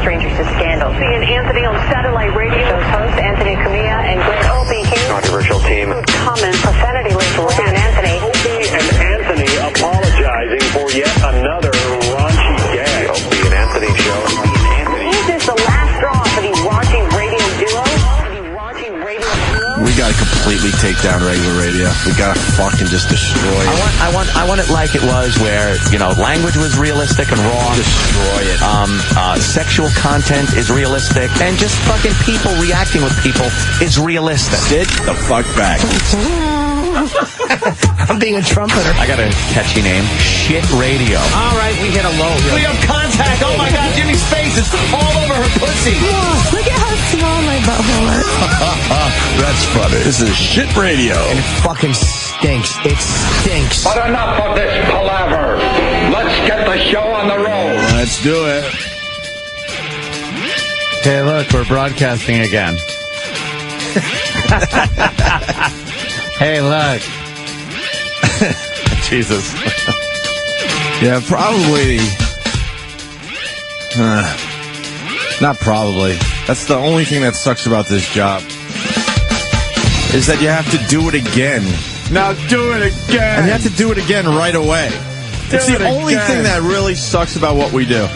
strangers to scandal. Opie and Anthony on satellite radio. Those hosts, Anthony Cumia and Great Opie King. Controversial team. Comment. Profanity linked to Opie and Anthony. Opie and Anthony apologizing for yet another raunchy gag. The Opie and Anthony show. Is this the last straw for the raunchy radio duo? We gotta completely take down regular radio. We gotta fucking just destroy it. I want it like it was, where, you know, language was realistic and raw. Destroy it. Sexual content is realistic, and just fucking people reacting with people is realistic. Sit the fuck back. I'm being a trumpeter. I got a catchy name. Shit radio. All right, we hit a low here. We have contact. Oh my God, Jimmy's face is all over her pussy. Oh, look at how small my butthole is. That's funny. This is shit radio. And it fucking stinks. It stinks. But enough of this palaver. Let's get the show on the road. Let's do it. Hey, look, we're broadcasting again. Hey, look. Jesus. Yeah, probably. Not probably. That's the only thing that sucks about this job. Is that you have to do it again. Now do it again. And you have to do it again right away. It's the only thing that really sucks about what we do.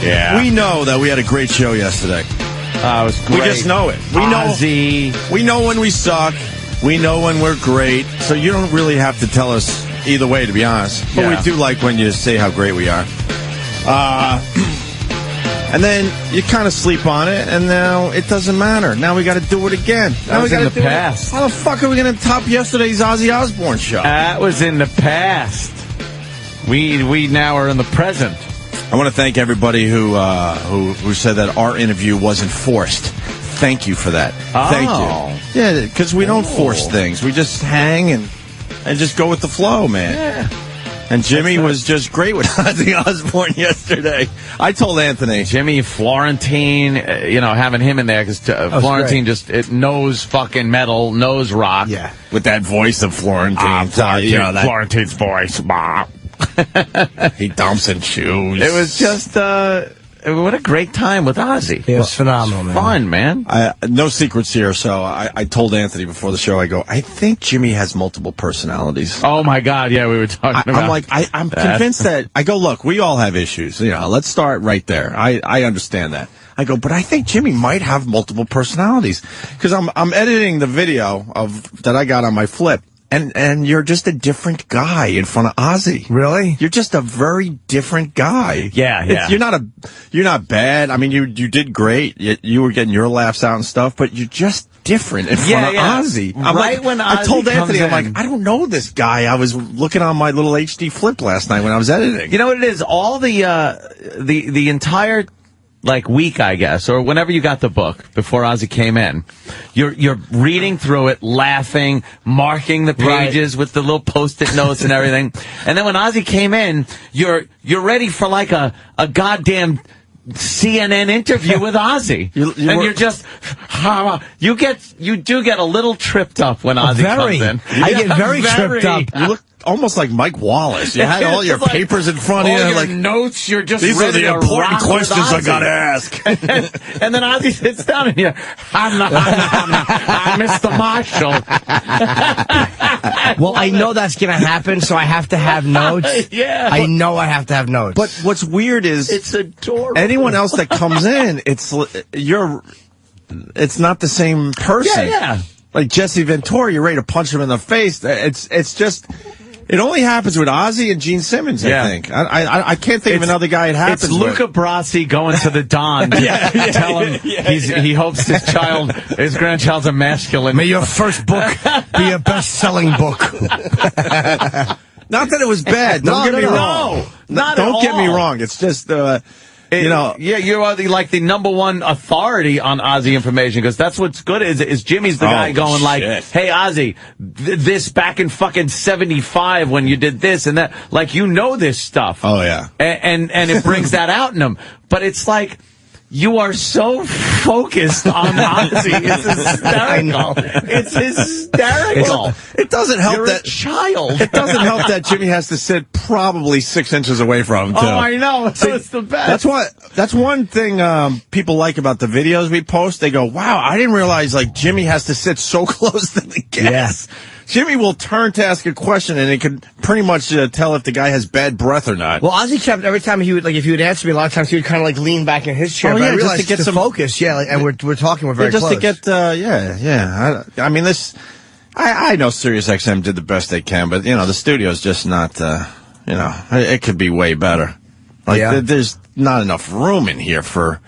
Yeah. We know that we had a great show yesterday. It was great. We just know it. We Ozzy. We know when we suck. We know when we're great. So you don't really have to tell us either way, to be honest. But Yeah. we do like when you say how great we are. And then you kind of sleep on it, and now it doesn't matter. Now we got to do it again. That was in the past. How the fuck are we going to top yesterday's Ozzy Osbourne show? That was in the past. We now are in the present. I want to thank everybody who said that our interview wasn't forced. Thank you for that. Thank you. Yeah, because we don't force things. We just hang and just go with the flow, man. Yeah. And Jimmy was just great with Ozzy Osbourne yesterday. I told Anthony. Jimmy, Florentine, having him in there, because Florentine just knows fucking metal, knows rock. Yeah. With that voice of Florentine. Florentine's voice. He dumps in shoes. It was just, what a great time with Ozzy. It was phenomenal, man. Fun, man. No secrets here, so I told Anthony before the show, I think Jimmy has multiple personalities. Oh, my God, yeah, we were talking about I'm like, I'm convinced that, look, we all have issues. Let's start right there. I understand that. I go, but I think Jimmy might have multiple personalities. Because I'm editing the video that I got on my flip. And you're just a different guy in front of Ozzy. Really? You're just a very different guy. Yeah. You're not bad. I mean, you did great. You were getting your laughs out and stuff, but you're just different in front of Ozzy. When Ozzy I told Anthony, comes I'm like, I don't know this guy. I was looking on my little HD flip last night when I was editing. You know what it is? All the entire week, I guess, or whenever you got the book before Ozzy came in, you're reading through it, laughing, marking the pages with the little Post-it notes and everything. And then when Ozzy came in, you're ready for a goddamn CNN interview with Ozzy. You do get a little tripped up when Ozzy comes in. I get very tripped up. You look almost like Mike Wallace. You had all your papers in front of you. All your notes, you're just these are ready the to important rock questions with I Ozzy. got to ask. And then Ozzy sits down and I'm Mr. Marshall. Well, I know that's going to happen, so I have to have notes. Yeah. I know I have to have notes. But what's weird is It's adorable. anyone else that comes in, it's not the same person. Yeah. Like Jesse Ventura, you're ready to punch him in the face. It's just. It only happens with Ozzy and Gene Simmons, I think. I can't think of another guy it happens It's with. Luca Brasi going to the Don to tell him he hopes his grandchild's a masculine. May your first book be a best-selling book. Not that it was bad. Don't get me wrong. Don't get me wrong. It's just, you are the number one authority on Ozzy information, because that's what's good is Jimmy's the guy going hey, Ozzy, this back in fucking 75 when you did this and that, this stuff. Oh, yeah. And it brings that out in him. But it's You are so focused on Ozzy. It's hysterical. It's hysterical. It doesn't help You're that a child. It doesn't help that Jimmy has to sit probably 6 inches away from him, too. Oh, I know. So it's the best. That's one thing people like about the videos we post. They go, wow, I didn't realize, like, Jimmy has to sit so close to the guest. Yeah. Jimmy will turn to ask a question, and he could pretty much tell if the guy has bad breath or not. Well, Ozzy kept, every time he would, like, if he would answer me, a lot of times he would kind of, like, lean back in his chair. Oh, but yeah, I realized just to get some focus. Yeah, like, and we're talking, we're very just close. To get, I mean, I know Sirius XM did the best they can, but, the studio's just not, it could be way better. Like, there's not enough room in here for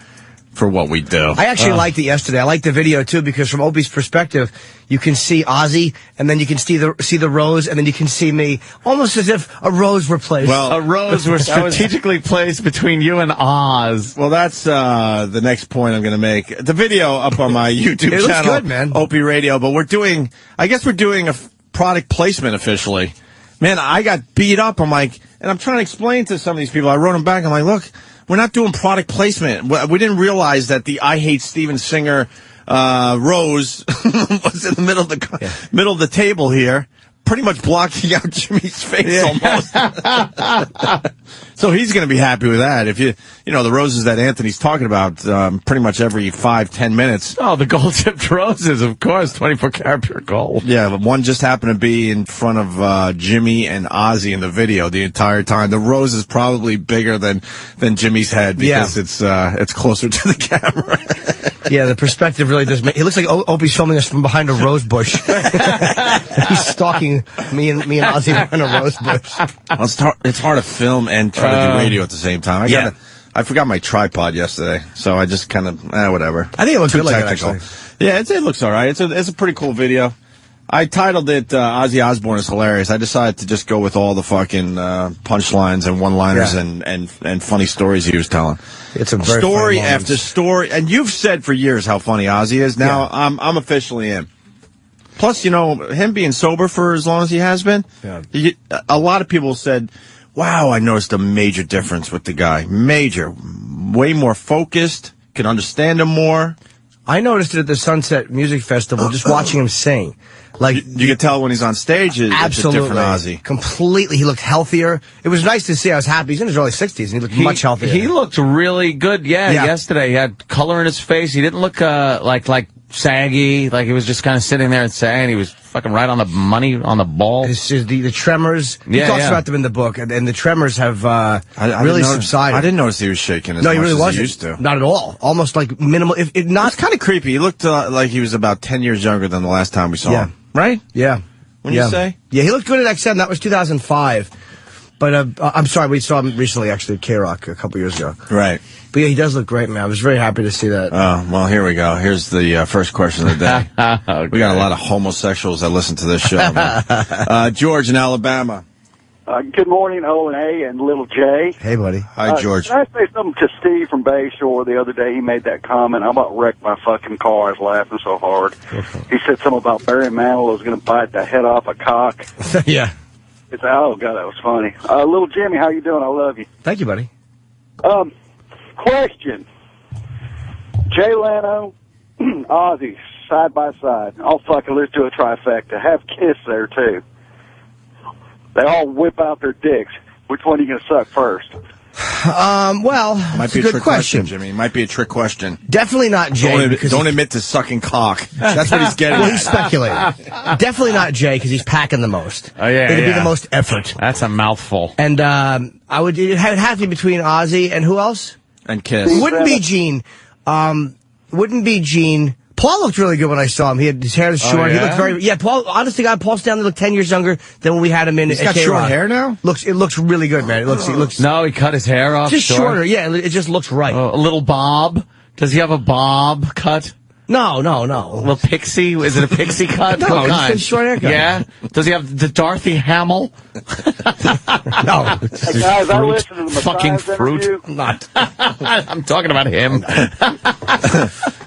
what we do. I actually liked it yesterday. I liked the video, too, because from Opie's perspective, you can see Ozzy, and then you can see the rose, and then you can see me, almost as if a rose were placed. Well, a rose was strategically placed between you and Oz. Well, that's the next point I'm going to make. The video up on my YouTube channel. It looks good, man. Opie Radio, but we're doing a product placement officially. Man, I got beat up. I'm like, and I'm trying to explain to some of these people. I wrote them back. I'm like, look, we're not doing product placement. We didn't realize that the I Hate Steven Singer rose was in the middle of the table here, pretty much blocking out Jimmy's face almost. So he's going to be happy with that. If the roses that Anthony's talking about, pretty much every 5-10 minutes. Oh, the gold-tipped roses, of course, 24-karat pure gold. Yeah, but one just happened to be in front of Jimmy and Ozzy in the video the entire time. The rose is probably bigger than Jimmy's head because it's closer to the camera. Yeah, the perspective really does make... It looks like Opie's filming us from behind a rose bush. He's stalking me and Ozzy behind a rose bush. Well, it's hard to film and try to do radio at the same time. I forgot my tripod yesterday, so I just kind of, whatever. I think it looks good like that, actually. Yeah, it looks all right. It's a pretty cool video. I titled it Ozzy Osbourne is Hilarious. I decided to just go with all the fucking punchlines and one-liners and funny stories he was telling. It's a very story funny after story. And you've said for years how funny Ozzy is. Now I'm officially in. Plus, him being sober for as long as he has been, a lot of people said, wow, I noticed a major difference with the guy. Major. Way more focused, can understand him more. I noticed it at the Sunset Music Festival, just watching him sing. Like you can tell when he's on stage, it's a different Ozzy. Completely. He looked healthier. It was nice to see. I was happy. He's in his early 60s, and he looked much healthier. He looked really good, yesterday. He had color in his face. He didn't look like saggy, like he was just kind of sitting there and saying he was fucking right on the money, on the ball. The tremors, he talks about them in the book, and the tremors have really subsided. I didn't notice he was shaking as much really as he used to. Not at all. Almost like minimal. It's kind of creepy. He looked like he was about 10 years younger than the last time we saw him. Right? Yeah. When you say? Yeah, he looked good at XM. That was 2005. But I'm sorry, we saw him recently, actually, at K-Rock a couple years ago. Right. But yeah, he does look great, man. I was very happy to see that. Oh, well, here we go. Here's the first question of the day. Okay. We got a lot of homosexuals that listen to this show, man. George in Alabama. Good morning, O and A and Little J. Hey, buddy. Hi, George. Can I say something to Steve from Bayshore the other day? He made that comment. I about wrecked my fucking car. I was laughing so hard. He said something about Barry Manilow was going to bite the head off a cock. Yeah. It's, oh, God, that was funny. Little Jimmy, how you doing? I love you. Thank you, buddy. Question. Jay Leno, Ozzy, side by side. Oh, fucking, let's do a trifecta. Have Kiss there, too. They all whip out their dicks. Which one are you going to suck first? Well, might be a trick question, Jimmy. Might be a trick question. Definitely not Jay. Don't admit to sucking cock. That's what he's getting Well, he's speculating. Definitely not Jay, because he's packing the most. Oh, yeah, It'd be the most effort. That's a mouthful. And it'd have to be between Ozzy and who else? And Kiss. Wouldn't be Gene. Wouldn't be Gene. Paul looked really good when I saw him. He had his hair short. Oh, yeah? He looked very... Yeah, Paul, honestly, Paul Stanley looked 10 years younger than when we had him in. He's got short hair now? It looks really good, man. It looks... No, he cut his hair off just shorter, yeah. It just looks right. A little bob? Does he have a bob cut? No. A little pixie? Is it a pixie cut? No, just a short haircut. Yeah? Does he have the Dorothy Hamill? No. Hey, guys, I listened to the Fucking Messiah's fruit. interview. Not. I'm talking about him.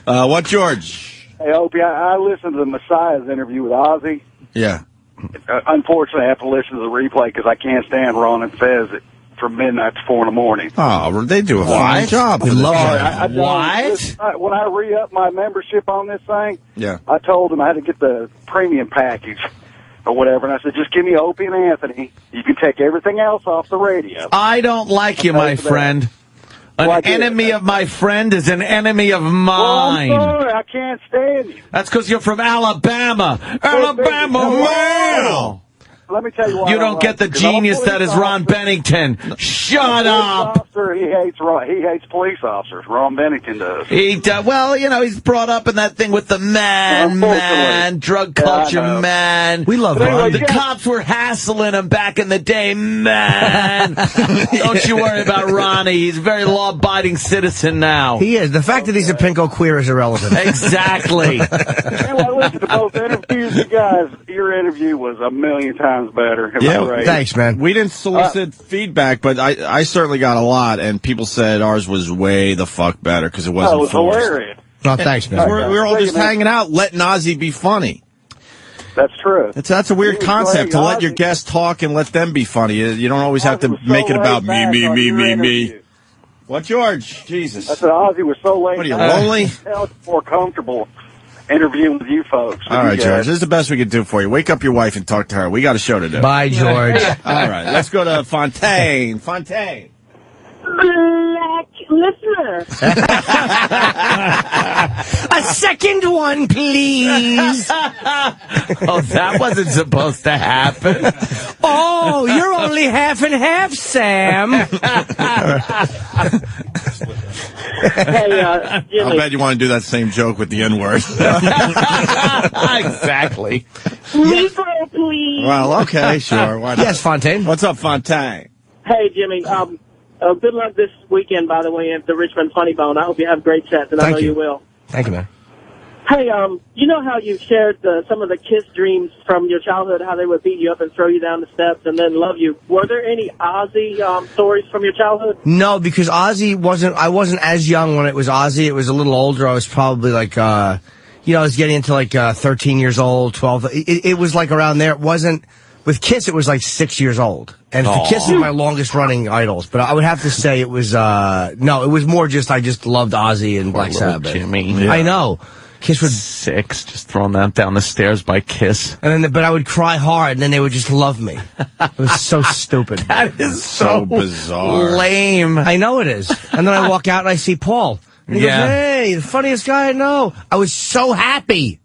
What, George? Hey, Opie, I listened to the Messiah's interview with Ozzy. Yeah. Unfortunately, I have to listen to the replay because I can't stand Ron and Fez from midnight to 4 in the morning. Oh, they do a fine job. We love it. What? When I re-upped my membership on this thing, Yeah. I told them I had to get the premium package or whatever, and I said, just give me Opie and Anthony. You can take everything else off the radio. I don't like you, my friend. An enemy of my friend is an enemy of mine. Well, I'm sorry, I can't stand you. That's because you're from Alabama. Alabama, man! Let me tell you why. You don't get the genius that is Ron Bennington. Shut up! Officer, he hates police officers. Ron Bennington does. Well, he's brought up in that thing with the man, drug culture, man. We love Ron. The cops were hassling him back in the day, man. Don't you worry about Ronnie. He's a very law-abiding citizen now. He is. The fact that he's a pinko queer is irrelevant. Exactly. I listened to both interviews. You guys, your interview was a million times better. Thanks, man. We didn't solicit feedback, but I certainly got a lot, and people said ours was way the fuck better because it wasn't it was forced. hilarious. No, thanks, man. We're all just hanging out, letting Ozzy be funny. That's true. That's a weird concept, to let your guests talk and let them be funny. You don't always have to make it about me. What, George? Jesus. I said Ozzy was so late. What are you, lonely? More comfortable interviewing with you folks. All right, George. This is the best we can do for you. Wake up your wife and talk to her. We got a show to do. Bye, George. All right, let's go to Fontaine. Black listener. A second one, please. Oh, that wasn't supposed to happen. Oh, you're only half and half, Sam. Hey, Jimmy. I'll bet you want to do that same joke with the N-word. Exactly. Refill, please. Well, okay, sure. Why not? Yes, Fontaine. What's up, Fontaine? Hey, Jimmy. Good luck this weekend, by the way, at the Richmond Funny Bone. I hope you have great sets, and I know you will. Thank you, man. Hey, you know how you shared some of the kiss dreams from your childhood, how they would beat you up and throw you down the steps and then love you. Were there any Ozzy stories from your childhood? No, because Ozzy I wasn't as young when it was Ozzy. It was a little older. I was probably like, I was getting into like 13 years old, 12. It was like around there. It wasn't, with Kiss, it was like 6 years old. And Kiss is my longest running idols. But I would have to say it was, it was more just, I just loved Ozzy and Black Sabbath. Jimmy. Yeah. I know. Kiss would 6, just throwing that down the stairs by Kiss. And then, but I would cry hard, and then they would just love me. It was so stupid. That is so bizarre. Lame. I know it is. And then I walk out and I see Paul. And he goes, hey, the funniest guy I know. I was so happy.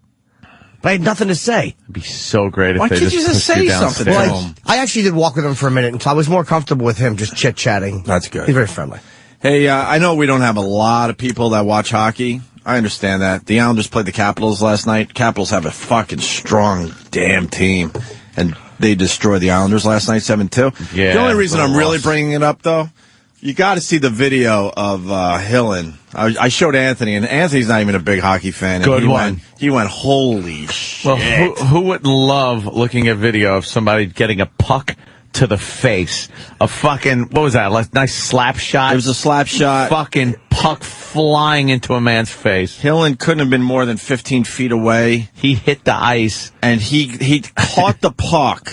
But I had nothing to say. It'd be so great if Why they can't you just say something to him? I actually did walk with him for a minute until I was more comfortable with him, just chit-chatting. That's good. He's very friendly. Hey, I know we don't have a lot of people that watch hockey. I understand that. The Islanders played the Capitals last night. Capitals have a fucking strong damn team. And they destroyed the Islanders last night, 7-2. Yeah, the only reason I'm really bringing it up, though, you got to see the video of Hillen. I showed Anthony, and Anthony's not even a big hockey fan. Good one. He went, holy shit. Well, who wouldn't love looking at video of somebody getting a puck to the face? A fucking, what was that? Like, nice slap shot? It was a slap shot. Fucking puck flying into a man's face. Hillen couldn't have been more than 15 feet away. He hit the ice. And he caught the puck.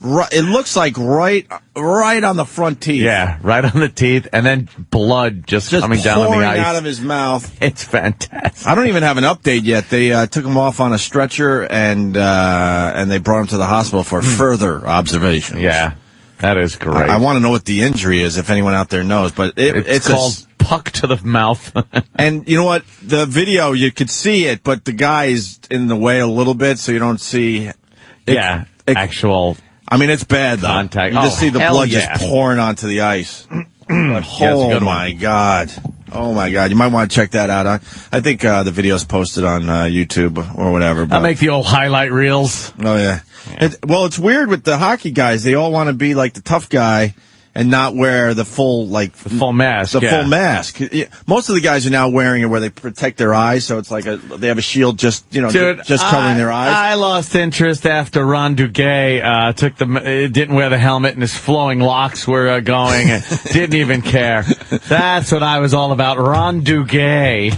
Right, it looks like right on the front teeth. Yeah, right on the teeth, and then blood just coming down on the ice. Out of his mouth. It's fantastic. I don't even have an update yet. They took him off on a stretcher, and they brought him to the hospital for further observation. Yeah, that is great. I want to know what the injury is, if anyone out there knows. But it's called puck to the mouth. And you know what? The video, you could see it, but the guy is in the way a little bit, so you don't see. Actual. I mean, it's bad, though. Contact. You just see the blood yeah. just pouring onto the ice. Oh, my God. Oh, my God. You might want to check that out. I think the video's posted on YouTube or whatever. I'll make the old highlight reels. Oh, yeah. It's weird with the hockey guys. They all want to be like the tough guy and not wear the full, full mask. Full mask. Most of the guys are now wearing it where they protect their eyes, so it's like they have a shield just covering their eyes. I lost interest after Ron Duguay didn't wear the helmet and his flowing locks were going and didn't even care. That's what I was all about. Ron Duguay.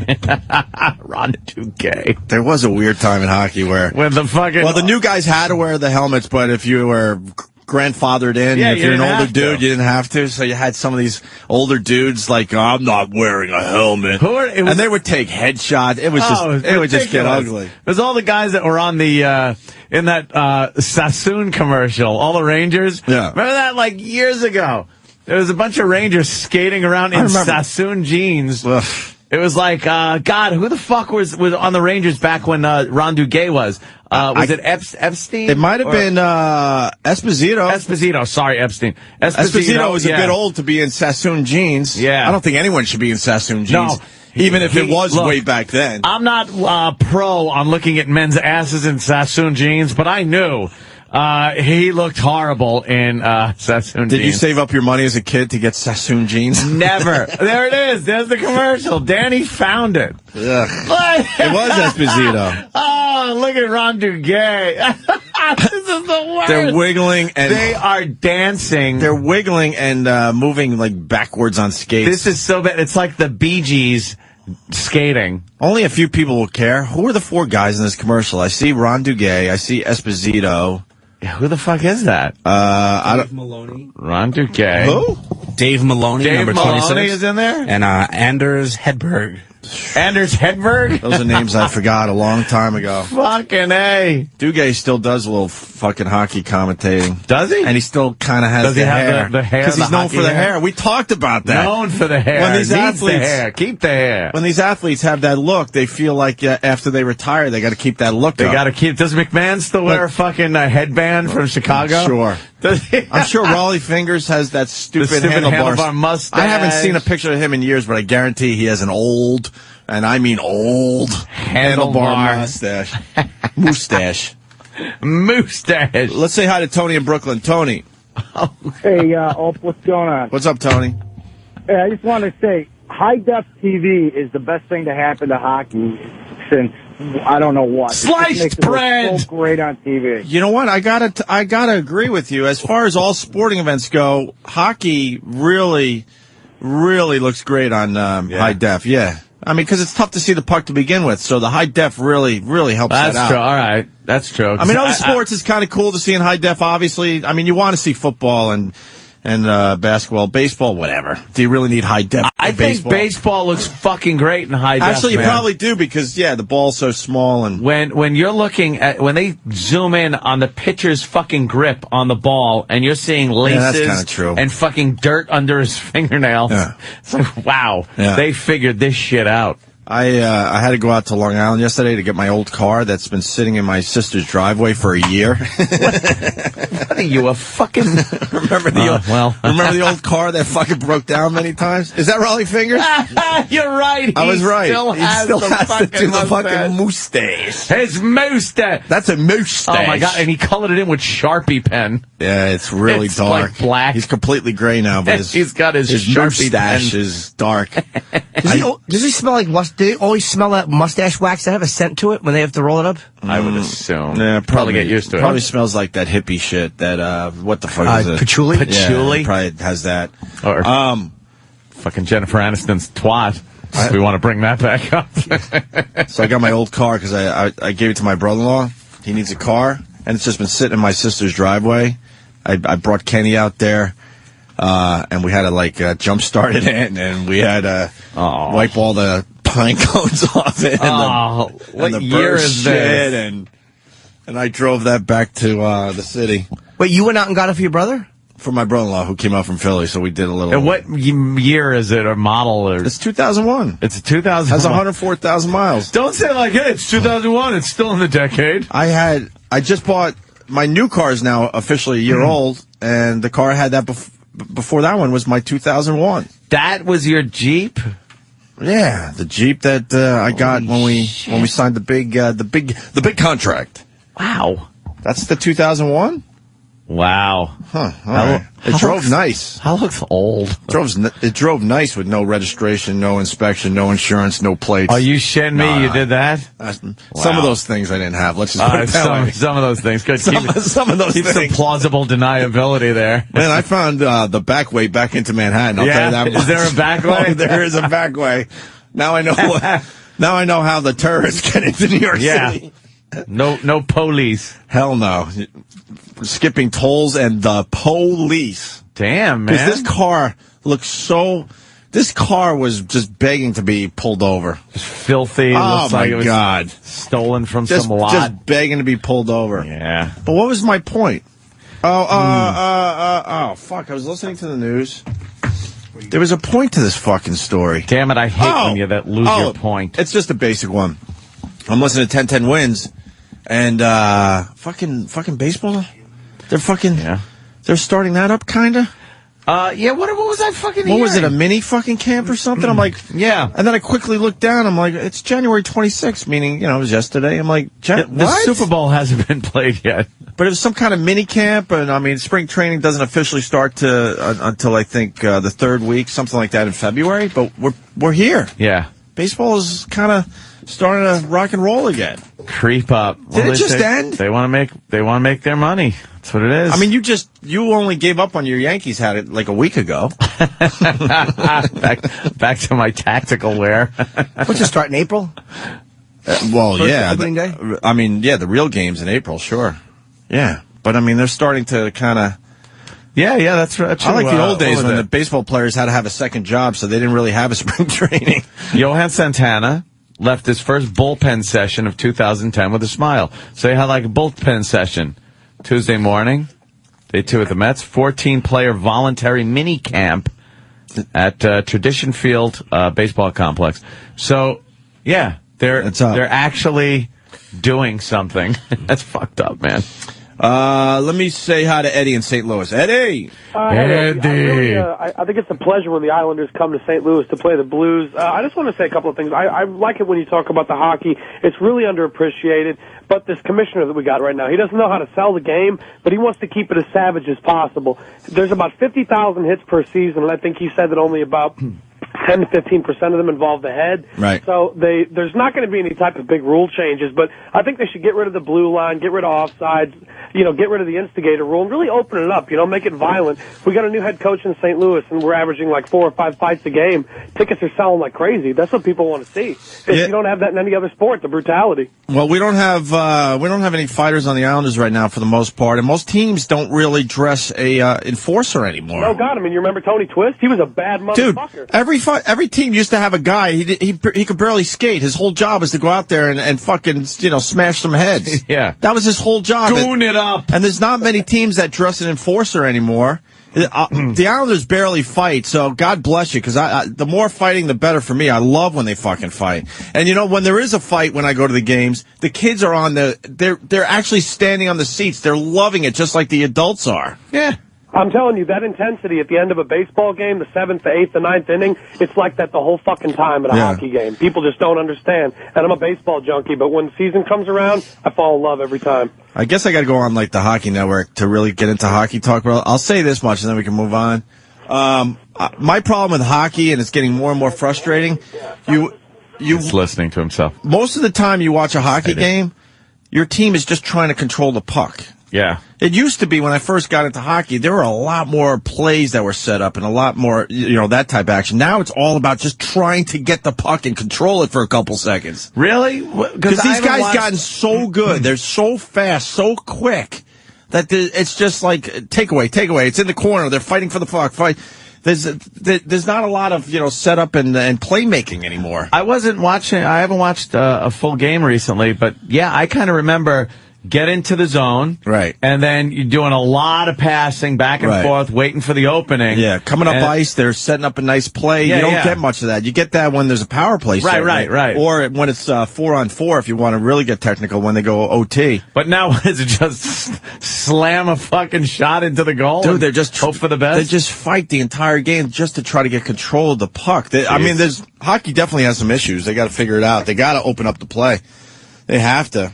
Ron Duguay. There was a weird time in hockey where the new guys had to wear the helmets, but if you were grandfathered in. Yeah, if you're an older dude, to. you didn't have to. So you had some of these older dudes like, oh, I'm not wearing a helmet. And they would take headshots. It was it would just get ugly. It was all the guys that were on the in that Sassoon commercial, all the Rangers. Yeah. Remember that like years ago? There was a bunch of Rangers skating around in Sassoon jeans. Ugh. It was like, God, who the fuck was on the Rangers back when Ron Duguay was? Was it Epstein? It might have been Esposito. Esposito, sorry, Epstein. Esposito was a bit old to be in Sassoon jeans. Yeah. I don't think anyone should be in Sassoon jeans. No. Even if it was way back then. I'm not pro on looking at men's asses in Sassoon jeans, but I knew he looked horrible in Sassoon jeans. Did you save up your money as a kid to get Sassoon jeans? Never. There it is. There's the commercial. Danny found it. Ugh. It was Esposito. Oh, look at Ron Duguay. This is the worst. They're wiggling and they are dancing. They're wiggling and moving like backwards on skates. This is so bad. It's like the Bee Gees skating. Only a few people will care. Who are the four guys in this commercial? I see Ron Duguay. I see Esposito. Yeah, who the fuck is that? Dave Maloney. Ron Duguay. Who? Dave Maloney, Dave number Maloney 26. is in there? And Anders Hedberg. Anders Hedberg? Those are names I forgot a long time ago. Fucking A. Duguay still does a little fucking hockey commentating. Does he? And he still kind of has Does he the have hair. the hair? Because he's known for the hair. We talked about that. Known for the hair. When these Needs the athletes, hair. Keep the hair. When these athletes have that look, they feel like after they retire, they got to keep that look. They got to keep. Does McMahon still wear a fucking headband from Chicago? Sure. Does he? I'm sure Raleigh Fingers has that stupid handlebar mustache. I haven't seen a picture of him in years, but I guarantee he has an old, and I mean old, handlebar mustache. Mustache. Let's say hi to Tony in Brooklyn. Tony. Hey, what's going on? What's up, Tony? Hey, I just want to say, high-def TV is the best thing to happen to hockey since I don't know what. Sliced bread. It so great on TV. You know what? I gotta agree with you. As far as all sporting events go, hockey really looks great on high def. Yeah. I mean, because it's tough to see the puck to begin with, so the high def really helps that out. That's true. All right. That's true. I mean, other sports is kind of cool to see in high def, obviously. I mean, you want to see football and basketball, baseball, whatever. Do you really need high def? I think baseball looks fucking great in high def. Actually, you probably do because the ball's so small and when you're looking at when they zoom in on the pitcher's fucking grip on the ball and you're seeing laces that's kinda true. and fucking dirt under his fingernails. Yeah. It's like, wow, they figured this shit out. I had to go out to Long Island yesterday to get my old car that's been sitting in my sister's driveway for a year. What are you, a fucking... Remember the old car that fucking broke down many times? Is that Raleigh Fingers? You're right. I was right. He still has to do the fucking mustache. His mustache. That's a mustache. Oh, my God. And he colored it in with Sharpie pen. Yeah, it's really dark. Like black. He's completely gray now, but he's got his Sharpie mustache pen. is dark. Does he smell like mustard? Do they always smell that mustache wax that have a scent to it when they have to roll it up? I would assume. Yeah, probably get used to it. Probably smells like that hippie shit. That what the fuck is it? Patchouli? Patchouli? Yeah, probably has that. Or fucking Jennifer Aniston's twat. We want to bring that back up. So I got my old car because I gave it to my brother-in-law. He needs a car, and it's just been sitting in my sister's driveway. I brought Kenny out there. And we had to jump start it in, and we had to wipe all the pine cones off it. What the year Burr is shit, this? And I drove that back to the city. Wait, you went out and got it for your brother? For my brother-in-law who came out from Philly, so we did a little. And what year is it, or model? Or It's 2001. It's a 2001. Has 104,000 miles. Don't say like, hey, it's 2001. It's still in the decade. I just bought my new car is now officially a year old, and the car I had that before that one was my 2001. That was your Jeep? Yeah, the Jeep that I got when we signed the big contract. Wow, that's the 2001. Wow, huh? All right. It drove nice. That looks old. It drove nice with no registration, no inspection, no insurance, no plates. Are you shitting me? You did that? Some of those things I didn't have. Let's just put it that way. Some of those things. Good. Some of those keep things. some plausible deniability there. Man, I found the back way back into Manhattan. I'll tell you that much. Is there a back way? Oh, there is a back way. Now I know. Now I know how the terrorists get into New York City. No police. Hell no. Skipping tolls and the police. Damn, man. Because this car looks so... This car was just begging to be pulled over. Just filthy. Oh, Looks my like it was God. Stolen from some lot. Just begging to be pulled over. Yeah. But what was my point? Oh, fuck. I was listening to the news. There was a point to this fucking story. Damn it, I hate when you lose your point. It's just a basic one. I'm listening to 10-10 Wins, and fucking baseball. They're they're starting that up, kinda. Yeah, what was I fucking hearing? What was it, a mini fucking camp or something? I'm like, yeah. And then I quickly looked down, I'm like, it's January 26th, meaning, it was yesterday. I'm like, the Super Bowl hasn't been played yet. But it was some kind of mini camp, and I mean, spring training doesn't officially start until I think the third week, something like that in February. But we're here. Yeah, baseball is kind of starting to rock and roll again. Creep up. Did it just end? They want to make their money. That's what it is. I mean, you only gave up on your Yankees hat it like a week ago. back to my tactical wear. What's it start in April? Opening day? I mean, the real games in April, sure. Yeah, but I mean, they're starting to kind of. Yeah, that's true. I like the old days when the baseball players had to have a second job, so they didn't really have a spring training. Johan Santana left his first bullpen session of 2010 with a smile. So he had like a bullpen session Tuesday morning, day 2 at the Mets, 14-player voluntary mini camp at Tradition Field baseball complex. So, yeah, they're actually doing something. That's fucked up, man. Let me say hi to Eddie in St. Louis. Eddie! Eddie! I think it's a pleasure when the Islanders come to St. Louis to play the Blues. I just want to say a couple of things. I like it when you talk about the hockey. It's really underappreciated. But this commissioner that we got right now, he doesn't know how to sell the game, but he wants to keep it as savage as possible. There's about 50,000 hits per season, and I think he said that only about 10 to 15% of them involve the head. Right. So there's not going to be any type of big rule changes, but I think they should get rid of the blue line, get rid of offsides, get rid of the instigator rule, and really open it up, make it violent. We got a new head coach in St. Louis, and we're averaging like 4 or 5 fights a game. Tickets are selling like crazy. That's what people want to see. You don't have that in any other sport, the brutality. Well, we don't have any fighters on the Islanders right now for the most part, and most teams don't really dress a enforcer anymore. No, God, I mean, you remember Tony Twist? He was a bad motherfucker. Dude, every team used to have a guy. He could barely skate. His whole job was to go out there and fucking smash some heads. Yeah, that was his whole job. Goon it up. And there's not many teams that dress an enforcer anymore. The Islanders barely fight, so God bless you, because the more fighting, the better for me. I love when they fucking fight. And when there is a fight when I go to the games, the kids are they're actually standing on the seats. They're loving it just like the adults are. Yeah. I'm telling you, that intensity at the end of a baseball game, the 7th, the 8th, the 9th inning, it's like that the whole fucking time at a hockey game. People just don't understand. And I'm a baseball junkie, but when the season comes around, I fall in love every time. I guess I got to go on like the Hockey Network to really get into hockey talk. I'll say this much, and then we can move on. My problem with hockey, and it's getting more and more frustrating. He's listening to himself. Most of the time, you watch a hockey game, your team is just trying to control the puck. Yeah. It used to be when I first got into hockey, there were a lot more plays that were set up and a lot more, that type of action. Now it's all about just trying to get the puck and control it for a couple seconds. Really? Because these guys gotten so good. They're so fast, so quick that it's just like take away. It's in the corner. They're fighting for the puck. There's not a lot of, setup and playmaking anymore. I haven't watched a full game recently, but yeah, I kind of remember get into the zone. Right. And then you're doing a lot of passing back and forth, waiting for the opening. Yeah, coming up ice, they're setting up a nice play. Yeah, you don't get much of that. You get that when there's a power play. Right. Or when it's 4-on-4, if you want to really get technical, when they go OT. But now is it just slam a fucking shot into the goal? Dude, they're just hope for the best. They just fight the entire game just to try to get control of the puck. Hockey definitely has some issues. They got to figure it out. They got to open up the play. They have to.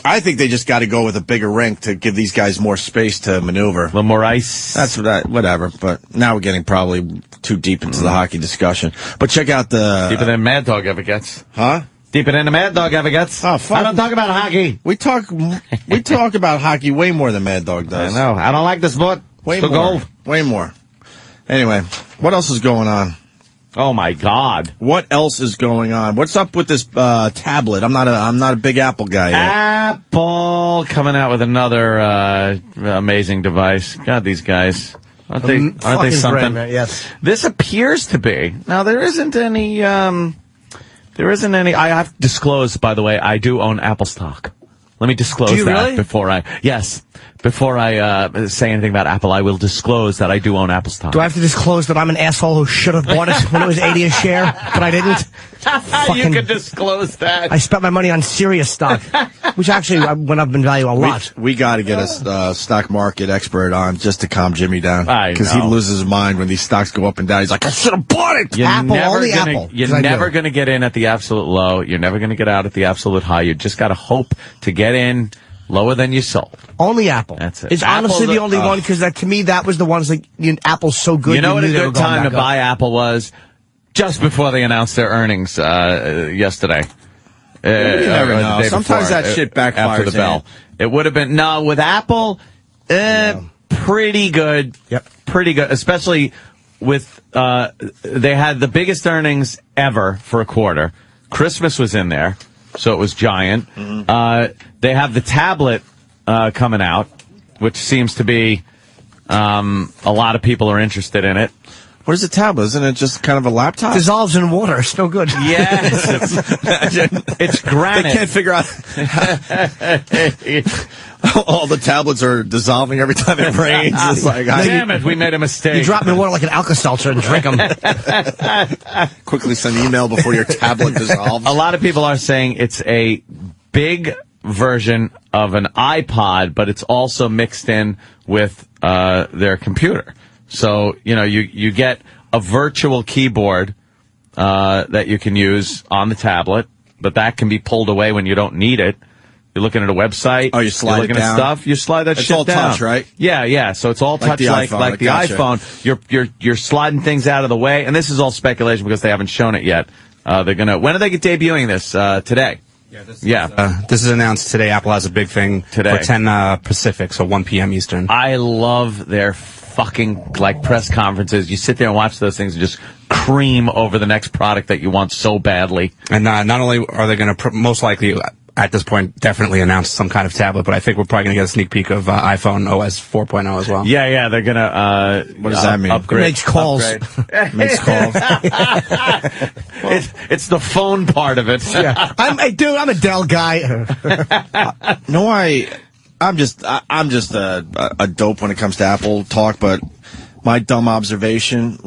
I think they just got to go with a bigger rink to give these guys more space to maneuver. A little more ice. That's whatever. But now we're getting probably too deep into the hockey discussion. But check out the... Deeper than Mad Dog ever gets. Huh? Deeper than the Mad Dog ever gets. Oh, fuck. I don't talk about hockey. We talk about hockey way more than Mad Dog does. I know. I don't like the sport. Way more. Way more. Anyway, what else is going on? Oh my God! What else is going on? What's up with this tablet? I'm not a big Apple guy yet. Apple coming out with another amazing device. God, these guys aren't they something? Great, yes. This appears to be. Now there isn't any. I have disclosed, by the way, I do own Apple stock. Let me disclose that really? before I say anything about Apple. I will disclose that I do own Apple stock. Do I have to disclose that I'm an asshole who should have bought it when it was 80 a share, but I didn't? You can disclose that. I spent my money on Sirius stock, which actually went up in value a lot. We got to get a stock market expert on just to calm Jimmy down. Because he loses his mind when these stocks go up and down. He's like, I should have bought it. You're Apple, never Apple. going to get in at the absolute low. You're never going to get out at the absolute high. You just got to hope to get in lower than you sold. Only Apple. That's it. It's honestly the only one, because to me, that was the ones like, Apple's so good. You know what a good time to up. buy Apple was? Just before they announced their earnings yesterday. You never know. Sometimes that shit backfires after the bell. It would have been, with Apple, pretty good. Yep. Pretty good, especially with, they had the biggest earnings ever for a quarter. Christmas was in there, so it was giant. Mm-hmm. They have the tablet coming out, which seems to be a lot of people are interested in it. What is a tablet? Isn't it just kind of a laptop? Dissolves in water. It's no good. Yes. It's granite. They can't figure out. All the tablets are dissolving every time it rains. It's like, damn it, we made a mistake. You drop them in water like an Alka-Seltzer and drink them. Quickly send an email before your tablet dissolves. A lot of people are saying it's a big version of an iPod, but it's also mixed in with their computer. So, you get a virtual keyboard that you can use on the tablet, but that can be pulled away when you don't need it. You're looking at a website. Oh, you slide you're looking it down. At stuff. You slide that it's shit all down. touch, right? Yeah. So it's all touch like the iPhone. You're sliding things out of the way, and this is all speculation because they haven't shown it yet. When are they debuting this? Today. This is announced today. Apple has a big thing today for 10 Pacific, so 1 p.m. Eastern. I love their fucking press conferences. You sit there and watch those things and just cream over the next product that you want so badly. And not only are they going to most likely at this point definitely announce some kind of tablet, but I think we're probably going to get a sneak peek of iPhone OS 4.0 as well. Yeah, they're going to what does that mean? Upgrade. It makes calls. Makes calls. It's the phone part of it. Yeah. I'm a Dell guy. I'm just a dope when it comes to Apple talk, but my dumb observation,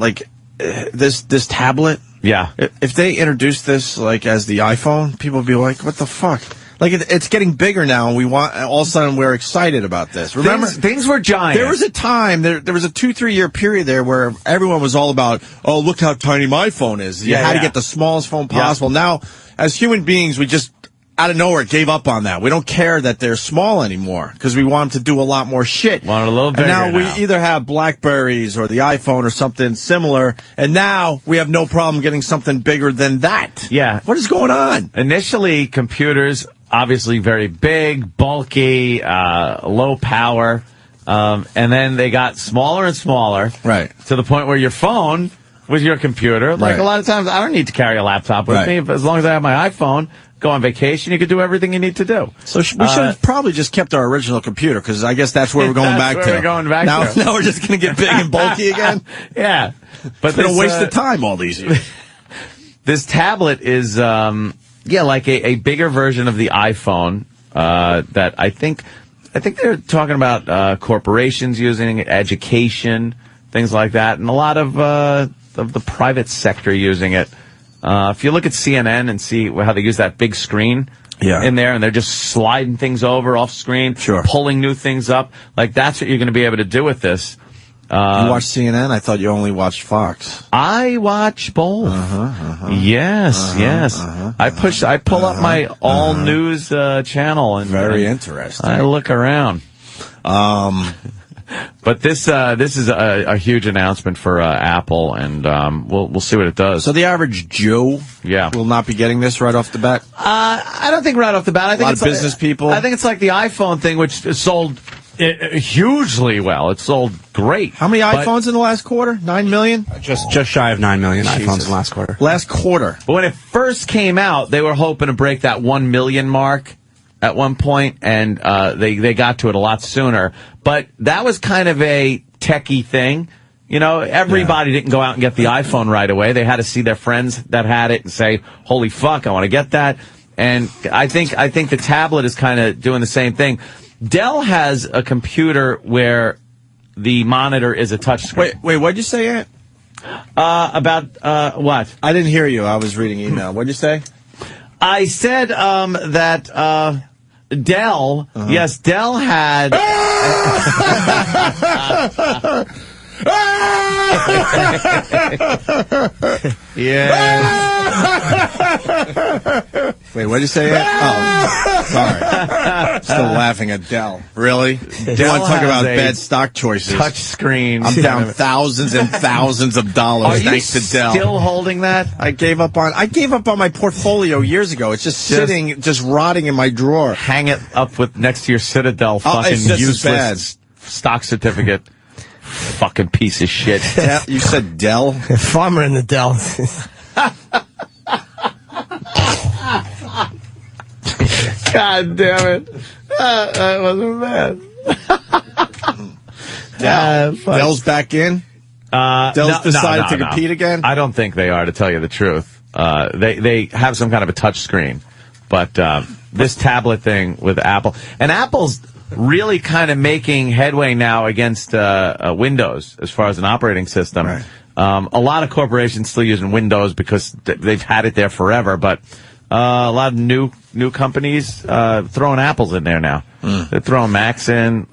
this tablet. Yeah. If they introduce this as the iPhone, people would be like, what the fuck? It's getting bigger now, and all of a sudden we're excited about this. Remember, things were giant. There was a time, there was a 2-3 year period there where everyone was all about, oh, look how tiny my phone is. You had to get the smallest phone possible. Yeah. Now, as human beings, we just out of nowhere gave up on that. We don't care that they're small anymore because we want them to do a lot more shit. Want it a little bigger now. We either have Blackberries or the iPhone or something similar, and now we have no problem getting something bigger than that. Yeah. What is going on? Initially, computers, obviously very big, bulky, low power, and then they got smaller and smaller. Right. To the point where your phone was your computer. A lot of times, I don't need to carry a laptop with me. As long as I have my iPhone, go on vacation, you can do everything you need to do. So we should have probably just kept our original computer, because I guess that's where we're going back to. Now we're just going to get big and bulky again? Yeah. But it's been a waste of time all these years. This tablet is, a bigger version of the iPhone, that I think they're talking about, corporations using it, education, things like that, and a lot of the private sector using it. If you look at CNN and see how they use that big screen in there, and they're just sliding things over off screen, pulling new things up, that's what you're going to be able to do with this. You watch CNN? I thought you only watched Fox. I watch both. Yes. I pull up my all news channel and very interesting. I look around. But this is a huge announcement for Apple, and we'll see what it does. So the average Joe will not be getting this right off the bat? I don't think right off the bat. I think a lot of business people. I think it's like the iPhone thing, which sold Hugely well. It sold great. How many iPhones in the last quarter? 9 million? Just shy of 9 million iPhones in the last quarter. Last quarter. But when it first came out, they were hoping to break that 1 million mark at one point, and they got to it a lot sooner. But that was kind of a techie thing. You know, everybody didn't go out and get the iPhone right away. They had to see their friends that had it and say, holy fuck, I want to get that. And I think the tablet is kind of doing the same thing. Dell has a computer where the monitor is a touchscreen. Wait, what'd you say, Ant? About what? I didn't hear you. I was reading email. What'd you say? I said that Dell, yes, Dell had... Wait, what did you say? Oh, sorry. Still laughing at Dell. Really? Dell want to talk about bad stock choices. Touch screen. I'm down thousands and thousands of dollars thanks to Dell. Still holding that? I gave up on my portfolio years ago. It's just sitting, just rotting in my drawer. Hang it up next to your Citadel fucking useless stock certificate. Fucking piece of shit. You said Dell? Farmer in the Dell. God damn it. That wasn't bad. Dell's back in? Dell's decided to compete again? I don't think they are, to tell you the truth. They have some kind of a touch screen. But this tablet thing with Apple, and Apple's really kind of making headway now against Windows as far as an operating system. Right. A lot of corporations still using Windows because they've had it there forever, but a lot of new companies throwing Apples in there now. They're throwing Macs in.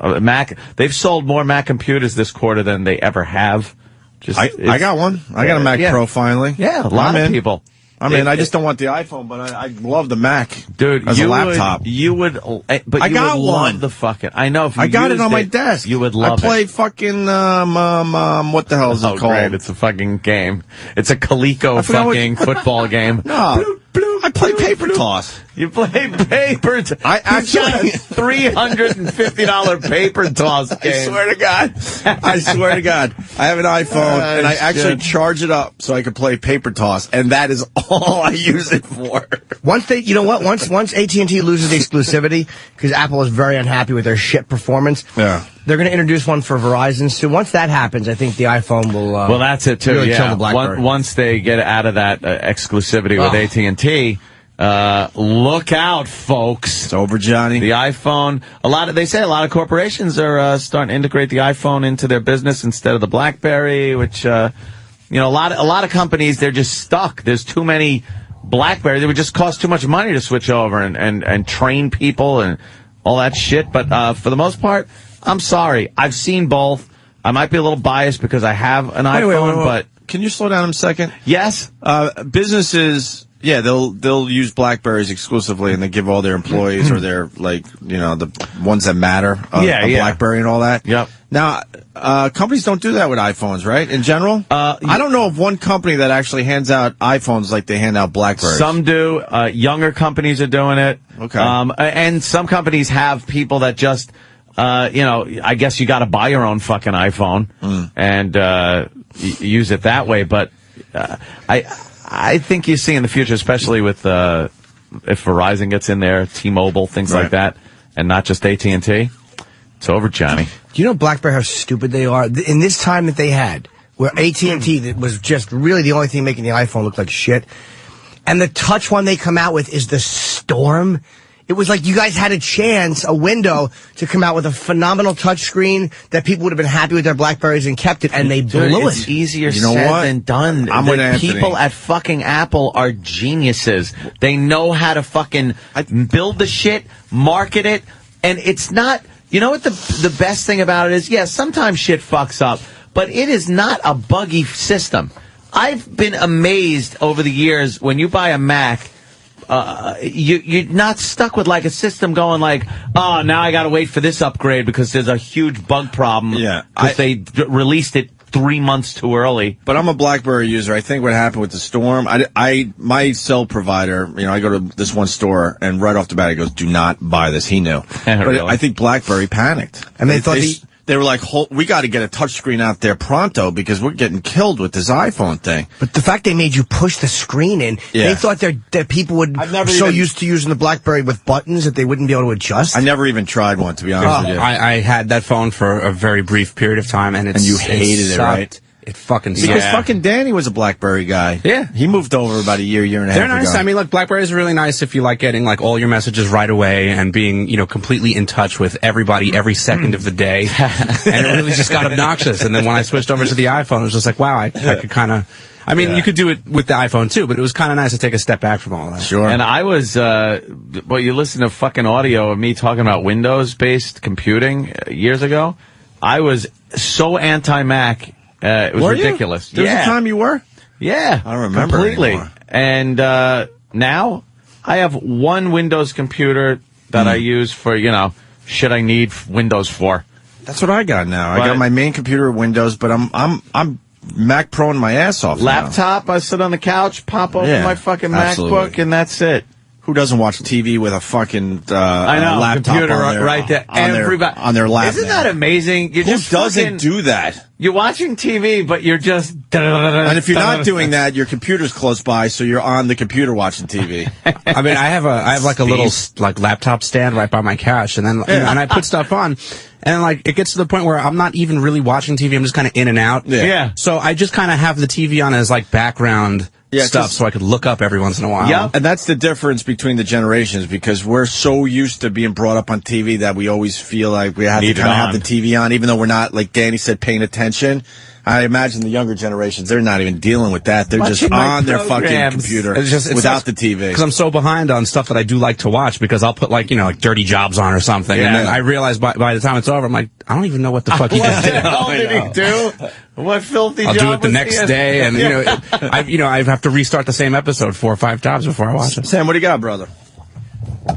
They've sold more Mac computers this quarter than they ever have. I got one. I got a Mac Pro finally. Yeah, a lot of people. I mean, I just don't want the iPhone, but I love the Mac, dude. As a laptop, you would, but I you got would one. love the fucking. I know. If you I got it on my it, desk. You would love it. I play fucking what the hell is it called? Great. It's a fucking game. It's a Coleco fucking football game. No, I play paper toss. You play paper. I actually $350 paper toss game. I swear to God. I swear to God. I have an iPhone and I actually charge it up so I can play paper toss, and that is all I use it for. Once they, you know what? Once AT&T loses the exclusivity because Apple is very unhappy with their shit performance. Yeah. They're going to introduce one for Verizon soon. Once that happens, I think the iPhone will. Well, that's it too. Really yeah. kill the BlackBerry. Once they get out of that exclusivity with AT&T. Look out, folks. It's over, Johnny. The iPhone, they say a lot of corporations are starting to integrate the iPhone into their business instead of the BlackBerry, which a lot of companies, they're just stuck. There's too many BlackBerries. It would just cost too much money to switch over and train people and all that shit. But for the most part, I'm sorry. I've seen both. I might be a little biased because I have an iPhone, but can you slow down a second? Yes. Businesses. Yeah, they'll use BlackBerries exclusively, and they give all their employees or their the ones that matter a BlackBerry and all that. Yep. Now, companies don't do that with iPhones, right? In general, I don't know of one company that actually hands out iPhones like they hand out BlackBerries. Some do. Younger companies are doing it. Okay. And some companies have people that just, I guess you got to buy your own fucking iPhone and use it that way. But I think you see in the future, especially with if Verizon gets in there, T-Mobile, things like that, and not just AT&T, it's over, Johnny. Do you know BlackBerry how stupid they are? In this time that they had, where AT&T was just really the only thing making the iPhone look like shit, and the touch one they come out with is the Storm. It was like you guys had a window to come out with a phenomenal touchscreen that people would have been happy with their BlackBerries and kept it, and they blew it. It's easier said than done. I'm with Anthony. People at fucking Apple are geniuses. They know how to fucking build the shit, market it, and it's not... You know what the best thing about it is? Yeah, sometimes shit fucks up, but it is not a buggy system. I've been amazed over the years when you buy a Mac... you're not stuck with like a system going like, oh, now I got to wait for this upgrade because there's a huge bug problem. Yeah, because they released it 3 months too early. But I'm a BlackBerry user. I think what happened with the storm, my cell provider, I go to this one store, and right off the bat, he goes, do not buy this. He knew. But Really? I think BlackBerry panicked. And they thought they were like, we got to get a touchscreen out there pronto because we're getting killed with this iPhone thing. But the fact they made you push the screen in, they thought that people would used to using the BlackBerry with buttons that they wouldn't be able to adjust. I never even tried one, to be honest with you. I had that phone for a very brief period of time, and you hated it, right? It fucking sucked. Because fucking Danny was a BlackBerry guy. Yeah. He moved over about a year and a half ago. They're nice. I mean, look, BlackBerry's really nice if you like getting like all your messages right away and being, completely in touch with everybody every second of the day. And it really just got obnoxious. And then when I switched over to the iPhone, it was just like, wow, I could kind of... I mean, you could do it with the iPhone too, but it was kind of nice to take a step back from all that. Sure. And I was, you listen to fucking audio of me talking about Windows-based computing years ago. I was so anti-Mac. It was ridiculous. There was a time you were? Yeah. I don't remember completely. anymore. And now I have one Windows computer that I use for, shit I need Windows for. That's what I got now. I got my main computer Windows, but I'm Mac Proing my ass off. Laptop, I sit on the couch, pop open my fucking MacBook, and that's it. Who doesn't watch TV with a fucking laptop computer right there? Everybody on their lap. Isn't that amazing? Who doesn't do that? You're watching TV, but you're just... And if you're not doing that, your computer's close by, so you're on the computer watching TV. I mean, I have like a little like laptop stand right by my couch, and then and I put stuff on, and like it gets to the point where I'm not even really watching TV. I'm just kind of in and out. Yeah. So I just kind of have the TV on as like background stuff, so I could look up every once in a while. Yeah, and that's the difference between the generations, because we're so used to being brought up on TV that we always feel like we have to kind of have the TV on, even though we're not, like Danny said, paying attention. I imagine the younger generations, they're not even dealing with that. They're just on their fucking computer without the TV. Because I'm so behind on stuff that I do like to watch, because I'll put like, like Dirty Jobs on or something. Yeah. And then I realize by the time it's over, I'm like, I don't even know what the fuck he just did. What did he do? What filthy job? I'll do it the next day, and I have to restart the same episode 4 or 5 times before I watch it. Sam, what do you got, brother?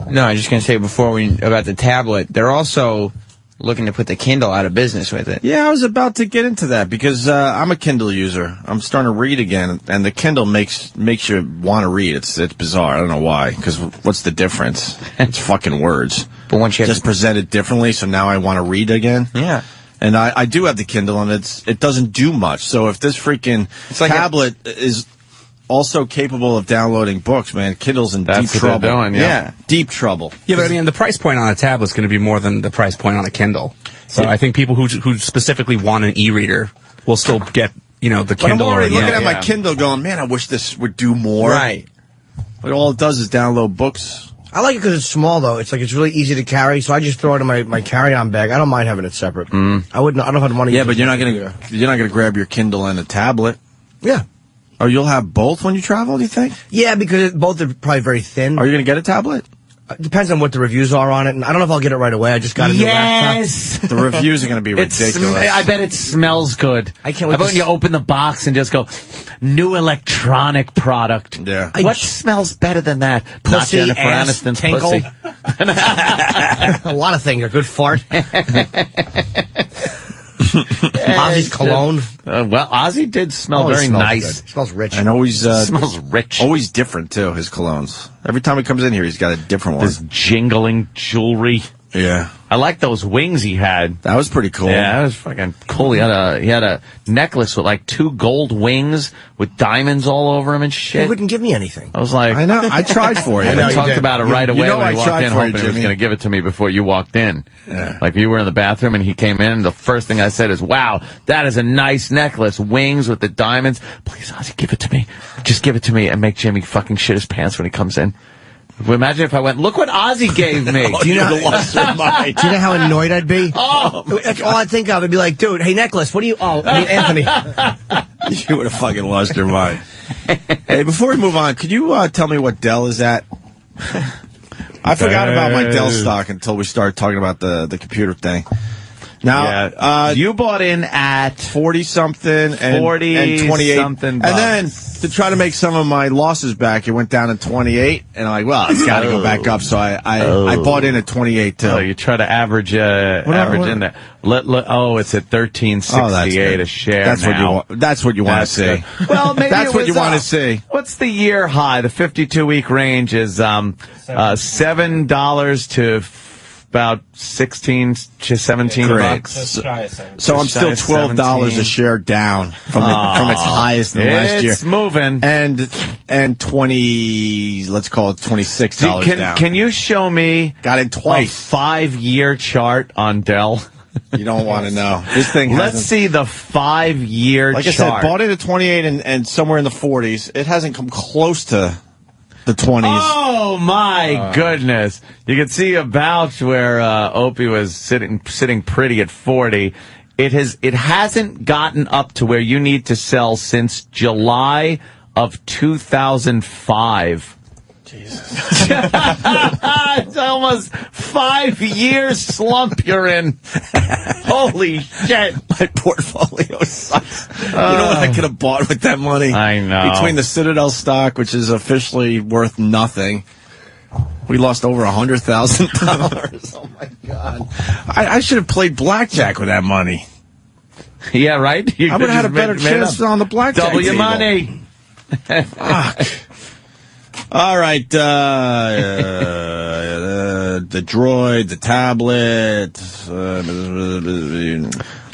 No, I was just going to say about the tablet, they're also looking to put the Kindle out of business with it. Yeah, I was about to get into that, because I'm a Kindle user. I'm starting to read again, and the Kindle makes you want to read. It's bizarre. I don't know why, because what's the difference? It's fucking words. But once you have just presented differently, so now I want to read again. Yeah. And I do have the Kindle, and it doesn't do much. So if this freaking tablet is also capable of downloading books, man, Kindle's in deep trouble. Doing, yeah, deep trouble. Yeah, but I mean, the price point on a tablet is going to be more than the price point on a Kindle. So I think people who specifically want an e-reader will still get, the Kindle. But I'm already looking at my Kindle going, man, I wish this would do more. Right. But all it does is download books. I like it because it's small, though. It's really easy to carry, so I just throw it in my carry-on bag. I don't mind having it separate. I don't know if I'd want to. Yeah, but you're not gonna grab your Kindle and a tablet. Yeah. Or you'll have both when you travel, do you think? Yeah, because both are probably very thin. Are you gonna get a tablet? It depends on what the reviews are on it, and I don't know if I'll get it right away. I just got a new laptop. The reviews are going to be ridiculous. I bet it smells good. I can't wait. How about when you open the box and just go, new electronic product? Yeah. What smells better than that? Pussy, Not Jennifer ass, Aniston's tinkle. pussy. A lot of things. A good fart. Ozzy's cologne. Well, Ozzy did smell very nice. Smells rich. And always smells rich. Always different too. His colognes. Every time he comes in here, he's got a different one. His jingling jewelry. Yeah. I like those wings he had. That was pretty cool. Yeah, that was fucking cool. He had a necklace with like 2 gold wings with diamonds all over him and shit. He wouldn't give me anything. I was like, I know. I tried for you. I talked about it right away when I he walked in, hoping you, he was going to give it to me before you walked in. Yeah. Like you were in the bathroom and he came in, and the first thing I said is, "Wow, that is a nice necklace, wings with the diamonds. Please, Ozzy, give it to me. Just give it to me and make Jimmy fucking shit his pants when he comes in." Imagine if I went, look what Ozzy gave me. Do you know how annoyed I'd be? That's all I'd think of. I'd be like, dude, hey, necklace, what do you... Oh, Anthony. You would have fucking lost your mind. Hey, before we move on, could you tell me what Dell is at? I forgot about my Dell stock until we started talking about the computer thing. Now, you bought in at 40-something and 28 something, and then to try to make some of my losses back, it went down to 28, and I'm like, well, it's got to go back up. So I bought in at 28 too. Oh, you try to average in there. It's at $13.68 a share. That's now. That's what you want to see. Well, maybe that's what you want to see. What's the year high? The 52-week range is $7 to about 16 to 17 bucks. So I'm still $12 a share down from its highest in the last year. It's moving. And 20, let's call it $26 down. Can you show me got it twice. A 5-year chart on Dell? You don't want to know. This thing Let's see the 5-year chart. Like I said, bought it at 28 and somewhere in the 40s. It hasn't come close to the 20s. Oh my goodness! You can see about where Opie was sitting pretty at 40. It hasn't gotten up to where you need to sell since July of 2005. Jesus. It's almost 5 years slump you're in. Holy shit. My portfolio sucks. You know what I could have bought with that money? I know. Between the Citadel stock, which is officially worth nothing, we lost over $100,000. Oh, my God. I should have played blackjack with that money. Yeah, right? I would have had a better chance on the blackjack Double your table. money. Fuck. All right, the droid, the tablet.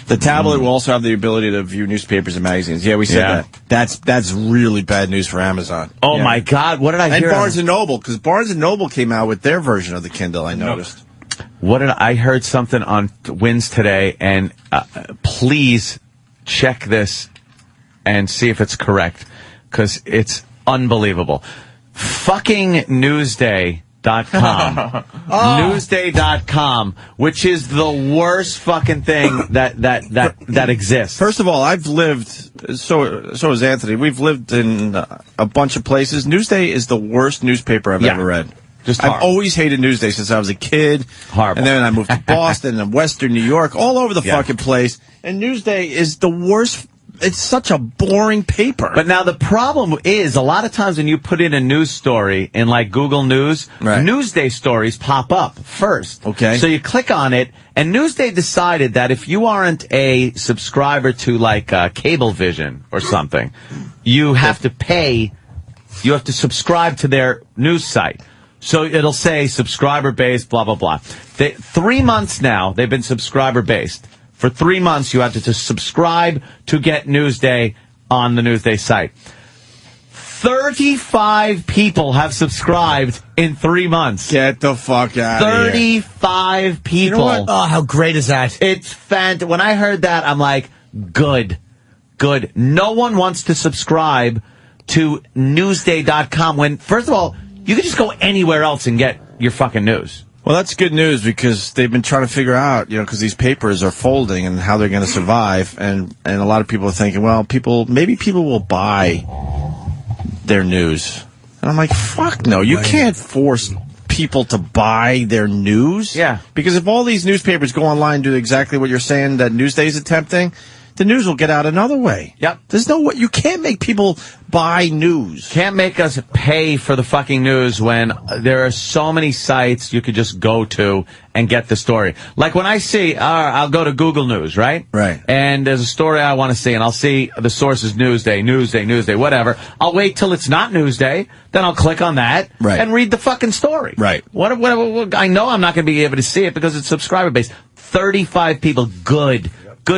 The tablet will also have the ability to view newspapers and magazines. Yeah, we said that. That's really bad news for Amazon. Oh, my God. What did I hear? And Barnes & Noble, because Barnes & Noble came out with their version of the Kindle, I noticed. I heard something on Wins today, and please check this and see if it's correct, because it's unbelievable. Fucking Newsday.com. Newsday.com, which is the worst fucking thing that exists. First of all, I've lived, so has Anthony, we've lived in a bunch of places. Newsday is the worst newspaper I've ever read. I've always hated Newsday since I was a kid. Horrible. And then I moved to Boston and Western New York, all over the fucking place. And Newsday is the worst. It's such a boring paper. But now the problem is, a lot of times when you put in a news story in like Google News, Newsday stories pop up first. Okay. So you click on it, and Newsday decided that if you aren't a subscriber to like Cablevision or something, you have to pay, you have to subscribe to their news site. So it'll say subscriber-based, blah, blah, blah. 3 months now, they've been subscriber-based. For 3 months, you have to subscribe to get Newsday on the Newsday site. 35 people have subscribed in 3 months. Get the fuck out of here. 35 people. You know what? Oh, how great is that? It's fantastic. When I heard that, I'm like, good. No one wants to subscribe to Newsday.com when, first of all, you can just go anywhere else and get your fucking news. Well, that's good news because they've been trying to figure out, because these papers are folding and how they're going to survive. And a lot of people are thinking, well, maybe people will buy their news. And I'm like, fuck no. You can't force people to buy their news. Yeah. Because if all these newspapers go online and do exactly what you're saying that Newsday is attempting, the news will get out another way. Yep. There's no way. You can't make people buy news. Can't make us pay for the fucking news when there are so many sites you could just go to and get the story. Like when I see, I'll go to Google News, right? Right. And there's a story I want to see, and I'll see the source is Newsday, whatever. I'll wait till it's not Newsday, then I'll click on that and read the fucking story. Right. What, I know I'm not going to be able to see it because it's subscriber-based. 35 people, good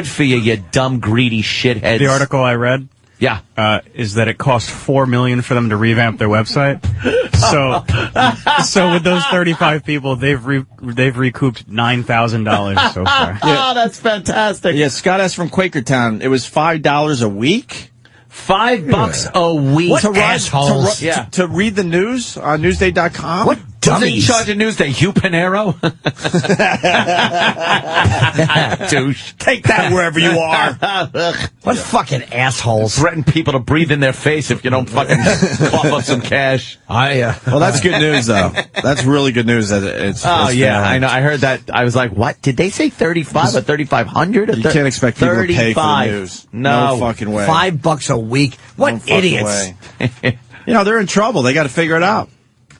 for you, you dumb, greedy shitheads. The article I read, is that it cost $4 million for them to revamp their website. So with those 35 people, they've recouped $9,000 so far. Oh, that's fantastic. Yeah, Scott S. from Quakertown. It was $5 a week. $5 a week. What assholes? To read the news on Newsday.com? What Who's in charge of Newsday? Hugh Pinero? Douche. Take that wherever you are. What fucking assholes. Threaten people to breathe in their face if you don't fucking cough up some cash. Well, that's good news, though. That's really good news. That it's I know. I heard that. I was like, what? Did they say 35 or 3,500? You can't expect people to pay for the news. No fucking way. $5 a week. What idiots. You know, they're in trouble. They got to figure it out.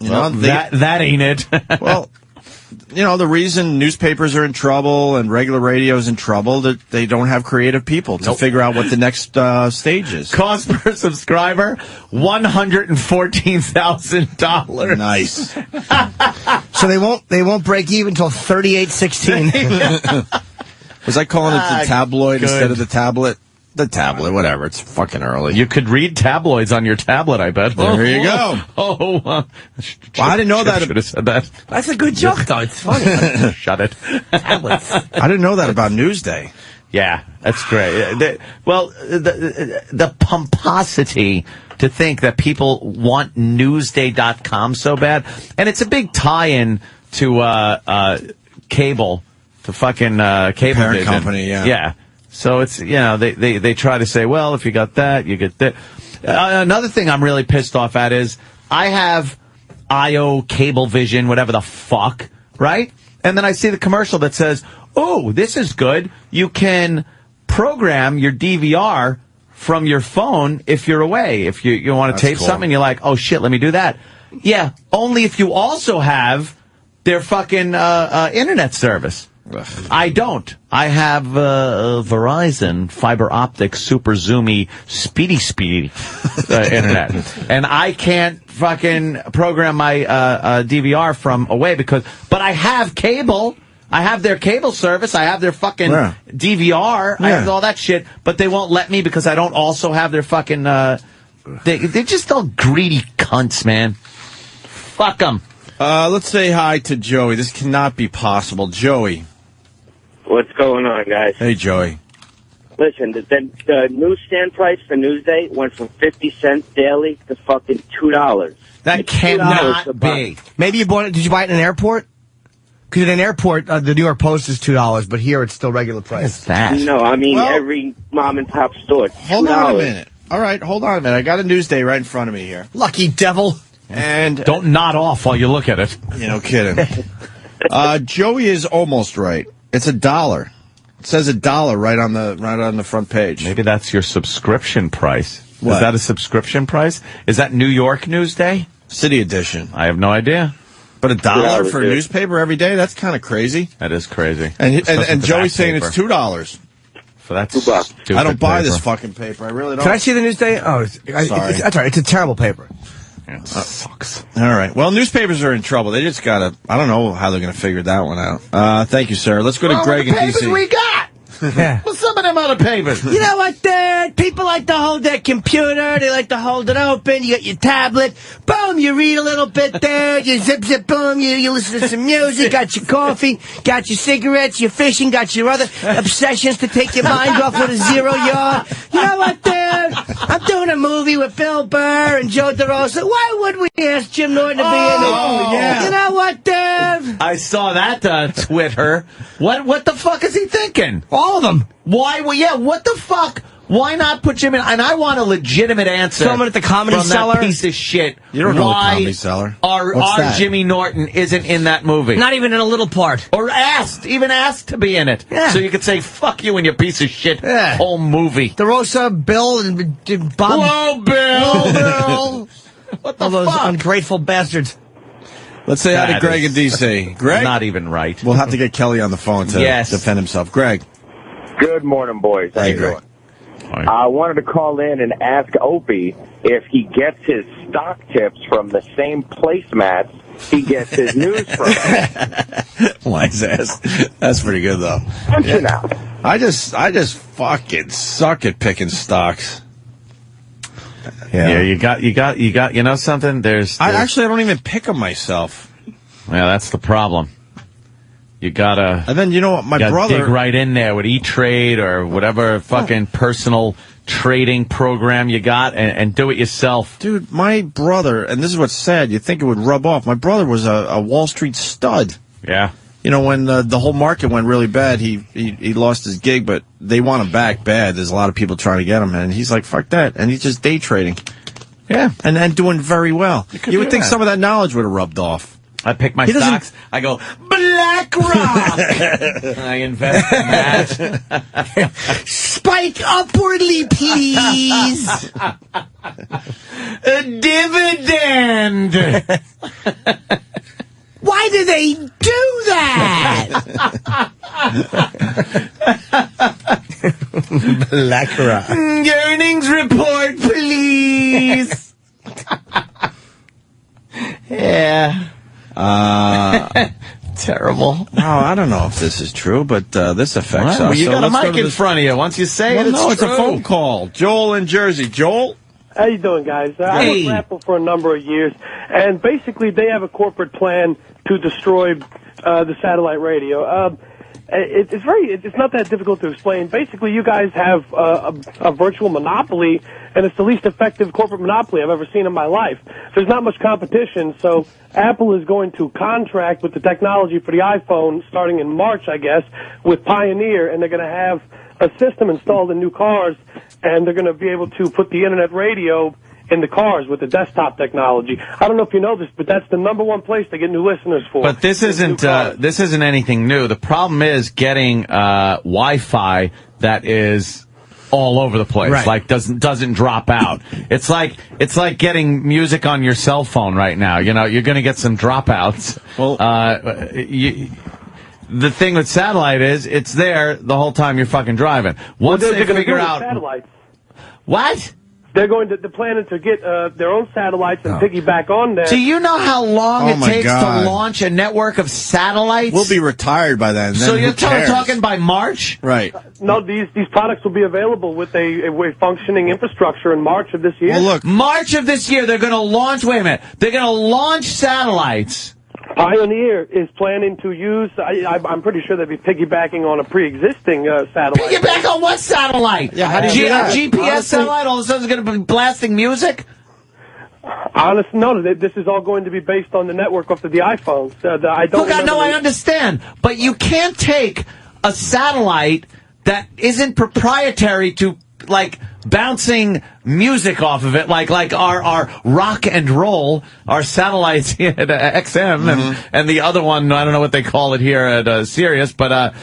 You know, that ain't it. Well, you know, the reason newspapers are in trouble and regular radio is in trouble, that they don't have creative people to figure out what the next stage is. Cost per subscriber, $114,000. Nice. So they won't break even until 38.16. Was I calling it the tabloid instead of the tablet? The tablet, whatever. It's fucking early. You could read tabloids on your tablet, I bet. There you go. Well, I didn't know that. Should have said that. That's a good joke, though. It's funny. Shut it. Tablets. I didn't know that about Newsday. Yeah, that's great. The pomposity to think that people want Newsday.com so bad. And it's a big tie-in to cable, to fucking cable parent vision. Company, yeah. Yeah. So it's, you know, they try to say, well, if you got that, you get that. Another thing I'm really pissed off at is I have IO, Cablevision, whatever the fuck, right? And then I see the commercial that says, oh, this is good. You can program your DVR from your phone if you're away. If you want to tape something, you're like, oh, shit, let me do that. Yeah, only if you also have their fucking internet service. I don't. I have Verizon fiber optic super zoomy speedy internet, and I can't fucking program my DVR from away but I have cable. I have their cable service. I have their fucking DVR. I have all that shit, but they won't let me because I don't also have their fucking. They're just all greedy cunts, man. Fuck them. Let's say hi to Joey. This cannot be possible, Joey. What's going on, guys? Hey, Joey. Listen, the newsstand price for Newsday went from 50 cents daily to fucking $2. That cannot be. Maybe you bought it. Did you buy it in an airport? Because in an airport, the New York Post is $2, but here it's still regular price. What's that? No, I mean every mom and pop store. Hold on a minute. All right, hold on a minute. I got a Newsday right in front of me here. Lucky devil. And don't nod off while you look at it. You know, kidding. Joey is almost right. It's $1. It says $1 right on the front page. Maybe that's your subscription price. What? Is that a subscription price? Is that New York Newsday? City edition. I have no idea. But $1 for a newspaper every day? That's kind of crazy. That is crazy. And Joey's saying it's $2. So that's $2. I don't buy this fucking paper. I really don't. Can I see the Newsday? Oh, sorry. That's all right. It's a terrible paper. Yeah, it sucks. All right. Well, newspapers are in trouble. They just got to, I don't know how they're going to figure that one out. Thank you, sir. Let's go to Greg in D.C. we got? Yeah. What's some of them other papers? You know what, people like to hold their computer. They like to hold it open. You got your tablet. Boom, you read a little bit there. You zip, boom. You listen to some music. Got your coffee. Got your cigarettes. You're fishing. Got your other obsessions to take your mind off with a 0 yard. You know what, I'm doing a movie with Bill Burr and Joe DeRosa. Why would we ask Jim Norton to be in it? Oh, yeah. You know what, Dave? I saw that Twitter. What the fuck is he thinking? All of them. Why? Well, yeah, what the fuck? Why not put Jim in? And I want a legitimate answer. Someone at the Comedy from Cellar? That piece of shit. You don't know the Comedy Cellar. Our Jimmy Norton isn't in that movie. Not even in a little part. Or even asked to be in it. Yeah. So you could say, fuck you and your piece of shit whole movie. DeRosa, Bill, and Bob. Hello, Bill. What the All those fuck? ungrateful bastards. Let's say hi to Greg in D.C. Greg? Not even right. We'll have to get Kelly on the phone to defend himself. Greg. Good morning, boys. How you doing? I wanted to call in and ask Opie if he gets his stock tips from the same placemats he gets his news from. Wise ass. That's pretty good, though. Don't you know? I just fucking suck at picking stocks. Yeah, you got. You know something? I don't even pick them myself. Yeah, that's the problem. You gotta. And then you know what, my brother dig right in there with E-Trade or whatever fucking personal trading program you got and do it yourself. Dude, my brother, and this is what's sad, you'd think it would rub off. My brother was a Wall Street stud. Yeah. You know, when the whole market went really bad, he lost his gig, but they want him back bad. There's a lot of people trying to get him, and he's like, fuck that. And he's just day trading. Yeah. And doing very well. You would think some of that knowledge would have rubbed off. I pick my stocks. I go, BlackRock! I invest in that. Spike upwardly, please. A dividend. Why do they do that? BlackRock. Earnings report, please. Yeah. Terrible. Wow, I don't know if this is true, but this affects us. Well, you so got a let's mic in front of you. Once you say it, no, it's a phone call. Joel in Jersey. Joel? How you doing, guys? I worked for Apple for a number of years, and basically they have a corporate plan to destroy the satellite radio. It's not that difficult to explain. Basically, you guys have a virtual monopoly, and it's the least effective corporate monopoly I've ever seen in my life. There's not much competition, so Apple is going to contract with the technology for the iPhone starting in March, I guess, with Pioneer, and they're going to have a system installed in new cars, and they're going to be able to put the internet radio in the cars with the desktop technology. I don't know if you know this, but that's the #1 place to get new listeners for. But this isn't anything new. The problem is getting Wi-Fi that is all over the place, Right. like doesn't drop out. It's like getting music on your cell phone right now. You know, you're going to get some dropouts. Well, the thing with satellite is it's there the whole time you're fucking driving. Once they figure out satellites. What? They're planning to get their own satellites and piggyback on them. Do you know how long it takes to launch a network of satellites? We'll be retired by then. So you're talking by March? Right. No, these products will be available with a functioning infrastructure in March of this year. Well, look, March of this year, they're going to launch. Wait a minute. They're going to launch satellites. Pioneer is planning to use, I'm pretty sure they'll be piggybacking on a pre-existing satellite. Piggyback on what satellite? Yeah, how do you do that? GPS satellite? All of a sudden it's going to be blasting music? Honestly, no, this is all going to be based on the network of the iPhones. I understand, but you can't take a satellite that isn't proprietary to, like, bouncing music off of it, like our rock and roll, our satellites here at XM, and the other one, I don't know what they call it here at Sirius, but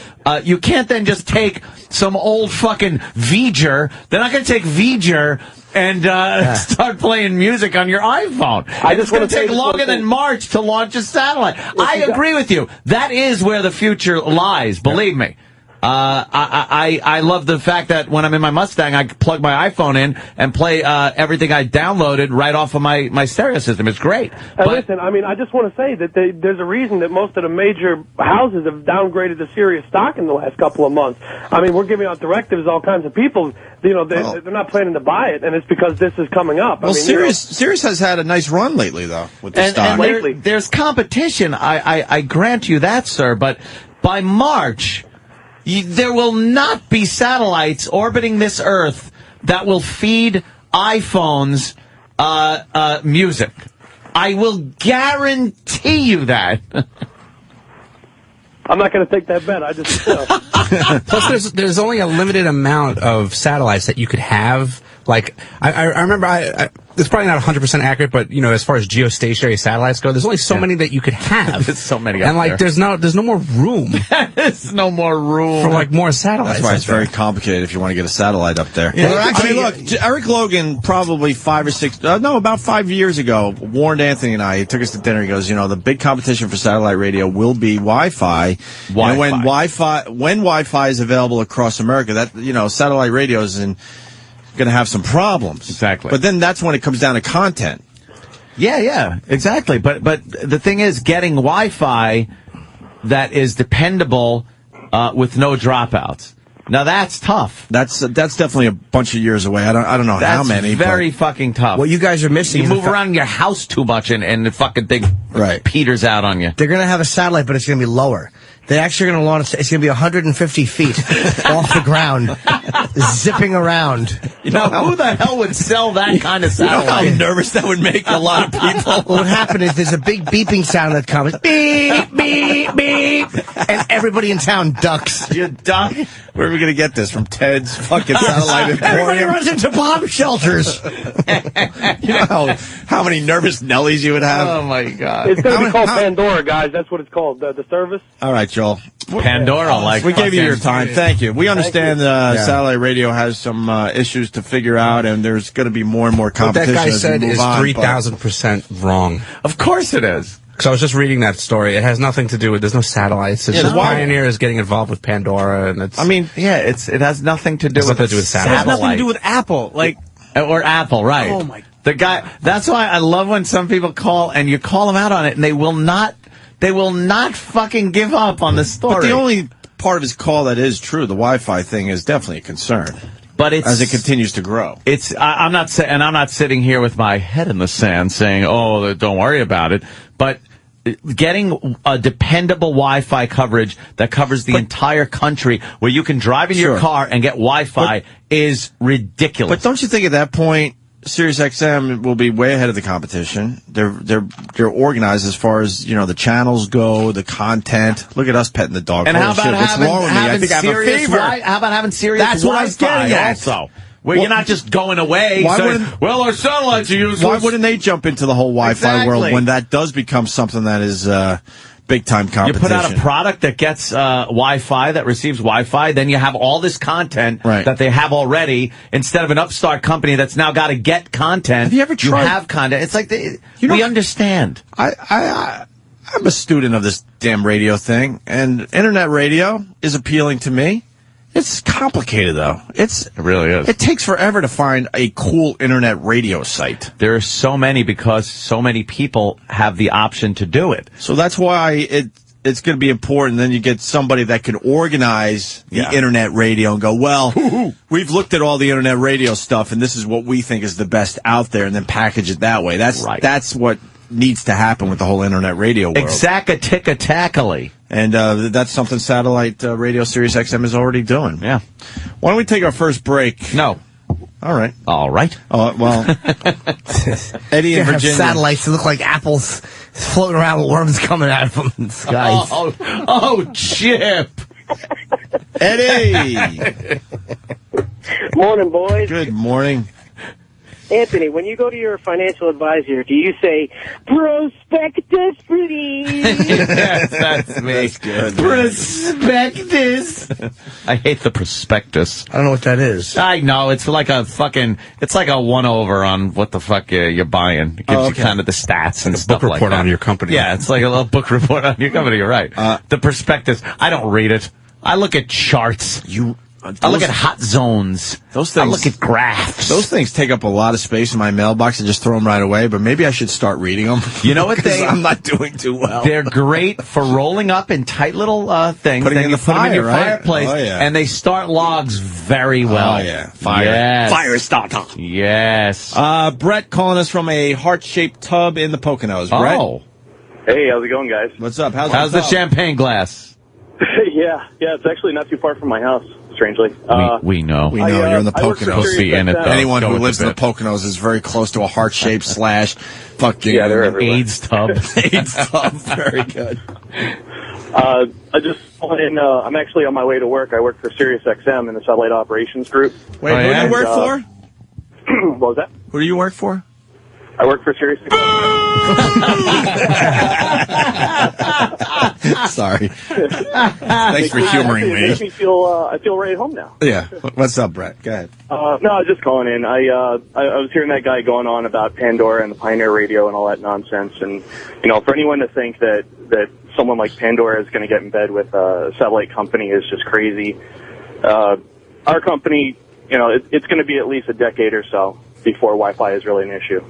you can't then just take some old fucking V'ger. They're not going to take V'ger and start playing music on your iPhone. It's going to take longer than March to launch a satellite. I agree with you. That is where the future lies, believe me. I love the fact that when I'm in my Mustang, I plug my iPhone in and play everything I downloaded right off of my stereo system. It's great. Listen, I mean, I just want to say that there's a reason that most of the major houses have downgraded the Sirius stock in the last couple of months. I mean, we're giving out directives to all kinds of people. You know, they're not planning to buy it, and it's because this is coming up. Well, Sirius has had a nice run lately, though, with the stock. And there's competition. I grant you that, sir, but by March, there will not be satellites orbiting this Earth that will feed iPhones music. I will guarantee you that. I'm not going to take that bet. I just Plus, there's only a limited amount of satellites that you could have. Like, I remember, it's probably not 100% accurate, but, you know, as far as geostationary satellites go, there's only so many that you could have. There's so many and, like, there. there's no more room. There's no more room. For, like, more satellites. That's why it's very complicated if you want to get a satellite up there. Yeah, actually, look, Eric Logan probably about 5 years ago, warned Anthony and I. He took us to dinner. He goes, you know, the big competition for satellite radio will be Wi-Fi. And when Wi-Fi is available across America, that, you know, satellite radio is going to have some problems. Exactly. But then that's when it comes down to content. Yeah, exactly. But the thing is, getting Wi-Fi that is dependable with no dropouts. Now that's tough. That's definitely a bunch of years away. I don't know how many. Very fucking tough. What you guys are missing. You move around your house too much, and the fucking thing right peters out on you. They're going to have a satellite, but it's going to be lower. They actually are going to launch. It's going to be 150 feet off the ground, zipping around. You know, who the hell would sell that kind of satellite? You know how nervous that would make a lot of people. What would happen is there's a big beeping sound that comes, beep, beep, beep, and everybody in town ducks. You duck? Where are we going to get this? From Ted's fucking satellite Everybody emporium? runs into bomb shelters. You know how many nervous Nellies you would have? Oh, my God. It's going to be called Pandora, guys. That's what it's called, the service. All right, Joel. Pandora, like we gave you your time. Thank you. We understand satellite radio has some issues to figure out, and there's going to be more and more competition. What that guy as we said move is on, 3,000% wrong. Of course it is. Because I was just reading that story. It has nothing to do with, there's no satellites. It's just Pioneer is getting involved with Pandora, and it's... I mean, yeah, it has nothing to do with satellites. It has nothing to do with Apple. Like, or Apple, right. Oh, my God. The guy, that's why I love when some people call and you call them out on it and they will not fucking give up on the story. But the only part of his call that is true, the Wi-Fi thing, is definitely a concern. But it's, as it continues to grow. I'm not sitting here with my head in the sand saying, oh, don't worry about it. But getting a dependable Wi-Fi coverage that covers the entire country where you can drive in your car and get Wi-Fi is ridiculous. But don't you think at that point, Sirius XM will be way ahead of the competition? They're organized as far as, you know, the channels go, the content. Look at us petting the dog. And how about what's wrong with me? I think I have a fever. How about having Sirius That's what I was getting at. Also, where you're not just going away. Our satellites are useless. Why wouldn't they jump into the whole Wi-Fi world when that does become something that is big-time competition? You put out a product that gets Wi-Fi, that receives Wi-Fi, then you have all this content that they have already, instead of an upstart company that's now got to get content. Have you ever tried? You have content. It's like, we understand. I'm a student of this damn radio thing, and internet radio is appealing to me. It's complicated, though. It really is. It takes forever to find a cool internet radio site. There are so many because so many people have the option to do it. So that's why it's going to be important. Then you get somebody that can organize the internet radio and go, well, we've looked at all the internet radio stuff, and this is what we think is the best out there, and then package it that way. That's what needs to happen with the whole internet radio world. Exactly. And that's something satellite radio Sirius XM is already doing. Yeah. Why don't we take our first break? No. All right. All right. Well, Eddie in Virginia. Satellites that look like apples floating around with worms coming out of them in the sky. Oh, Chip. Eddie. Morning, boys. Good morning. Anthony, when you go to your financial advisor, do you say, prospectus, please? Yes, that's me. That's good. Prospectus. I hate the prospectus. I don't know what that is. I know. It's like a 1-over on what the fuck you're buying. It gives you kind of the stats and stuff like that. Book report on your company. Yeah, it's like a little book report on your company. You're right. The prospectus, I don't read it. I look at charts. I look at hot zones. Those things. I look at graphs. Those things take up a lot of space in my mailbox and just throw them right away. But maybe I should start reading them. You know what? I'm not doing too well. They're great for rolling up in tight little things. Putting then in you the put them in fire, your right? fireplace, Oh, yeah. and they start logs very well. Oh yeah, fire, Yes. fire starter. Yes. Brett calling us from a heart-shaped tub in the Poconos. Brett, Hey, how's it going, guys? what's up? How's the champagne glass? yeah, it's actually not too far from my house, strangely. We know. We know you're in the I work for Poconos. Sirius XM. Anyone Go who with lives the in the Poconos is very close to a heart-shaped slash fucking AIDS tub. AIDS tub. Very good. I just went in, I'm actually on my way to work. I work for Sirius XM in the satellite operations group. Wait, who do you work for? What was that? Who do you work for? I work for Sirius XM. Sorry. Thanks for humoring me. Makes me feel, I feel right at home now. Yeah. What's up, Brett? Go ahead. No, I was just calling in. I was hearing that guy going on about Pandora and the Pioneer Radio and all that nonsense. And, you know, for anyone to think that someone like Pandora is going to get in bed with a satellite company is just crazy. Our company, you know, it's going to be at least a decade or so before Wi-Fi is really an issue.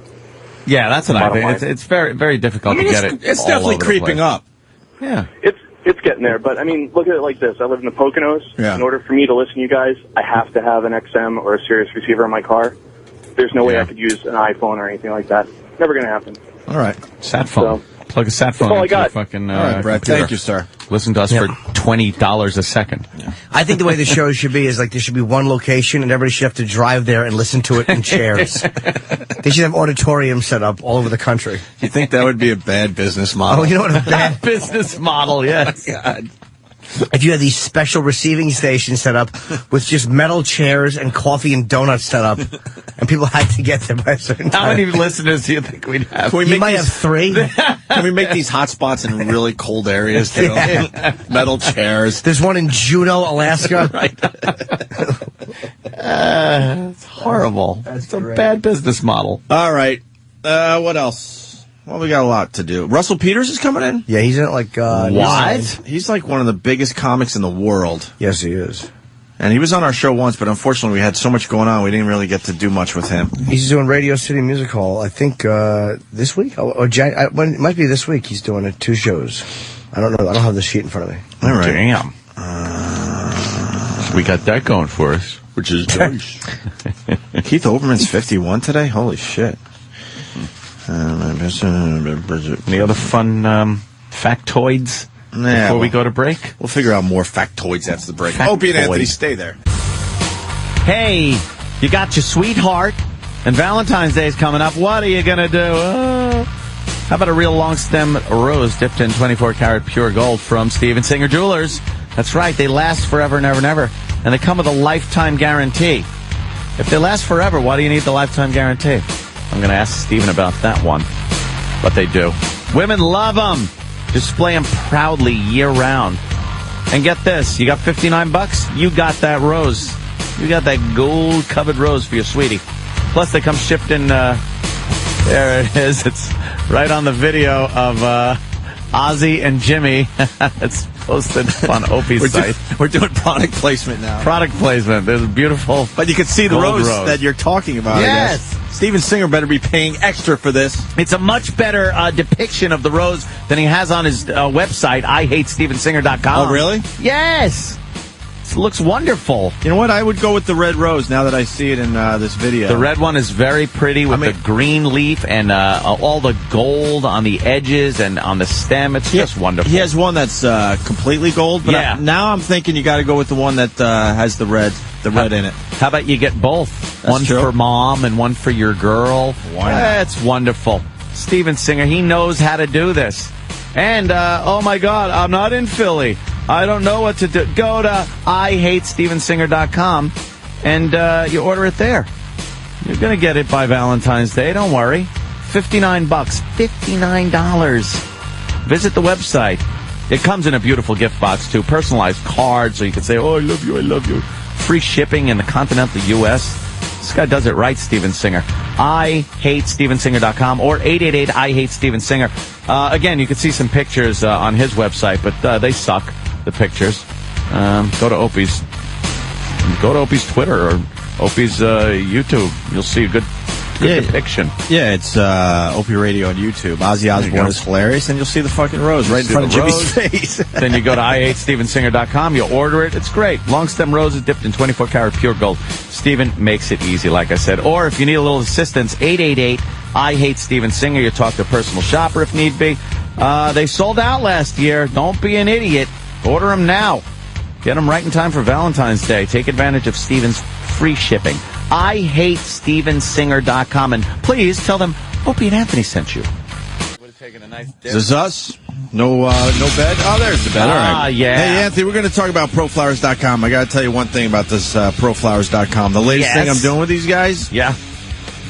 Yeah, that's what I think. It's very, very difficult to get it. It's all definitely over the creeping place. up. Yeah. It's getting there, but I mean, look at it like this. I live in the Poconos. Yeah. In order for me to listen to you guys, I have to have an XM or a Sirius receiver in my car. There's no way I could use an iPhone or anything like that. Never going to happen. All right. Sat phone. Plug a sat phone all I into your got. fucking All right, Brett. computer. Thank you, sir. Listen to us for $20 a second. I think the way the show should be is like there should be one location and everybody should have to drive there and listen to it in chairs. They should have auditoriums set up all over the country. You think that would be a bad business model? Oh, you know what a bad business model, yes. Oh, God. If you had these special receiving stations set up with just metal chairs and coffee and donuts set up, and people had to get there by a certain time. How many listeners do you think we'd have? You might have 3. Can we make these hot spots in really cold areas, too? Yeah. Metal chairs. There's one in Juneau, Alaska. Right. It's horrible. It's a bad business model. All right. What else? Well, we got a lot to do. Russell Peters is coming in? Yeah, he's in like... what? He's like one of the biggest comics in the world. Yes, he is. And he was on our show once, but unfortunately we had so much going on, we didn't really get to do much with him. He's doing Radio City Music Hall, I think, this week? It might be this week he's doing 2 shows. I don't know. I don't have the sheet in front of me. All right. Damn. We got that going for us. Which is nice. Keith Olbermann's 51 today? Holy shit. Any other fun factoids before we go to break? We'll figure out more factoids after the break. Opie and Anthony, stay there. Hey, you got your sweetheart, and Valentine's Day is coming up. What are you going to do? How about a real long stem rose dipped in 24-karat pure gold from Steven Singer Jewelers? That's right. They last forever and ever and ever, and they come with a lifetime guarantee. If they last forever, why do you need the lifetime guarantee? I'm going to ask Steven about that one. But they do. Women love them. Display them proudly year-round. And get this. You got $59? You got that rose. You got that gold-covered rose for your sweetie. Plus, they come shipped in... there it is. It's right on the video of Ozzy and Jimmy. It's posted on Opie's site. We're doing product placement now. Product placement. There's a beautiful... But you can see the rose that you're talking about. Yes. Steven Singer better be paying extra for this. It's a much better depiction of the rose than he has on his website, IHateStevenSinger.com. Oh, really? Yes. It looks wonderful. You know what? I would go with the red rose now that I see it in this video. The red one is very pretty with the green leaf and all the gold on the edges and on the stem. It's just wonderful. He has one that's completely gold, but yeah. Now I'm thinking you got to go with the one that has the red in it. How about you get both? That's one true. for mom and one for your girl. Why not? That's wonderful. Steven Singer, he knows how to do this. And, oh my God, I'm not in Philly. I don't know what to do. Go to IHateStevenSinger.com and you order it there. You're going to get it by Valentine's Day. Don't worry. $59. $59. Visit the website. It comes in a beautiful gift box, too. Personalized cards, so you can say, oh, I love you, I love you. Free shipping in the continental U.S. This guy does it right, Steven Singer. IHateStevenSinger.com or 888-I-HATE-StevenSinger. Again, you can see some pictures on his website, but they suck, the pictures. Go to Opie's Twitter or Opie's YouTube. You'll see a good depiction. Yeah, it's Opie Radio on YouTube. Ozzy Osbourne is hilarious, and you'll see the fucking rose right in front of Jimmy's face. Then you go to IHateStevenSinger.com, you order it, it's great. Long stem roses dipped in 24-karat pure gold. Steven makes it easy, like I said. Or if you need a little assistance, 888-I-HATE-StevenSinger. You talk to a personal shopper if need be. They sold out last year. Don't be an idiot. Order them now. Get them right in time for Valentine's Day. Take advantage of Steven's free shipping. IHateStevenSinger.com. And please tell them Opie and Anthony sent you. Would have taken a nice dip. Is this us? No bed? Oh, there's the bed. All right. Yeah. Hey, Anthony, we're going to talk about ProFlowers.com. I got to tell you one thing about this ProFlowers.com. The latest thing I'm doing with these guys. Yeah.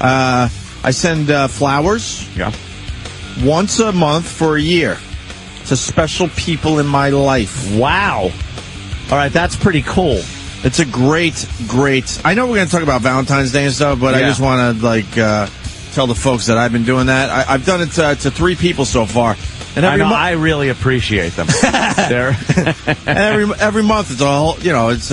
I send flowers. Yeah. Once a month for a year to special people in my life. Wow. All right, that's pretty cool. It's a great. I know we're going to talk about Valentine's Day and stuff, but I just want to tell the folks that I've been doing that. I've done it to 3 people so far, and I really appreciate them. And every month it's all it's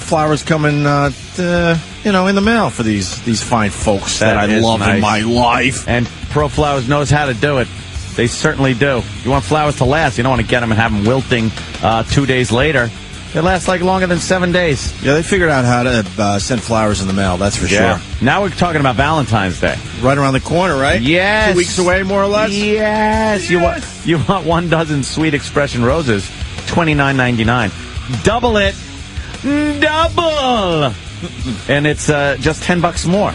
flowers coming in the mail for these fine folks that I love in my life. And Pro Flowers knows how to do it. They certainly do. You want flowers to last. You don't want to get them and have them wilting 2 days later. It lasts like longer than 7 days. Yeah, they figured out how to send flowers in the mail, that's for sure. Now we're talking about Valentine's Day. Right around the corner, right? Yes. 2 weeks away, more or less? Yes. You want 1 dozen Sweet Expression roses, $29.99. Double it. Double. And it's just $10 more.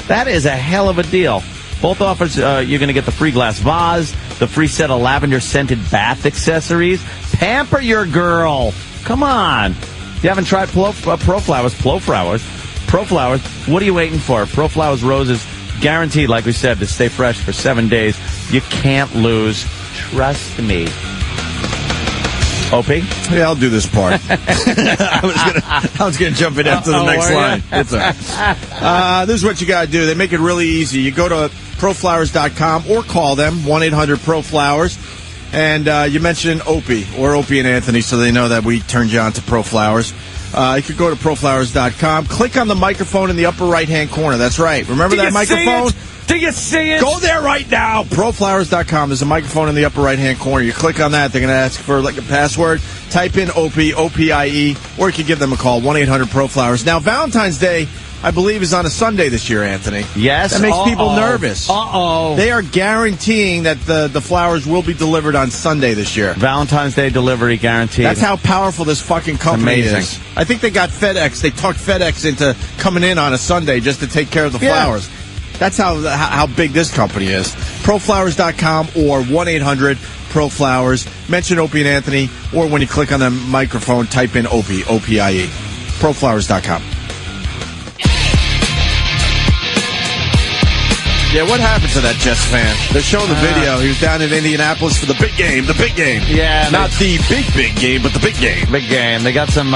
That is a hell of a deal. Both offers, you're going to get the free glass vase, the free set of lavender-scented bath accessories. Pamper your girl. Come on. If you haven't tried ProFlowers, what are you waiting for? ProFlowers roses, guaranteed, like we said, to stay fresh for 7 days. You can't lose. Trust me. Opie? Yeah, I'll do this part. I was gonna jump in after the next line. It's all right. This is what you got to do. They make it really easy. You go to proflowers.com or call them, 1-800-PRO-FLOWERS, and you mention Opie or Opie and Anthony so they know that we turned you on to ProFlowers. You could go to proflowers.com, click on the microphone in the upper right-hand corner. That's right. Remember that microphone? Do you see it? Go there right now. Proflowers.com. There's a microphone in the upper right-hand corner. You click on that. They're going to ask for like a password. Type in Opie, O-P-I-E, or you can give them a call, 1-800-PRO-FLOWERS. Now, Valentine's Day, I believe, is on a Sunday this year, Anthony. Yes. That makes people nervous. Uh-oh. They are guaranteeing that the flowers will be delivered on Sunday this year. Valentine's Day delivery guaranteed. That's how powerful this fucking company is. I think they got FedEx. They talked FedEx into coming in on a Sunday just to take care of the flowers. That's how big this company is. Proflowers.com or 1-800-PRO-FLOWERS. Mention Opie and Anthony, or when you click on the microphone, type in Opie, O-P-I-E. Proflowers.com. Yeah, what happened to that Jets fan? They're showing the video. He was down in Indianapolis for the big game. The big game. Yeah. Not the big game, but the big game. Big game. They got some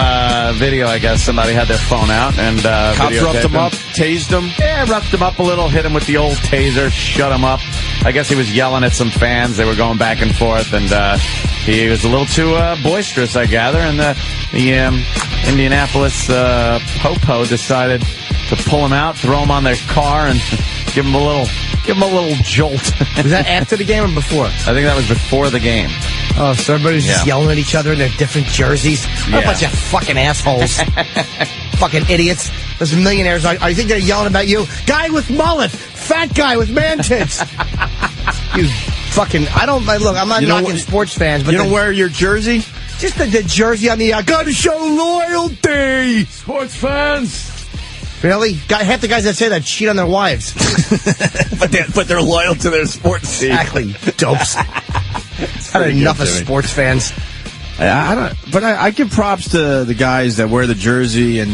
video, I guess. Somebody had their phone out and cops roughed him up, tased him. Yeah, roughed him up a little, hit him with the old taser, shut him up. I guess he was yelling at some fans. They were going back and forth, and he was a little too boisterous, I gather. And the Indianapolis Popo decided to pull him out, throw him on their car, and give him a little jolt. Was that after the game or before? I think that was before the game. Oh, so everybody's just yelling at each other in their different jerseys. What a bunch of fucking assholes. Fucking idiots. Those millionaires, I think they're yelling about you. Guy with mullet. Fat guy with man tits. You fucking, look, I'm not knocking sports fans, but you don't wear your jersey? Just the jersey on the, gotta show loyalty. Sports fans. Really? Half the guys that say that cheat on their wives. but they're loyal to their sports team. Exactly. Dopes. Had enough of sports fans. I give props to the guys that wear the jersey and,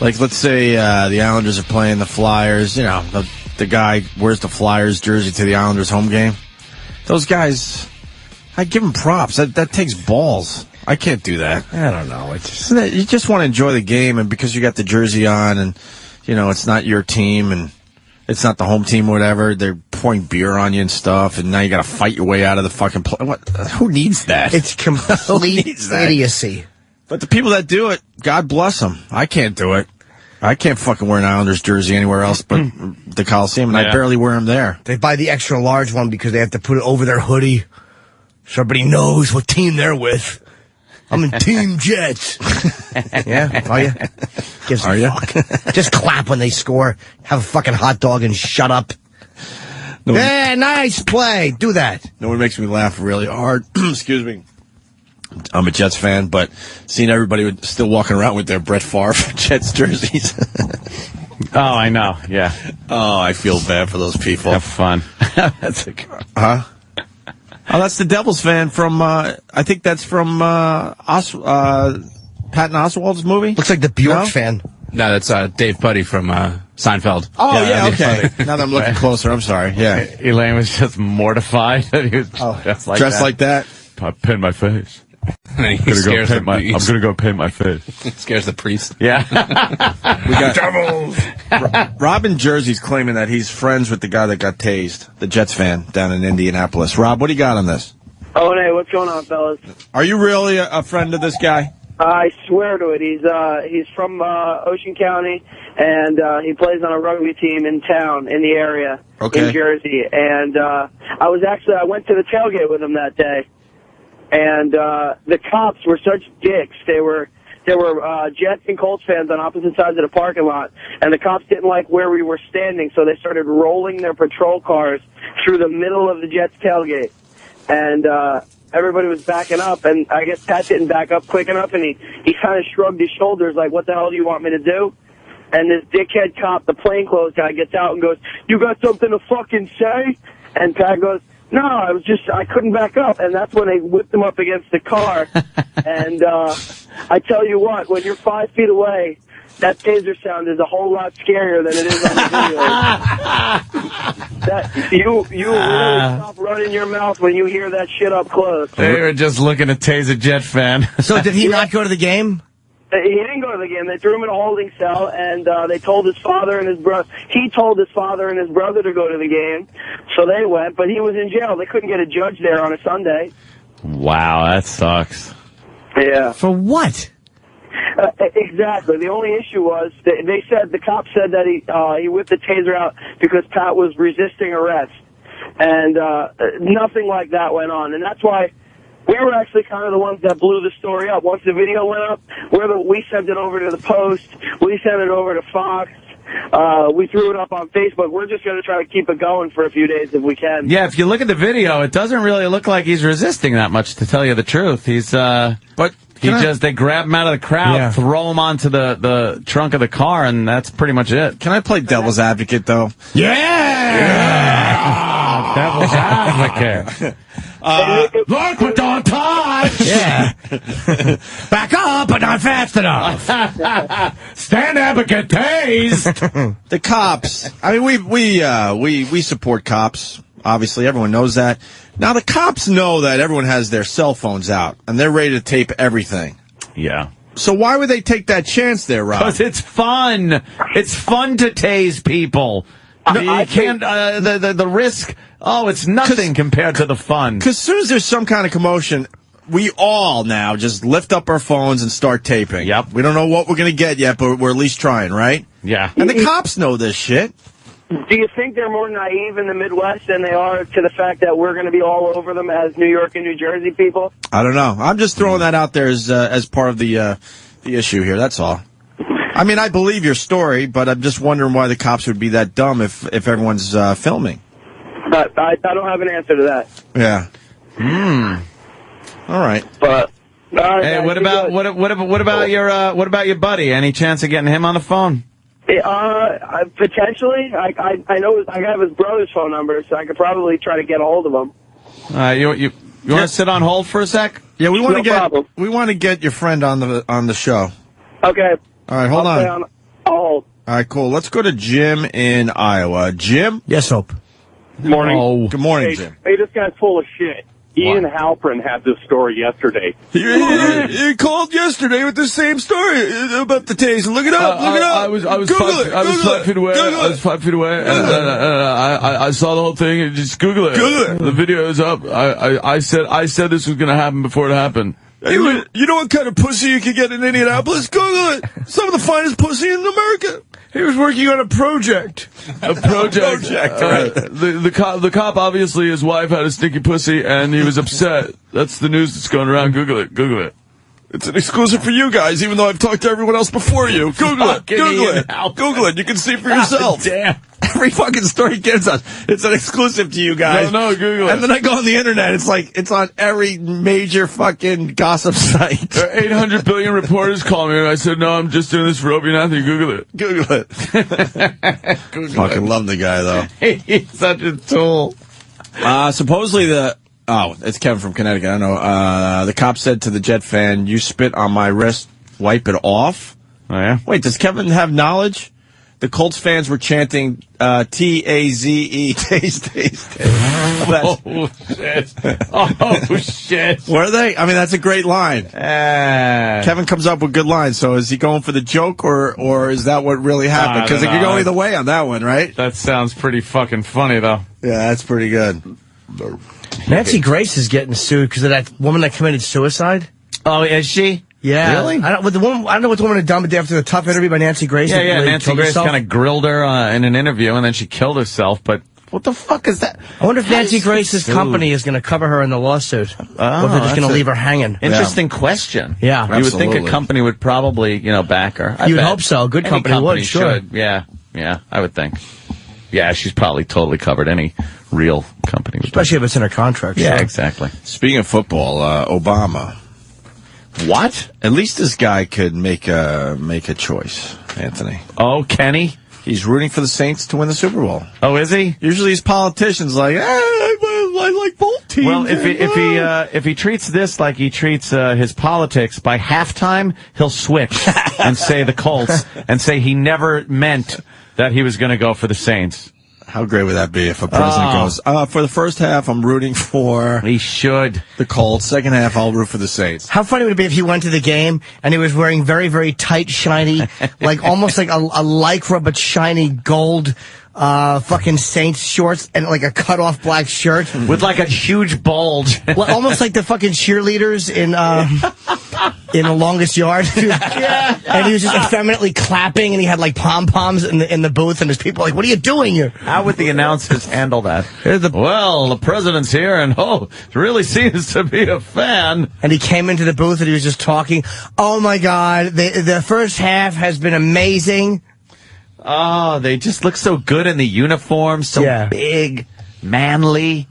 like let's say the Islanders are playing the Flyers, the guy wears the Flyers jersey to the Islanders home game. Those guys, I give them props. That takes balls. I can't do that. I don't know. You just want to enjoy the game, and because you got the jersey on, and it's not your team, and it's not the home team, or whatever. They're pouring beer on you and stuff, and now you got to fight your way out of the fucking play. Who needs that? It's complete idiocy. But the people that do it, God bless them. I can't do it. I can't fucking wear an Islanders jersey anywhere else but the Coliseum, and I barely wear them there. They buy the extra large one because they have to put it over their hoodie, so everybody knows what team they're with. I'm in Team Jets. Yeah, are you? Are you? Just clap when they score. Have a fucking hot dog and shut up. Yeah, nice play. Do that. No one makes me laugh really hard. Excuse me. I'm a Jets fan, but seeing everybody still walking around with their Brett Favre Jets jerseys. Oh, I know. Yeah. Oh, I feel bad for those people. Have fun. That's a Huh? Oh, that's the Devils fan from, I think that's from Patton Oswalt's movie. Looks like the Bjork fan. No, that's Dave Putty from Seinfeld. Oh, yeah, okay. Now that I'm looking closer, I'm sorry. Yeah. Elaine was just mortified that he was dressed like that. I paint my face. I'm gonna go paint my face. Scares the priest. Yeah. We got Devils. Robin Jersey's claiming that he's friends with the guy that got tased, the Jets fan down in Indianapolis. Rob, what do you got on this? Oh, hey, what's going on, fellas? Are you really a friend of this guy? I swear to it. He's from Ocean County, and he plays on a rugby team in town, in the area, in Jersey. And I went to the tailgate with him that day. And the cops were such dicks. There were Jets and Colts fans on opposite sides of the parking lot, and the cops didn't like where we were standing, so they started rolling their patrol cars through the middle of the Jets tailgate. And everybody was backing up, and I guess Pat didn't back up quick enough, and he kind of shrugged his shoulders like, what the hell do you want me to do? And this dickhead cop, the plainclothes guy, gets out and goes, you got something to fucking say? And Pat goes, no, I couldn't back up. And that's when they whipped him up against the car. And I tell you what, when you're 5 feet away, that taser sound is a whole lot scarier than it is on the video. You really stop running your mouth when you hear that shit up close. They were just looking to tase a Jet fan. So did he not go to the game? He didn't go to the game. They threw him in a holding cell, and they told his father and his brother. He told his father and his brother to go to the game, so they went. But he was in jail. They couldn't get a judge there on a Sunday. Wow, that sucks. Yeah. For what? Exactly. The only issue was they said the cop said that he whipped the taser out because Pat was resisting arrest, and nothing like that went on, and that's why. We were actually kind of the ones that blew the story up. Once the video went up, we sent it over to the Post. We sent it over to Fox. We threw it up on Facebook. We're just going to try to keep it going for a few days if we can. Yeah, if you look at the video, it doesn't really look like he's resisting that much, to tell you the truth. He's, they grab him out of the crowd, throw him onto the trunk of the car, and that's pretty much it. Can I play devil's advocate, though? Yeah! Devil's advocate. Look, but don't touch! Yeah. Back up, but not fast enough. Stand up and get tased. The cops. I mean, we support cops. Obviously, everyone knows that. Now, the cops know that everyone has their cell phones out, and they're ready to tape everything. Yeah. So why would they take that chance there, Rob? Because it's fun. It's fun to tase people. No, you can't, the risk, it's nothing compared to the fun. Because as soon as there's some kind of commotion, we all now just lift up our phones and start taping. Yep. We don't know what we're going to get yet, but we're at least trying, right? Yeah. And the cops know this shit. Do you think they're more naive in the Midwest than they are to the fact that we're going to be all over them as New York and New Jersey people? I don't know. I'm just throwing that out there as part of the issue here, that's all. I mean, I believe your story, but I'm just wondering why the cops would be that dumb if everyone's filming. But I don't have an answer to that. Yeah. All right. But hey, what about your buddy? Any chance of getting him on the phone? Potentially. I know I have his brother's phone number, so I could probably try to get a hold of him. You want to sit on hold for a sec? Yeah, we want to get your friend on the show. Okay. All right, hold on. All right, cool. Let's go to Jim in Iowa. Jim? Yes, Hope. Morning. Oh, good morning, Jim. Hey, this guy's full of shit. Ian Halpern had this story yesterday. He called yesterday with the same story about the taser. Look it up. Look it up. I was 5 feet away. I was 5 feet away, and I saw the whole thing. Just Google it. Google it. The video is up. I said this was going to happen before it happened. You know what kind of pussy you can get in Indianapolis? Google it. Some of the finest pussy in America. He was working on a project. Right. The cop, obviously, his wife had a stinky pussy, and he was upset. That's the news that's going around. Google it. It's an exclusive for you guys, even though I've talked to everyone else before you. Google it. Google it. You can see for yourself. Damn. Every fucking story gives us. It's an exclusive to you guys. No, Google it. And then I go on the internet. It's like, it's on every major fucking gossip site. There are 800 billion reporters call me, and I said, no, I'm just doing this for Opie and Anthony. Google it. Fucking love the guy, though. He's such a tool. Supposedly it's Kevin from Connecticut. I know. The cop said to the Jet fan, you spit on my wrist, wipe it off. Oh, yeah? Wait, does Kevin have knowledge? The Colts fans were chanting T-A-Z-E, taste. Oh, shit. Oh, shit. Were they? I mean, that's a great line. Kevin comes up with good lines. So is he going for the joke, or is that what really happened? Because it could go either way on that one, right? That sounds pretty fucking funny, though. Yeah, that's pretty good. Nancy Grace is getting sued because of that woman that committed suicide. Oh, is she? Yeah. Really? I don't know what the woman had done, but after the tough interview by Nancy Grace. Yeah. Nancy Grace kind of grilled her in an interview, and then she killed herself. But What the fuck is that? I wonder if Nancy Grace's company is going to cover her in the lawsuit. Or if they're just going to leave her hanging. Interesting question. Yeah. You would think a company would probably, back her. You would hope so. A good company would, sure. Yeah, I would think. Yeah, she's probably totally covered. Any real company would. Especially if it's in her contract. Yeah, sure. exactly. Speaking of football, Obama. What? At least this guy could make a choice, Anthony. Oh, Kenny? He's rooting for the Saints to win the Super Bowl. Oh, is he? Usually these politicians like, I like both teams. Well, if he treats this like he treats his politics, by halftime he'll switch and say the Colts and say he never meant that he was going to go for the Saints. How great would that be if a president goes, for the first half, I'm rooting for... He should. The Colts. Second half, I'll root for the Saints. How funny would it be if he went to the game and he was wearing very, very tight, shiny, like almost like a lycra but shiny gold fucking Saints shorts and like a cut-off black shirt. With like a huge bulge. Well, almost like the fucking cheerleaders in The Longest Yard. Yeah. And he was just effeminately clapping and he had like pom-poms in the booth and there's people like, what are you doing here? How would the announcers handle that? Well, the president's here and really seems to be a fan. And he came into the booth and he was just talking. Oh my God, the first half has been amazing. Oh, they just look so good in the uniform, so big, manly.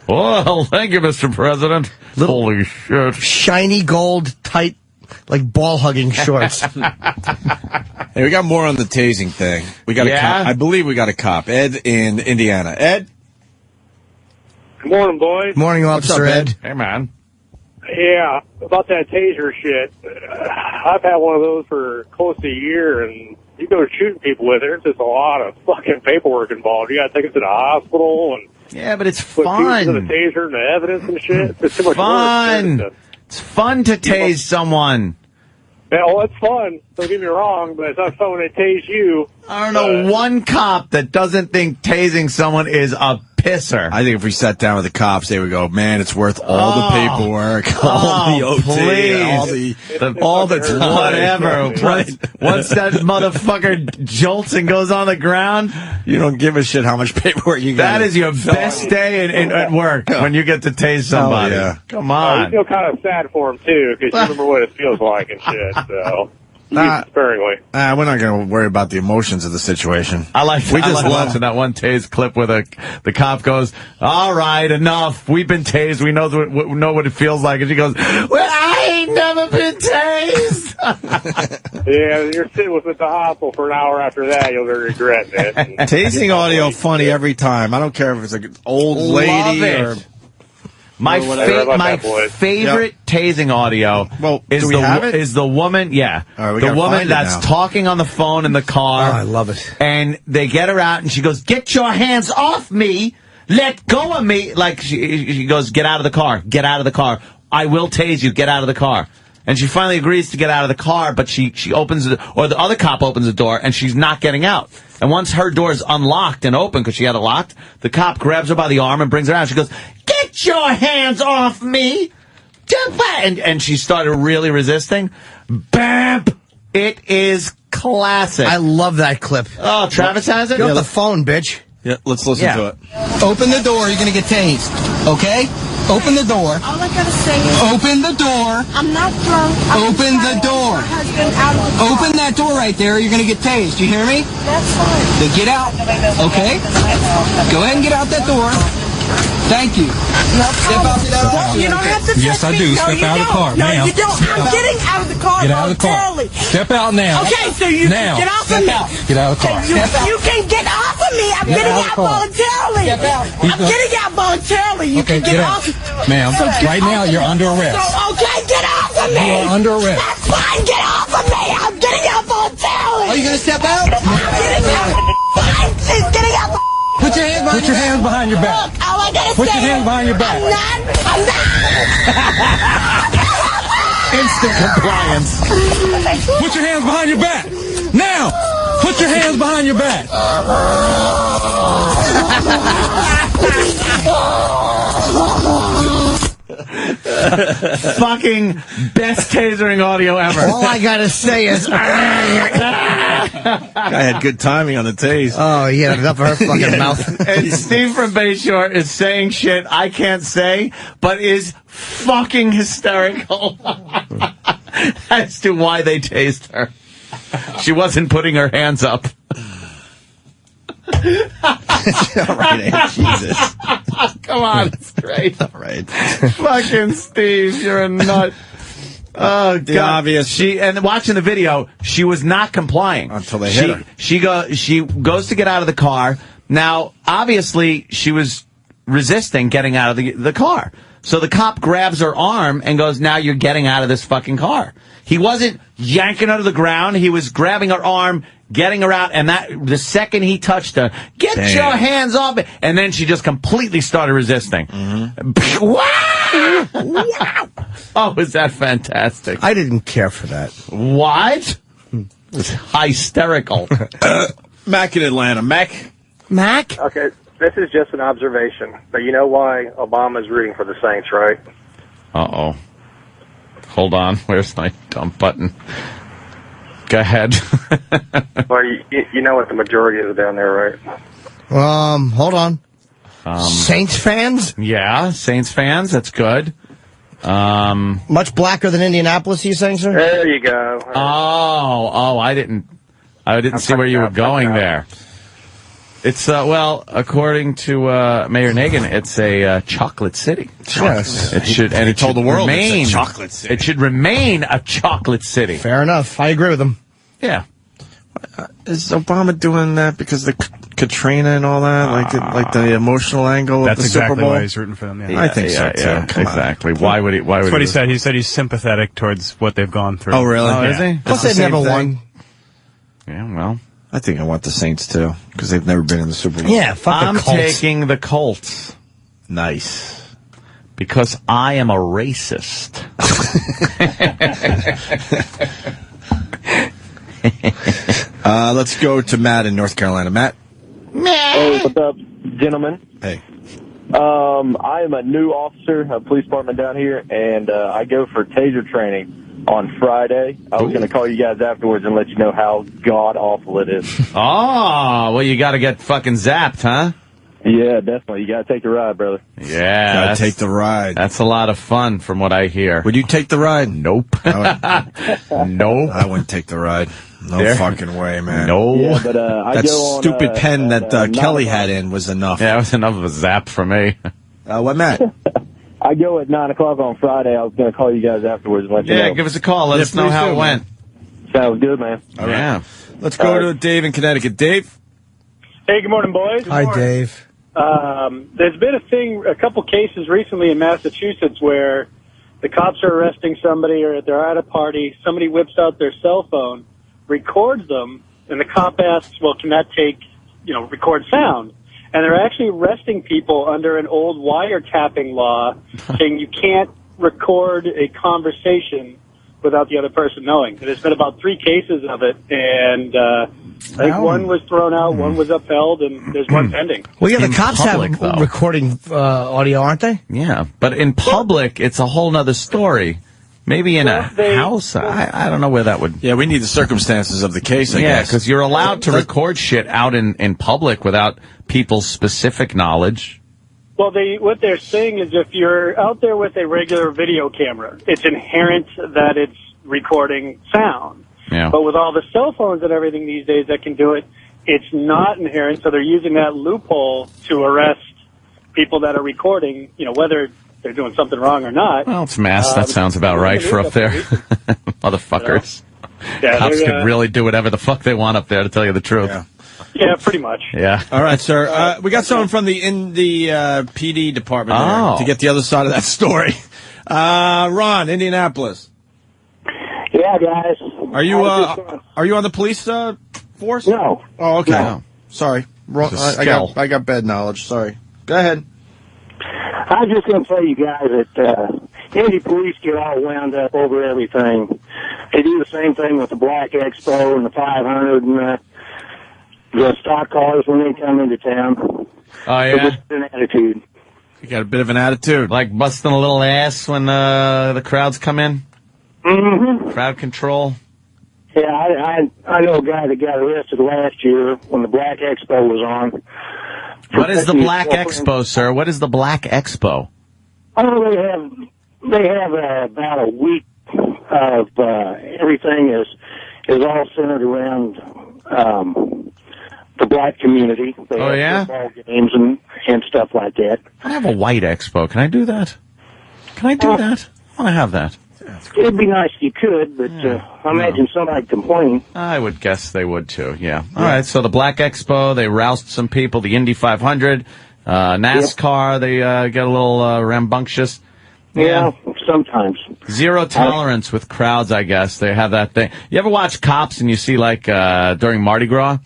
Well, thank you, Mr. President. Holy shit. Shiny gold, tight, like ball-hugging shorts. Hey, we got more on the tasing thing. We got a cop. I believe we got a cop. Ed in Indiana. Ed? Good morning, boys. Morning, Officer Ed. Hey, man. Yeah, about that taser shit. I've had one of those for close to a year, and you go shooting people with it. There's just a lot of fucking paperwork involved. You got to take it to the hospital and yeah, but it's put fun. pieces of the taser and the evidence and shit. It's too much fun. work. It's fun to tase someone. Yeah, well, it's fun. Don't get me wrong, but it's not fun when they tase you. I don't know one cop that doesn't think tasing someone is a pisser. I think if we sat down with the cops, they would go, man, it's worth all the paperwork, all the OT, please. all the time. Whatever. Once that motherfucker jolts and goes on the ground, you don't give a shit how much paperwork you got. That is your best day at work, when you get to tase somebody. Yeah. Come on. You feel kind of sad for him, too, because you remember what it feels like and shit, so... sparingly. We're not going to worry about the emotions of the situation. I like watching that one tase clip where the cop goes, all right, enough. We've been tased. We know what it feels like. And she goes, well, I ain't never been tased. Yeah, you're sitting with the hospital for an hour after that. You'll regret it. Tasing audio funny every time. I don't care if it's an old lady or... My favorite tasing audio is the woman, the woman that's talking on the phone in the car. Oh, I love it. And they get her out, and she goes, get your hands off me. Let go of me. Like, she goes, get out of the car. Get out of the car. I will tase you. Get out of the car. And she finally agrees to get out of the car, but she opens the other cop opens the door, and she's not getting out. And once her door is unlocked and open, because she had it locked, the cop grabs her by the arm and brings her out. She goes, get your hands off me! And she started really resisting. Bam! It is classic. I love that clip. Oh, Travis has it? Get off the phone, bitch. Yeah, let's listen to it. Open the door, you're going to get tased. Okay? Open the door. All I gotta say is... Open the door. I'm not drunk. Open the door. Open that door right there, you're going to get tased. You hear me? That's fine. Then get out. Okay? Go ahead and get out that door. Thank you. Step out. You don't have to touch Yes, I do. me. Step out of the car, ma'am. No, you don't. I'm getting out of the car. Get out of the car. Step out now. Okay, so you now. get off of me. Get out of the car. You can get off of me. I'm getting out voluntarily. I'm getting out voluntarily. You can get off. Ma'am, right now you're under arrest. Okay, get off of me. You are under arrest. That's fine. Get off of me. I'm getting out voluntarily. Are you going to step out? I'm getting out. Fine. She's getting out. Put your hands behind your back. Look, all I gotta Put say your hands behind your back. I'm not. Instant compliance. Put your hands behind your back. Now. Put your hands behind your back. Fucking best tasering audio ever. All I gotta say is... I had good timing on the tase. Oh, he had enough of her fucking mouth. And Steve from Bayshore is saying shit I can't say, but is fucking hysterical as to why they tased her. She wasn't putting her hands up. All right, Jesus. Come on, it's great. All right. Fucking Steve, you're a nut. Oh, God. Obvious. And watching the video, she was not complying until they hit her. She goes to get out of the car. Now, obviously, she was resisting getting out of the car. So the cop grabs her arm and goes, "Now you're getting out of this fucking car." He wasn't yanking her to the ground. He was grabbing her arm, getting her out, and the second he touched her, "Get your hands off it!" And then she just completely started resisting. Oh, is that fantastic? I didn't care for that. What? It was hysterical. Mac in Atlanta. Mac? Okay, this is just an observation, but you know why Obama's rooting for the Saints, right? Uh-oh. Hold on. Where's my dump button? Go ahead. Well, you know what the majority is down there, right? Hold on. Saints fans? Yeah, Saints fans. That's good. Much blacker than Indianapolis, you saying, sir? There you go. I didn't see where you were going there. It's, according to Mayor Nagin, it's a chocolate city. Yes. It should, and it told should the world remain, it's a chocolate city. It should remain a chocolate city. Fair enough. I agree with him. Yeah. Is Obama doing that because of the Katrina and all that? Like the emotional angle of the Super Bowl? That's exactly why he's rooting for them. Yeah. I think so, too. Yeah, exactly. Why would he? That's what he said. He said he's sympathetic towards what they've gone through. Oh, really? Oh, is he? Plus, they've never won. Yeah, well. I think I want the Saints, too, because they've never been in the Super Bowl. Yeah, fuck the I'm Colts. taking the Colts. Nice. Because I am a racist. Let's go to Matt in North Carolina. Matt? Hey, what's up, gentlemen? Hey. I am a new officer of police department down here, and I go for taser training on Friday. I was going to call you guys afterwards and let you know how god-awful it is. Oh, well, you got to get fucking zapped, huh? Yeah, definitely. You got to take the ride, brother. Yeah. Gotta take the ride. That's a lot of fun from what I hear. Would you take the ride? Nope. Nope. I wouldn't take the ride. No fucking way, man. No. Yeah, but I that go on, stupid pen that Kelly 9 had in was enough. Yeah, it was enough of a zap for me. What, Matt? I go at 9 o'clock on Friday. I was going to call you guys afterwards and let you know. Yeah, give us a call. Let us know how it went. Sounds good, man. All right. Yeah. Let's go to Dave in Connecticut. Dave? Hey, good morning, boys. Hi, Dave. There's been a couple cases recently in Massachusetts where the cops are arresting somebody or they're at a party, somebody whips out their cell phone, records them, and the cop asks, well, can that record sound? And they're actually arresting people under an old wiretapping law saying you can't record a conversation without the other person knowing. And there's been about 3 cases of it, and I think one was thrown out, one was upheld, and there's one pending. Well, yeah, the In cops public, have though. recording audio, aren't they? Yeah, but in public, it's a whole nother story. Maybe in a house, I don't know where that would... Yeah, we need the circumstances of the case, I guess. Yeah, because you're allowed to record shit out in public without people's specific knowledge. Well, what they're saying is if you're out there with a regular video camera, it's inherent that it's recording sound. Yeah. But with all the cell phones and everything these days that can do it, it's not inherent, so they're using that loophole to arrest people that are recording, whether they're doing something wrong or not. Well, it's mass. That sounds about right for up there. Motherfuckers. Yeah, cops can really do whatever the fuck they want up there, to tell you the truth. Yeah, pretty much. Yeah. All right, sir. We got someone from the PD department there to get the other side of that story. Ron, Indianapolis. Yeah, guys. Are you on the police force? No. Oh, okay. No. Sorry. Wrong. I got bad knowledge. Sorry. Go ahead. I was just going to tell you guys that Indy police get all wound up over everything. They do the same thing with the Black Expo and the 500 and the stock cars when they come into town. Oh, yeah? It's just an attitude. You got a bit of an attitude. Like busting a little ass when the crowds come in? Mm-hmm. Crowd control? Yeah, I know a guy that got arrested last year when the Black Expo was on. What is the Black Expo, sir? What is the Black Expo? Oh, they have about a week of everything is all centered around the black community. They have football games and stuff like that. I have a white expo. Can I do that? Can I do that? I want to have that. It'd be nice if you could, but I imagine somebody'd complain. I would guess they would too, yeah. All right, so the Black Expo, they roused some people, the Indy 500, NASCAR, they get a little rambunctious. Yeah, sometimes. Zero tolerance with crowds, I guess. They have that thing. You ever watch Cops and you see, like, during Mardi Gras?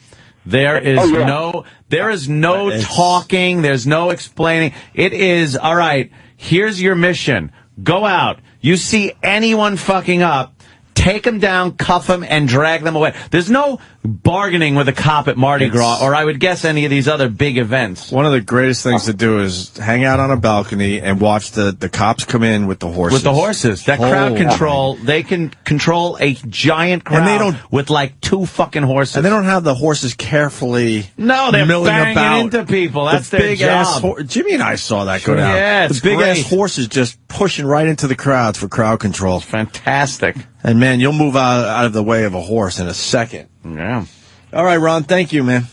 There is no talking, there's no explaining. It is, all right, here's your mission. Go out. You see anyone fucking up, take them down, cuff them, and drag them away. There's no bargaining with a cop at Mardi Gras, or I would guess any of these other big events. One of the greatest things to do is hang out on a balcony and watch the cops come in with the horses. With the horses. That crowd control, they can control a giant crowd and they don't, with like 2 fucking horses. And they don't have the horses carefully they're milling banging about. into people. That's the their big job. Jimmy and I saw that go down. Yeah, it's the big great. ass horses just pushing right into the crowds for crowd control. Fantastic. And man, you'll move out of the way of a horse in a second. Yeah. All right, Ron, thank you, man.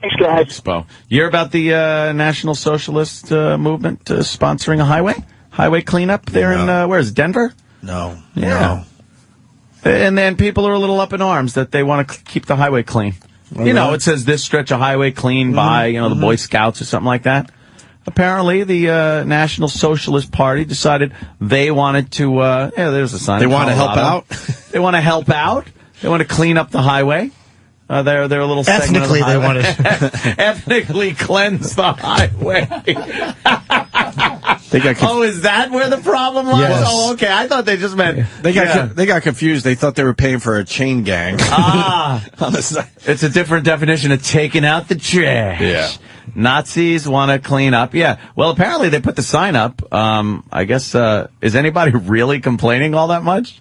Thanks, guys. Expo. You hear about the National Socialist movement sponsoring a highway cleanup there in, where is it, Denver? No. Yeah. No. And then people are a little up in arms that they want to keep the highway clean. You know, it says this stretch of highway clean by, the Boy Scouts or something like that. Apparently, the National Socialist Party decided they wanted to, there's a sign. They want to help out? They want to help out. They want to clean up the highway. They're a little segment of the Ethnically, they want to ethnically cleanse the highway. Is that where the problem lies? Yes. Oh, okay. I thought they just meant they got confused. They thought they were paying for a chain gang. It's a different definition of taking out the trash. Yeah. Nazis want to clean up. Yeah. Well, apparently they put the sign up. I guess, is anybody really complaining all that much?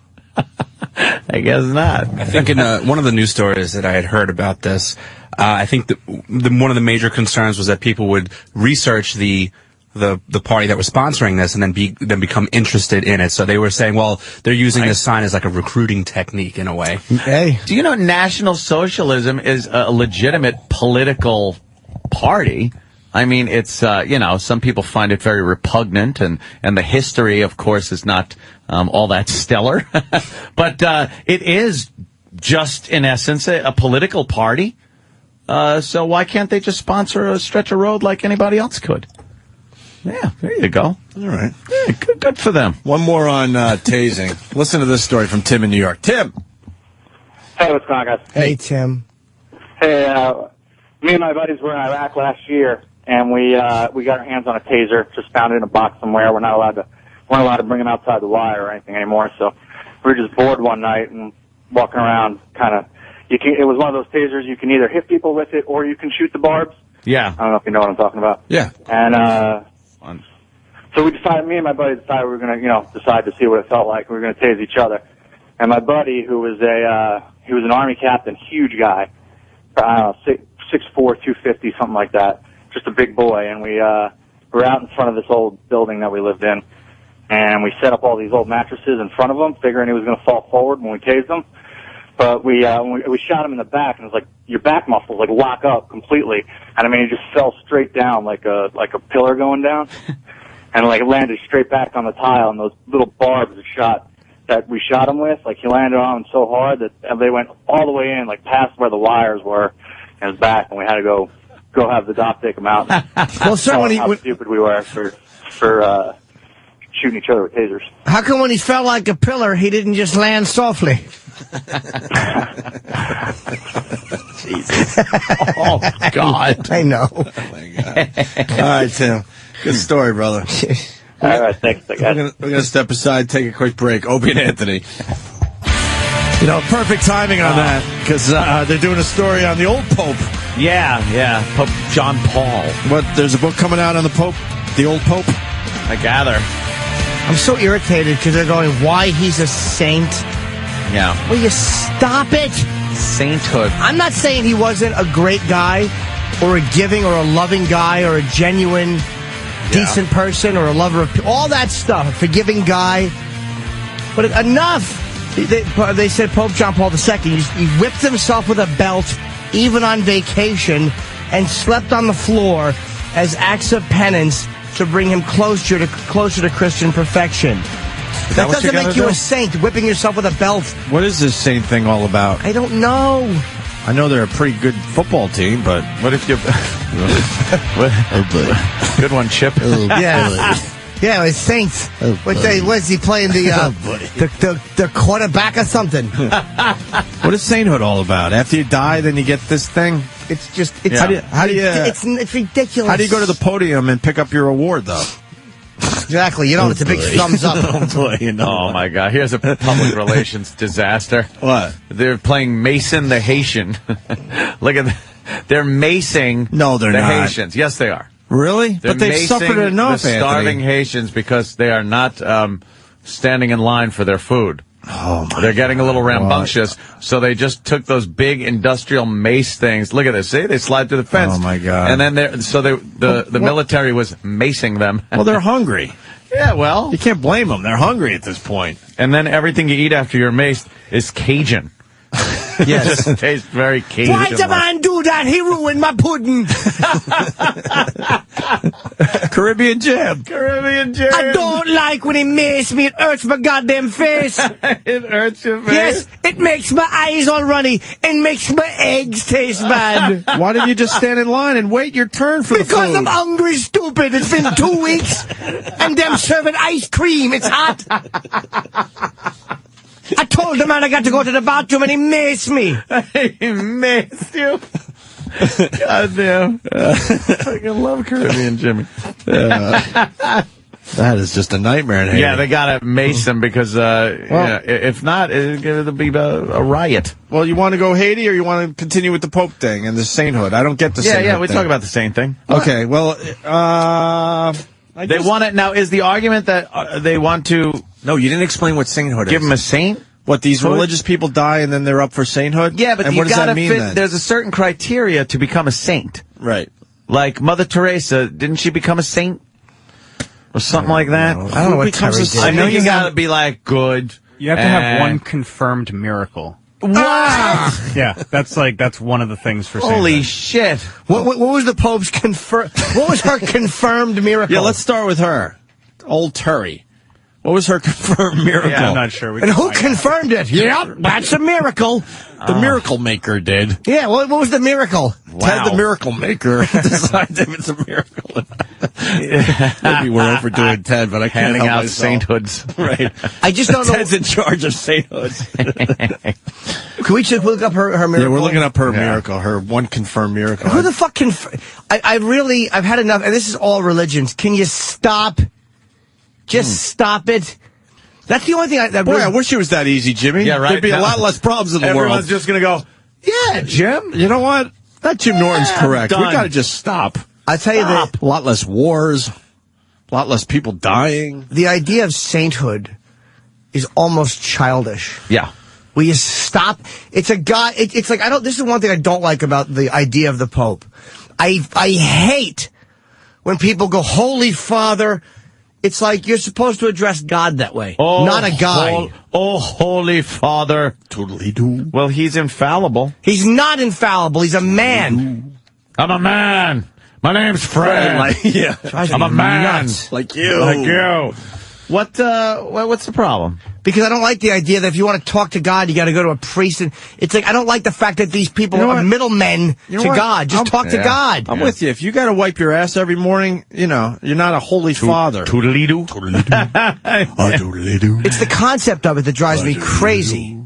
I guess not. I think in one of the news stories that I had heard about this, I think one of the major concerns was that people would research the party that was sponsoring this and then become interested in it. So they were saying, well, they're using this sign as like a recruiting technique in a way. Hey, do you know National Socialism is a legitimate political party? I mean, it's, some people find it very repugnant, and the history, of course, is not all that stellar. But it is just, in essence, a political party. So why can't they just sponsor a stretch of road like anybody else could? Yeah, there you go. All right. Yeah, good for them. One more on tasing. Listen to this story from Tim in New York. Tim! Hey, what's going on, guys? Hey, Tim. Hey, me and my buddies were in Iraq last year, and we got our hands on a taser, just found it in a box somewhere. We're not allowed to bring it outside the wire or anything anymore. So we were just bored one night and walking around, it was one of those tasers you can either hit people with it or you can shoot the barbs. Yeah. I don't know if you know what I'm talking about. Yeah. And so me and my buddy decided we were going to, decide to see what it felt like. We were going to tase each other. And my buddy, who was he was an Army captain, huge guy, I don't know, 6'4", 250, something like that. Just a big boy. And we were out in front of this old building that we lived in. And we set up all these old mattresses in front of him, figuring he was going to fall forward when we tased him. But we shot him in the back, and it was like your back muscles lock up completely. And I mean, he just fell straight down like a pillar going down, and landed straight back on the tile. And those little barbs that we shot him with, he landed on them so hard that they went all the way in, past where the wires were, in his back, and we had to go have the doc take him out. Well, sir, how stupid we were for shooting each other with tasers. How come when he fell like a pillar, he didn't just land softly? Jesus. Oh, God. I know. Oh, my God. All right, Tim. Good story, brother. All right, thanks, guys. We're going to step aside, take a quick break. Opie and Anthony. Perfect timing on that, because they're doing a story on the old Pope. Yeah, Pope John Paul. There's a book coming out on the Pope, the old Pope? I gather. I'm so irritated because they're going, why he's a saint Yeah. Will you stop it? Sainthood. I'm not saying he wasn't a great guy or a giving or a loving guy or a genuine decent person or a lover of all that stuff, a forgiving guy. But enough. They said Pope John Paul II, he whipped himself with a belt even on vacation and slept on the floor as acts of penance to bring him closer to Christian perfection. That doesn't make you a saint, whipping yourself with a belt. What is this saint thing all about? I don't know. I know they're a pretty good football team, but what if you... Good one, Chip. Yeah, it's Saints. Was he playing the quarterback or something? What is sainthood all about? After you die, then you get this thing? It's just... It's ridiculous. How do you go to the podium and pick up your award, though? Exactly. It's a big thumbs up. Oh, my God. Here's a public relations disaster. What? They're playing Mason the Haitian. Look at that. They're macing they're the not. Haitians. Yes, they are. Really? They're But they've suffered enough, the starving Anthony. Haitians because they are not standing in line for their food. Oh, my They're getting a little rambunctious, so they just took those big industrial mace things. Look at this. See? They slide through the fence. Oh, my God. And then the military was macing them. Well, they're hungry. Yeah, well. You can't blame them. They're hungry at this point. And then everything you eat after you're maced is Cajun. Yes. It tastes very Cajun. Why did the man do that? He ruined my pudding. Caribbean Jam. I don't like when he maced me. It hurts my goddamn face. It hurts your face? Yes, it makes my eyes all runny and makes my eggs taste bad. Why didn't you just stand in line and wait your turn for the food? Because I'm hungry, stupid. It's been 2 weeks and them serving ice cream. It's hot. I told the man I got to go to the bathroom and he maced me. He maced you? God damn. I fucking love Caribbean Jimmy. That is just a nightmare in Haiti. Yeah, they got to mace him because if not, it'll be a riot. Well, you want to go Haiti or you want to continue with the Pope thing and the sainthood? I don't get the sainthood Yeah, we thing. talk about the same thing. Okay, well, they want it. Now, is the argument that they want to... No, you didn't explain what sainthood is. Give them a saint? What, these religious people die and then they're up for sainthood? Yeah, but and you what does gotta that mean fit. then? There's a certain criteria to become a saint. Right. Like Mother Teresa, didn't she become a saint? Or something like that? I don't know what Teresa did. I know you gotta be like good. You have to have one confirmed miracle. What? Yeah, that's one of the things for sainthood. Holy shit. What was the Pope's what was her confirmed miracle? Yeah, let's start with her. Old Turry. What was her confirmed miracle? Yeah, I'm not sure. And who confirmed it? Yep, that's a miracle. The miracle maker did. Yeah, what was the miracle? Ted the miracle maker decided if it's a miracle. Maybe we're overdoing Ted, but I can't Handing help out myself. sainthoods. Right. I just don't know. Ted's in charge of sainthoods. Can we just look up her miracle? Yeah, we're looking up her miracle, her one confirmed miracle. Who the fuck I've had enough, and this is all religions. Can you stop? Just stop it. That's the only thing I wish it was that easy, Jimmy. Yeah, right. There'd be a lot less problems in the world. Everyone's just going to go, yeah, Jim. You know what? That Jim Norton's correct. We got to just stop. I tell you that a lot less wars, a lot less people dying. The idea of sainthood is almost childish. Yeah. Will you stop? It's a guy. It's like this is one thing I don't like about the idea of the Pope. I hate when people go, Holy Father. It's like you're supposed to address God that way, not a guy. Holy Father. Toodly-doo. Well, he's infallible. He's not infallible. He's a man. I'm a man. My name's Fred. I'm a man. Nuts. Like you. Like you. What's the problem? Because I don't like the idea that if you want to talk to God, you got to go to a priest. And it's like I don't like the fact that these people are middlemen to God. Just talk to God. I'm with you. If you got to wipe your ass every morning, you're not a holy father. Toodly-doo. Toodly-doo. It's the concept of it that drives me crazy.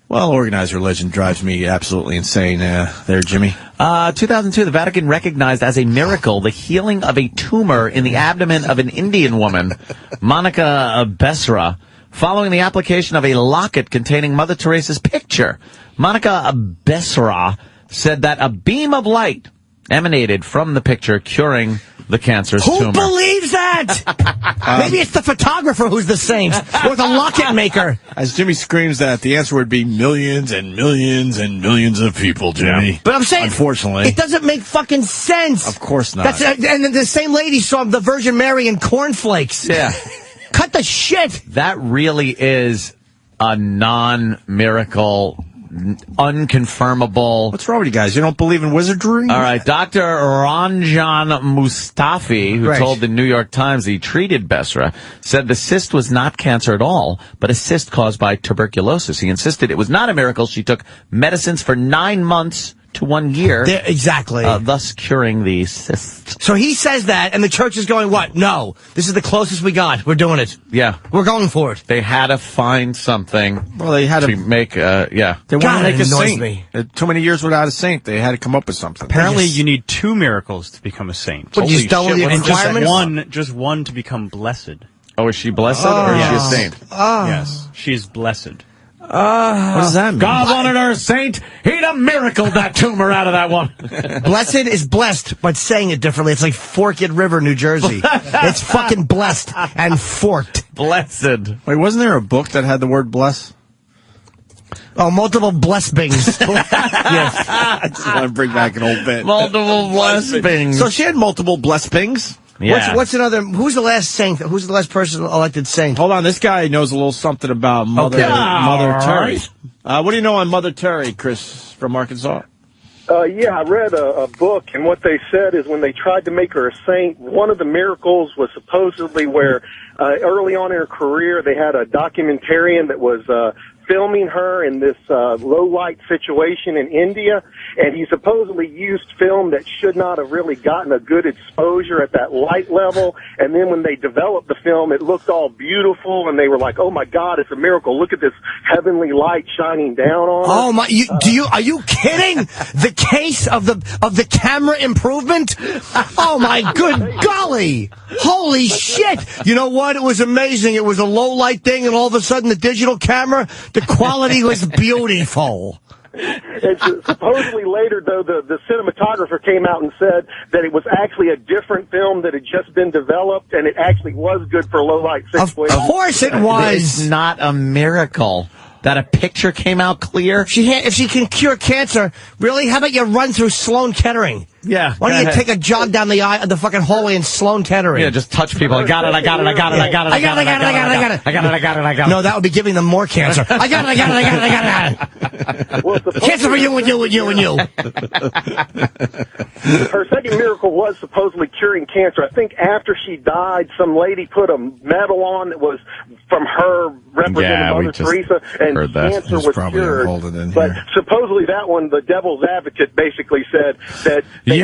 Well, organized religion drives me absolutely insane there, Jimmy. 2002, the Vatican recognized as a miracle the healing of a tumor in the abdomen of an Indian woman, Monica Besra, following the application of a locket containing Mother Teresa's picture. Monica Besra said that a beam of light emanated from the picture, curing the cancerous Who tumor. believes that? Maybe it's the photographer who's the saint, or the locket maker. As Jimmy screams that, the answer would be millions and millions and millions of people, Jimmy. But I'm saying, unfortunately, it doesn't make fucking sense. Of course not. And the same lady saw the Virgin Mary in cornflakes. Yeah. Cut the shit. That really is a non-miracle, unconfirmable. What's wrong with you guys? You don't believe in wizardry? All right, Dr. Ranjan Mustafi, who told the New York Times he treated Besra, said the cyst was not cancer at all, but a cyst caused by tuberculosis. He insisted it was not a miracle. She took medicines for 9 months to 1 year. Exactly. Thus curing the cyst. So he says that, and the church is going, what? No. This is the closest we got. We're doing it. Yeah. We're going for it. They had to find something. Well, they had to make, They want to make a saint. Too many years without a saint. They had to come up with something. Apparently, you need 2 miracles to become a saint. What, you double the requirements? And just one to become blessed. Oh, is she blessed or is she a saint? Yes, she's blessed. What does that mean? God wanted her a saint. He'd have miracled that tumor out of that one. Blessed is blessed, but saying it differently. It's like Forked River, New Jersey. It's fucking blessed and forked. Blessed. Wait, wasn't there a book that had the word bless? Oh, multiple bless-bings. Yes. I just want to bring back an old bit. Multiple bless-bings. So she had multiple bless-bings? Yeah. What's another? Who's the last saint? Who's the last person elected saint? Hold on, this guy knows a little something about Mother Terry. What do you know on Mother Terry, Chris, from Arkansas? Yeah, I read a book, and what they said is when they tried to make her a saint, one of the miracles was supposedly where early on in her career they had a documentarian that was filming her in this low-light situation in India, and he supposedly used film that should not have really gotten a good exposure at that light level, and then when they developed the film, it looked all beautiful, and they were like, oh my God, it's a miracle. Look at this heavenly light shining down on her. Oh my, are you kidding? The case of the camera improvement? Oh my good golly. Holy shit. You know what? It was amazing. It was a low light thing, and all of a sudden the digital camera, the quality was beautiful. And supposedly later, though, the cinematographer came out and said that it was actually a different film that had just been developed, and it actually was good for low-light situation. Of course it was. It's not a miracle that a picture came out clear. If she can cure cancer, really? How about you run through Sloan Kettering? Yeah. Why don't you take a jog down the fucking hallway in Sloan Kettering? Yeah, just touch people. I got it. No, that would be giving them more cancer. I got it. Well, cancer for you and you and you and you. Her second miracle was supposedly curing cancer. I think after she died, some lady put a medal on that was from her representing Mother Teresa, and cancer was cured. But supposedly that one, the devil's advocate basically said that... Yeah,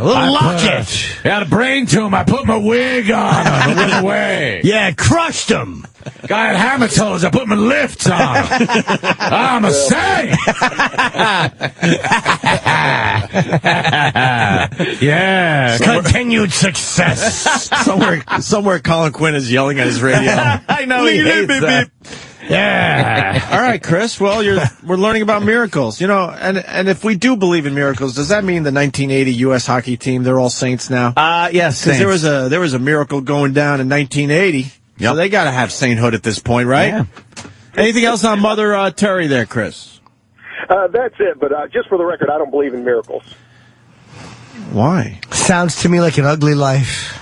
a little locket. Had a brain tumor. I put my wig on him. I went away. Yeah, crushed him. Guy had hammer toes. I put my lifts on him. I'm a saint. Yeah. Continued success. Somewhere Colin Quinn is yelling at his radio. I know he hates that. Yeah. All right, Chris. Well, we're learning about miracles. You know, and if we do believe in miracles, does that mean the 1980 U.S. hockey team, they're all saints now? Yes. Because there was a miracle going down in 1980. Yep. So they got to have sainthood at this point, right? Yeah. Anything else on Mother Terry there, Chris? That's it, but just for the record, I don't believe in miracles. Why? Sounds to me like an ugly life.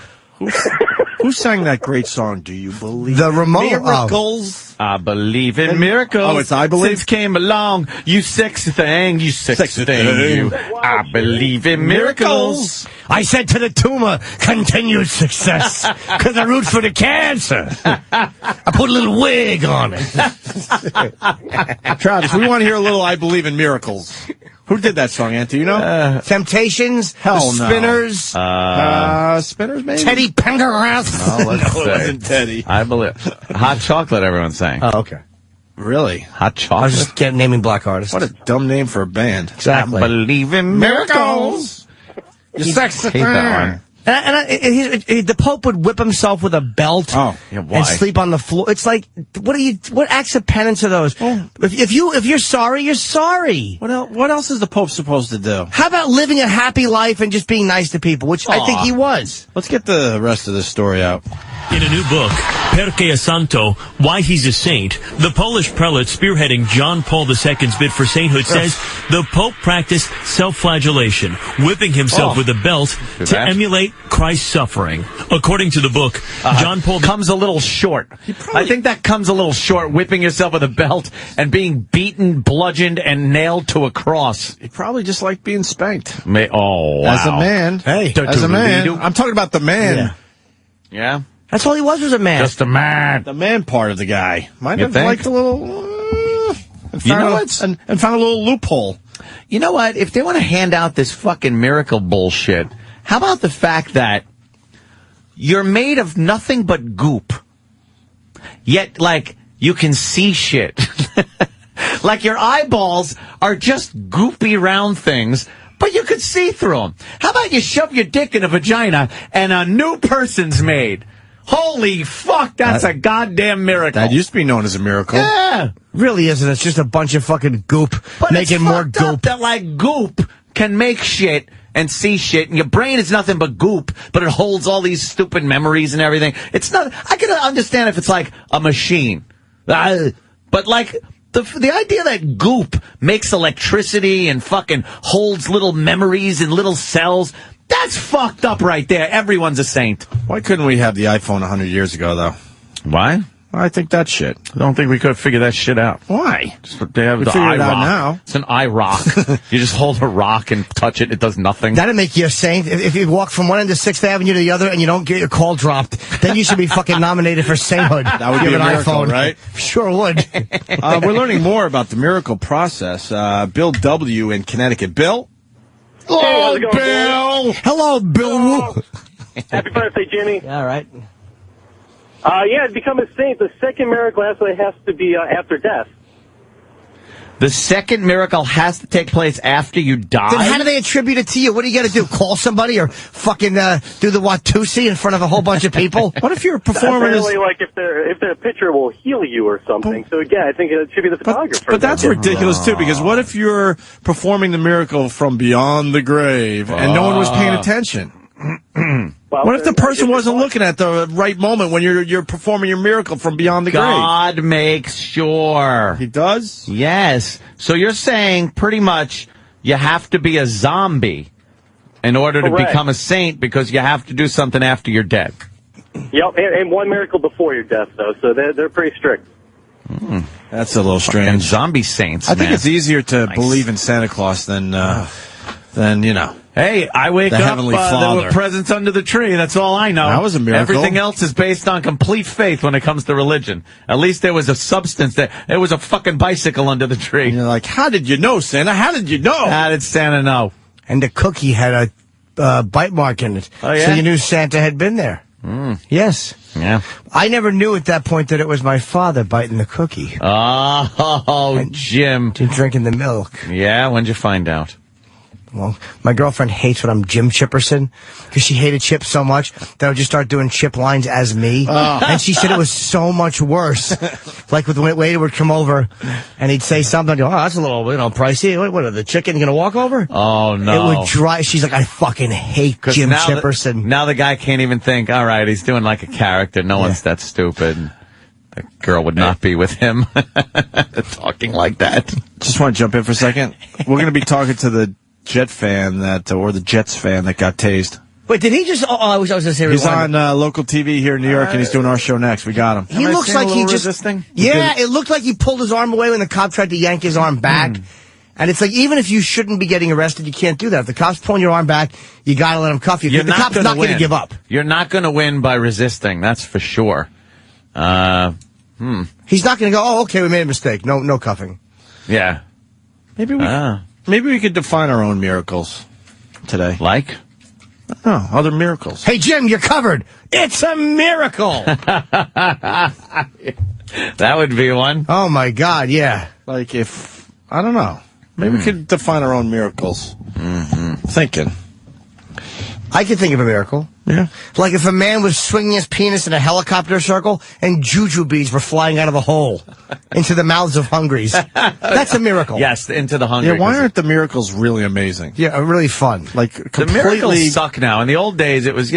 Who sang that great song, Do You Believe the Miracles? I believe in miracles. Oh, it's I Believe? Since came along, you sexy thing, you sexy thing, you. I believe in miracles. I said to the tumor, continued success, because I root for the cancer. I put a little wig on it. Travis, we want to hear a little I Believe in Miracles. Who did that song, Auntie? You know? Temptations? Hell no. Spinners? Spinners, maybe? Teddy Pendergrass? No, let's No, it wasn't Teddy. I believe. Hot chocolate, everyone's saying. Oh, okay. Really? Hot chocolate? I was just naming black artists. What a dumb name for a band. Exactly. I believe in miracles. You sexy hate that one. And the Pope would whip himself with a belt and sleep on the floor. It's like, what acts of penance are those? If you're sorry, you're sorry. What else is the Pope supposed to do? How about living a happy life and just being nice to people, which I think he was. Let's get the rest of this story out. In a new book, Perché è Santo, Why He's a Saint, the Polish prelate spearheading John Paul II's bid for sainthood says the Pope practiced self-flagellation, whipping himself with a belt to emulate Christ's suffering. According to the book, John Paul comes a little short. I think that comes a little short, whipping yourself with a belt and being beaten, bludgeoned, and nailed to a cross. He probably just liked being spanked. Wow. As a man. Hey, as a man. I'm talking about the man. Yeah. That's all he was a man. Just a man. The man part of the guy. Might have think? liked a little... and found a little loophole. You know what? If they want to hand out this fucking miracle bullshit, how about the fact that you're made of nothing but goop, yet, like, you can see shit. Like your eyeballs are just goopy round things, but you could see through them. How about you shove your dick in a vagina and a new person's made? Holy fuck, that's a goddamn miracle. That used to be known as a miracle. Yeah. Really isn't. It's just a bunch of fucking goop making more goop. Up that, like, goop can make shit and see shit, and your brain is nothing but goop, but it holds all these stupid memories and everything. It's not... I can understand if it's like a machine. But, like... The idea that goop makes electricity and fucking holds little memories in little cells, that's fucked up right there. Everyone's a saint. Why couldn't we have the iPhone 100 years ago, though? Why? I think that shit. I don't think we could figure that shit out. Why? They have the figure it out iRock. now. It's an iRock. You just hold a rock and touch it. It does nothing. That'd make you a saint. If you walk from one end of 6th Avenue to the other and you don't get your call dropped, then you should be fucking nominated for sainthood. That would be a miracle, iPhone. right? Sure would. We're learning more about the miracle process. Bill W. in Connecticut. Bill? Hey, how's it going, Bill. Hello, Bill. Happy birthday, Jimmy. All right. Yeah, to become a saint, the second miracle actually has to be after death. The second miracle has to take place after you die? Then how do they attribute it to you? What do you got to do? Call somebody or fucking do the Watusi in front of a whole bunch of people? What if you're performing Apparently, like, if their picture will heal you or something. So, again, I think it should be the photographer. But that's ridiculous, too, because what if you're performing the miracle from beyond the grave and no one was paying attention? What if the person wasn't looking at the right moment when you're performing your miracle from beyond the grave? God makes sure. He does? Yes. So you're saying pretty much you have to be a zombie in order to become a saint because you have to do something after you're dead. Yep, and one miracle before your death, though, so they're pretty strict. That's a little strange. And zombie saints, I think it's easier to believe in Santa Claus than you know. Hey, I wake up, Heavenly there Father. were presents under the tree. That's all I know. That was a miracle. Everything else is based on complete faith when it comes to religion. At least there was a substance there. There was a fucking bicycle under the tree. You're like, how did you know, Santa? How did you know? How did Santa know? And the cookie had a bite mark in it. Oh, yeah? So you knew Santa had been there. Yes. Yeah. I never knew at that point that it was my father biting the cookie. Oh, Jim. Drinking the milk. Yeah, when'd you find out? Well, my girlfriend hates when I'm Jim Chipperson because she hated Chip so much that I would just start doing Chip lines as me. And she said it was so much worse. Like with when Wade would come over and he'd say something, I'd go, oh, that's a little, pricey. What are the chicken going to walk over? Oh, no. It would drive. She's like, I fucking hate Jim Chipperson. Now the guy can't even think, all right, he's doing like a character. No one's that stupid. The girl would not be with him talking like that. Just want to jump in for a second. We're going to be talking to the Jet fan or the Jets fan that got tased. Wait, did he just? Oh, I was going to say he's on local TV here in New York, and he's doing our show next. We got him. He looks like he just. Resisting? Yeah, it looked like he pulled his arm away when the cop tried to yank his arm back. And it's like, even if you shouldn't be getting arrested, you can't do that. If the cop's pulling your arm back, you got to let him cuff you. The cop's not going to give up. You're not going to win by resisting. That's for sure. He's not going to go, oh, okay, we made a mistake. No cuffing. Yeah. Maybe we could define our own miracles today. Like? Other miracles. Hey, Jim, you're covered. It's a miracle. That would be one. Oh, my God, yeah. Like if, I don't know. Maybe we could define our own miracles. Thinking. I could think of a miracle. Yeah. Like if a man was swinging his penis in a helicopter circle and juju beads were flying out of a hole into the mouths of hungries. That's a miracle. Yes, into the hungry. Yeah, why aren't the miracles really amazing? Yeah, really fun. Like, The miracles suck now. In the old days, it was,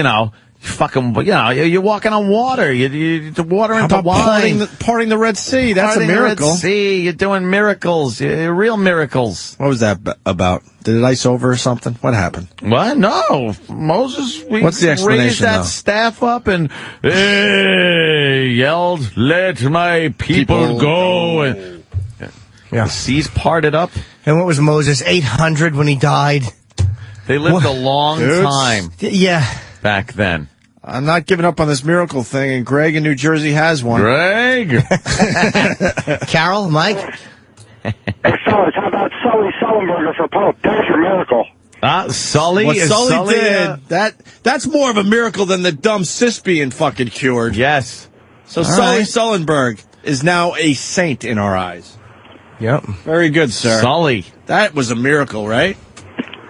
fucking, you're walking on water. You're water into wine. Parting the Red Sea. That's Parting a miracle. The Red Sea. You're doing miracles. Real miracles. What was that about? Did it ice over or something? What happened? What? No. Moses, What's the explanation, raised that though? staff up and yelled, "Let my people go." And the seas parted up. And what was Moses, 800 when he died? They lived a long time. Yeah. Back then. I'm not giving up on this miracle thing, and Greg in New Jersey has one. Greg? Carol, Mike? Hey, fellas, how about Sullenberger for Pope? That's your miracle. Sully? What Is Sully did, that's more of a miracle than the dumb cis being fucking cured. Yes. So Sullenberger is now a saint in our eyes. Yep. Very good, sir. Sully. That was a miracle, right?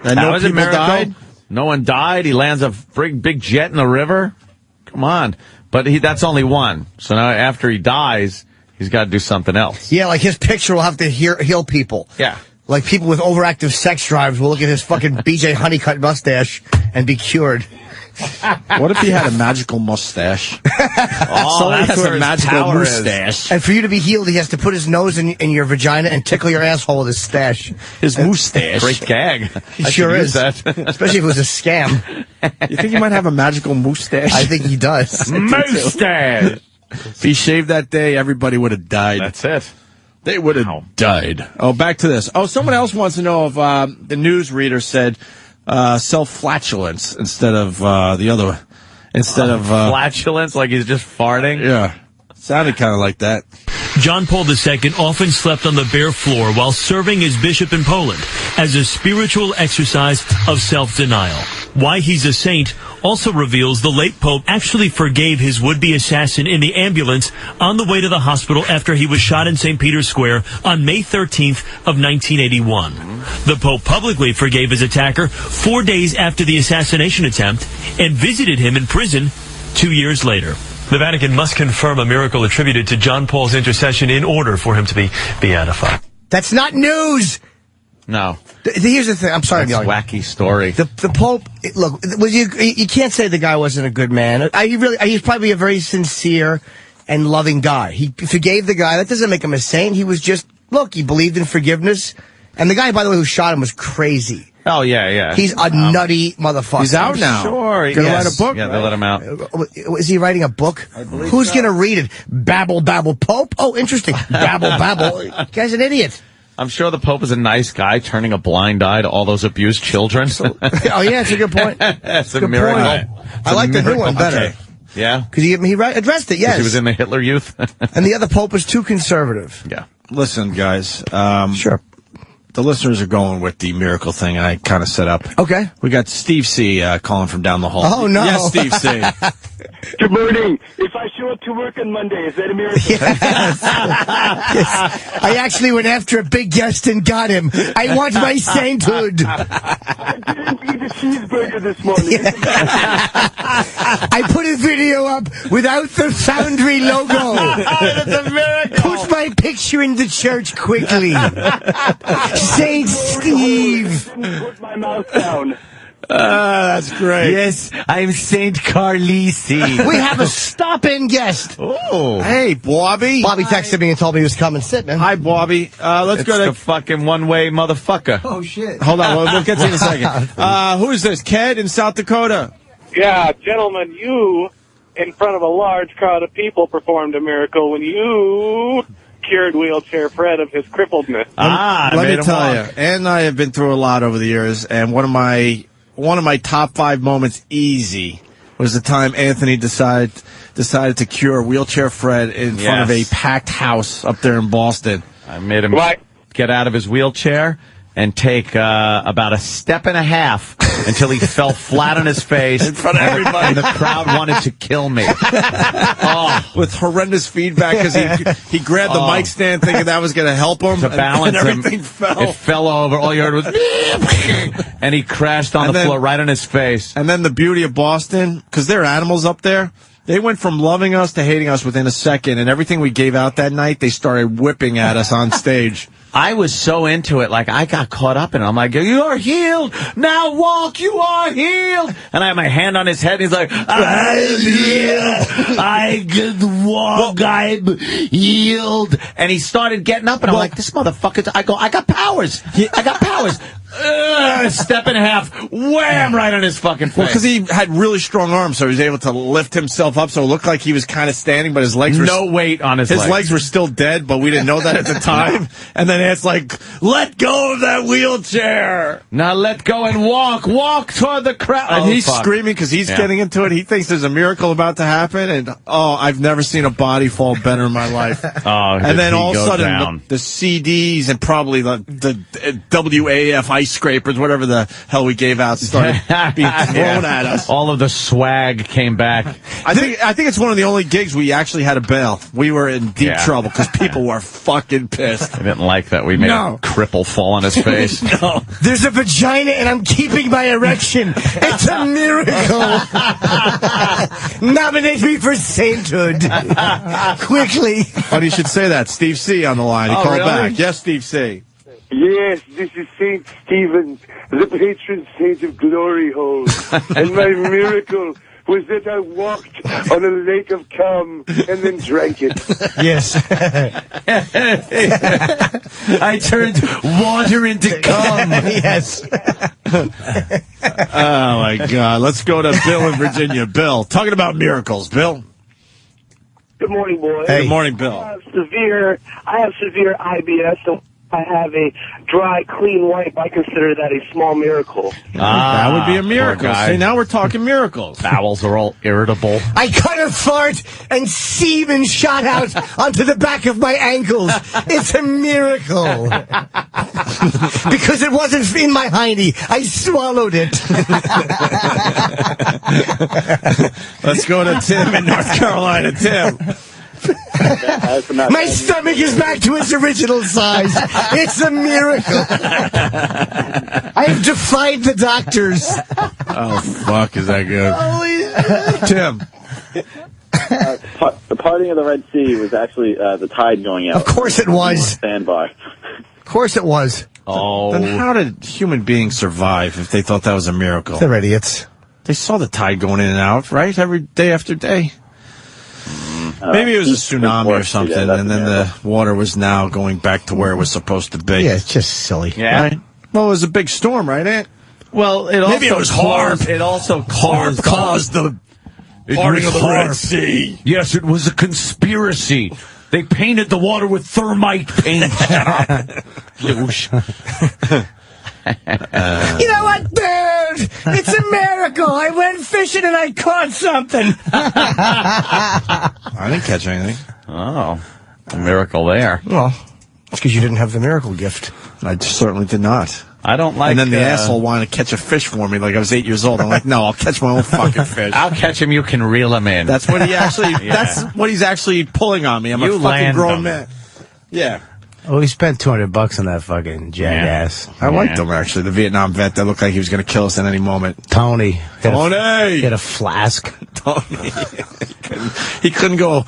That no was a people miracle. died? No one died. He lands a big jet in the river. Come on. But that's only one. So now after he dies, he's got to do something else. Yeah, like his picture will have to heal people. Yeah. Like people with overactive sex drives will look at his fucking BJ Honeycutt mustache and be cured. What if he had a magical mustache? Sully has where a his magical power is. mustache. And for you to be healed, he has to put his nose in your vagina and tickle your asshole with his stash. His mustache. Great gag. He I sure should is. use that. Especially if it was a scam. You think he might have a magical mustache? I think he does. Mustache. If he shaved that day, everybody would have died. That's it. They would have died. Oh, back to this. Oh, someone else wants to know if the newsreader said self-flatulence instead of the other. Instead of flatulence, like he's just farting. Yeah, sounded kind of like that. John Paul II often slept on the bare floor while serving as bishop in Poland as a spiritual exercise of self-denial. Why he's a saint also reveals the late Pope actually forgave his would-be assassin in the ambulance on the way to the hospital after he was shot in St. Peter's Square on May 13th of 1981. The Pope publicly forgave his attacker 4 days after the assassination attempt and visited him in prison 2 years later. The Vatican must confirm a miracle attributed to John Paul's intercession in order for him to be beatified. That's not news! No. Here's the thing. I'm sorry, That's a wacky story. The Pope, look, you can't say the guy wasn't a good man. He's probably a very sincere and loving guy. He forgave the guy. That doesn't make him a saint. He was just, he believed in forgiveness. And the guy, by the way, who shot him was crazy. Oh, yeah. He's a nutty motherfucker. He's out now. Sure. Gonna write a book? Yeah, they let him out. Is he writing a book? Who's going to read it? Babble, babble, Pope? Oh, interesting. Babble, babble. Guy's an idiot. I'm ssure the Pope is a nice guy turning a blind eye to all those abused children. Oh, yeah, it's a good point. It's a good miracle. Point. I like the new one better. Okay. Yeah? Because he addressed it, yes. He was in the Hitler Youth. And the other Pope was too conservative. Yeah. Listen, guys. Sure. The listeners are going with the miracle thing I kind of set up. Okay. We got Steve C. Calling from down the hall. Oh, no. Yes, Steve C. Good morning. If I show up to work on Monday, is that a miracle? Yes. I actually went after a big guest and got him. I want my sainthood. I didn't eat a cheeseburger this morning. I put a video up without the Foundry logo. That's a miracle. Put my picture in the church quickly. Saint Steve. Put my mouth down. That's great. Yes, I'm Saint Carlisi. We have a stop-in guest. Oh. Hey, Bobby. Bobby texted me and told me he was coming. Sit, man. Hi, Bobby. Let's go to the fucking one-way motherfucker. Oh, shit. Hold on. We'll get to you in a second. Who is this? Ked in South Dakota. Yeah, gentlemen, you, in front of a large crowd of people, performed a miracle when you cured Wheelchair Fred of his crippledness. Let me tell you, Ann and I have been through a lot over the years, and one of my top 5 moments, easy, was the time Anthony decided to cure Wheelchair Fred in front of a packed house up there in Boston. I made him get out of his wheelchair and take about a step and a half until he fell flat on his face in front of everybody. And the crowd wanted to kill me. With horrendous feedback because he grabbed the mic stand thinking that was going to help him. To balance and him. everything fell. It fell over. All you heard was... and he crashed on the floor right on his face. And then the beauty of Boston, because there are animals up there, they went from loving us to hating us within a second, and everything we gave out that night, they started whipping at us on stage. I was so into it, like I got caught up in it. I'm like, you are healed. Now walk, you are healed. And I have my hand on his head, and he's like, I'm healed. I can walk, I'm healed. And he started getting up, and I'm like, this motherfucker, I got powers. I got powers. Step and a half, wham, right on his fucking face. Well, because he had really strong arms, so he was able to lift himself up, so it looked like he was kind of standing, but his legs were... No weight on his legs. His legs were still dead, but we didn't know that at the time. And then it's like, let go of that wheelchair. Now let go and walk toward the crowd. And he's screaming because he's getting into it. He thinks there's a miracle about to happen, and I've never seen a body fall better in my life. And then all of a sudden, the CDs and probably the WAF ice scrapers, whatever the hell we gave out, started being thrown at us. All of the swag came back. I think it's one of the only gigs we actually had to bail. We were in deep trouble because people were fucking pissed. I didn't like that we made a cripple fall on his face. No. There's a vagina and I'm keeping my erection. It's a miracle. Nominate me for sainthood. Quickly. Funny you should say that. Steve C. on the line. He called back. Yes, Steve C. Yes, this is Saint Stephen, the patron saint of glory holes. And my miracle was that I walked on a lake of cum and then drank it. Yes. I turned water into cum. Yes. Oh, my God. Let's go to Bill in Virginia. Bill, talking about miracles. Bill? Good morning, boys. Hey. Good morning, Bill. I have severe IBS, so I have a dry, clean wipe. I consider that a small miracle. That would be a miracle. See, now we're talking miracles. Bowels are all irritable. I cut a fart and semen shot out onto the back of my ankles. It's a miracle. Because it wasn't in my hiney. I swallowed it. Let's go to Tim in North Carolina. Tim. My stomach is back to its original size. It's a miracle. I have defied the doctors. Oh, fuck, is that good? Tim. The parting of the Red Sea was actually the tide going out. Of course it was. Standby. Of course it was. Oh. Then how did human beings survive if they thought that was a miracle? They're idiots. They saw the tide going in and out, right? Every day after day. Maybe it was a tsunami or something, and then the water was now going back to where it was supposed to be. Yeah, it's just silly. Yeah. Right? Well, it was a big storm, right, Ant? Well, maybe it was HARP. It also HARP caused the parting of the Red Sea. Yes, it was a conspiracy. They painted the water with thermite paint. Douche. You know what, Bird? It's a miracle. I went fishing and I caught something. I didn't catch anything. Oh, a miracle there. Well, it's because you didn't have the miracle gift. I certainly did not. I don't like... And then the asshole wanted to catch a fish for me like I was 8 years old. I'm like, no, I'll catch my own fucking fish. I'll catch him, you can reel him in. That's what he actually... That's what he's actually pulling on me. I'm a fucking grown man. Yeah. Oh, he spent $200 on that fucking jackass. I liked him, actually. The Vietnam vet that looked like he was going to kill us at any moment. Tony. He had a flask. Tony. He couldn't go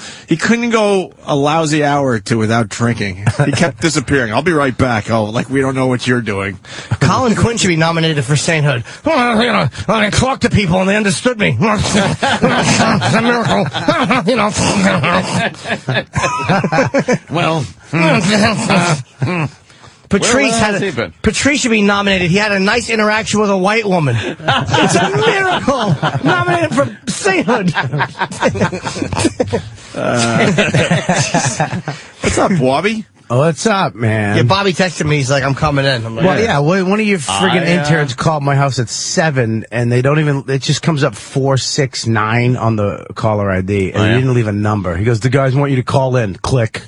a lousy hour or two without drinking. He kept disappearing. I'll be right back. Oh, like we don't know what you're doing. Colin Quinn should be nominated for sainthood. I talked to people and they understood me. It's a miracle. Well... Patrice should be nominated. He had a nice interaction with a white woman. It's a miracle. Nominated for sainthood. What's up, Bobby? Oh, what's up, man? Yeah, Bobby texted me. He's like, I'm coming in. I'm like, well, yeah, one of your friggin' interns called my house at 7, and they don't even, it just comes up 469 on the caller ID, and he didn't leave a number. He goes, the guys want you to call in. Click.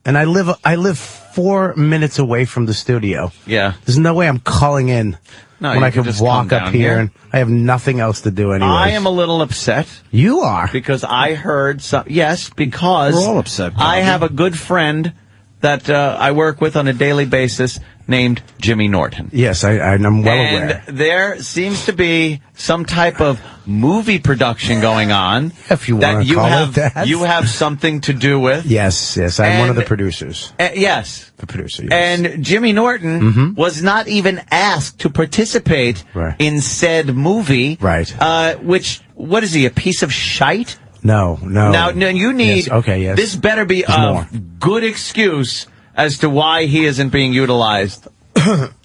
And I live 4 minutes away from the studio. Yeah. There's no way I'm calling in No, when you I can could just walk come up down here here. and I have nothing else to do anyway. I am a little upset. You are? Because I heard some... Yes, because... We're all upset, Bobby. I have a good friend that I work with on a daily basis named Jimmy Norton. Yes, I'm well aware. And there seems to be some type of movie production going on. If you want to call it that. You have something to do with. Yes, I'm one of the producers. Yes. The producer, yes. And Jimmy Norton was not even asked to participate in said movie. Right. Which, what is he, a piece of shite? No. Now, you need... Yes. Okay, yes. This better be a good excuse as to why he isn't being utilized.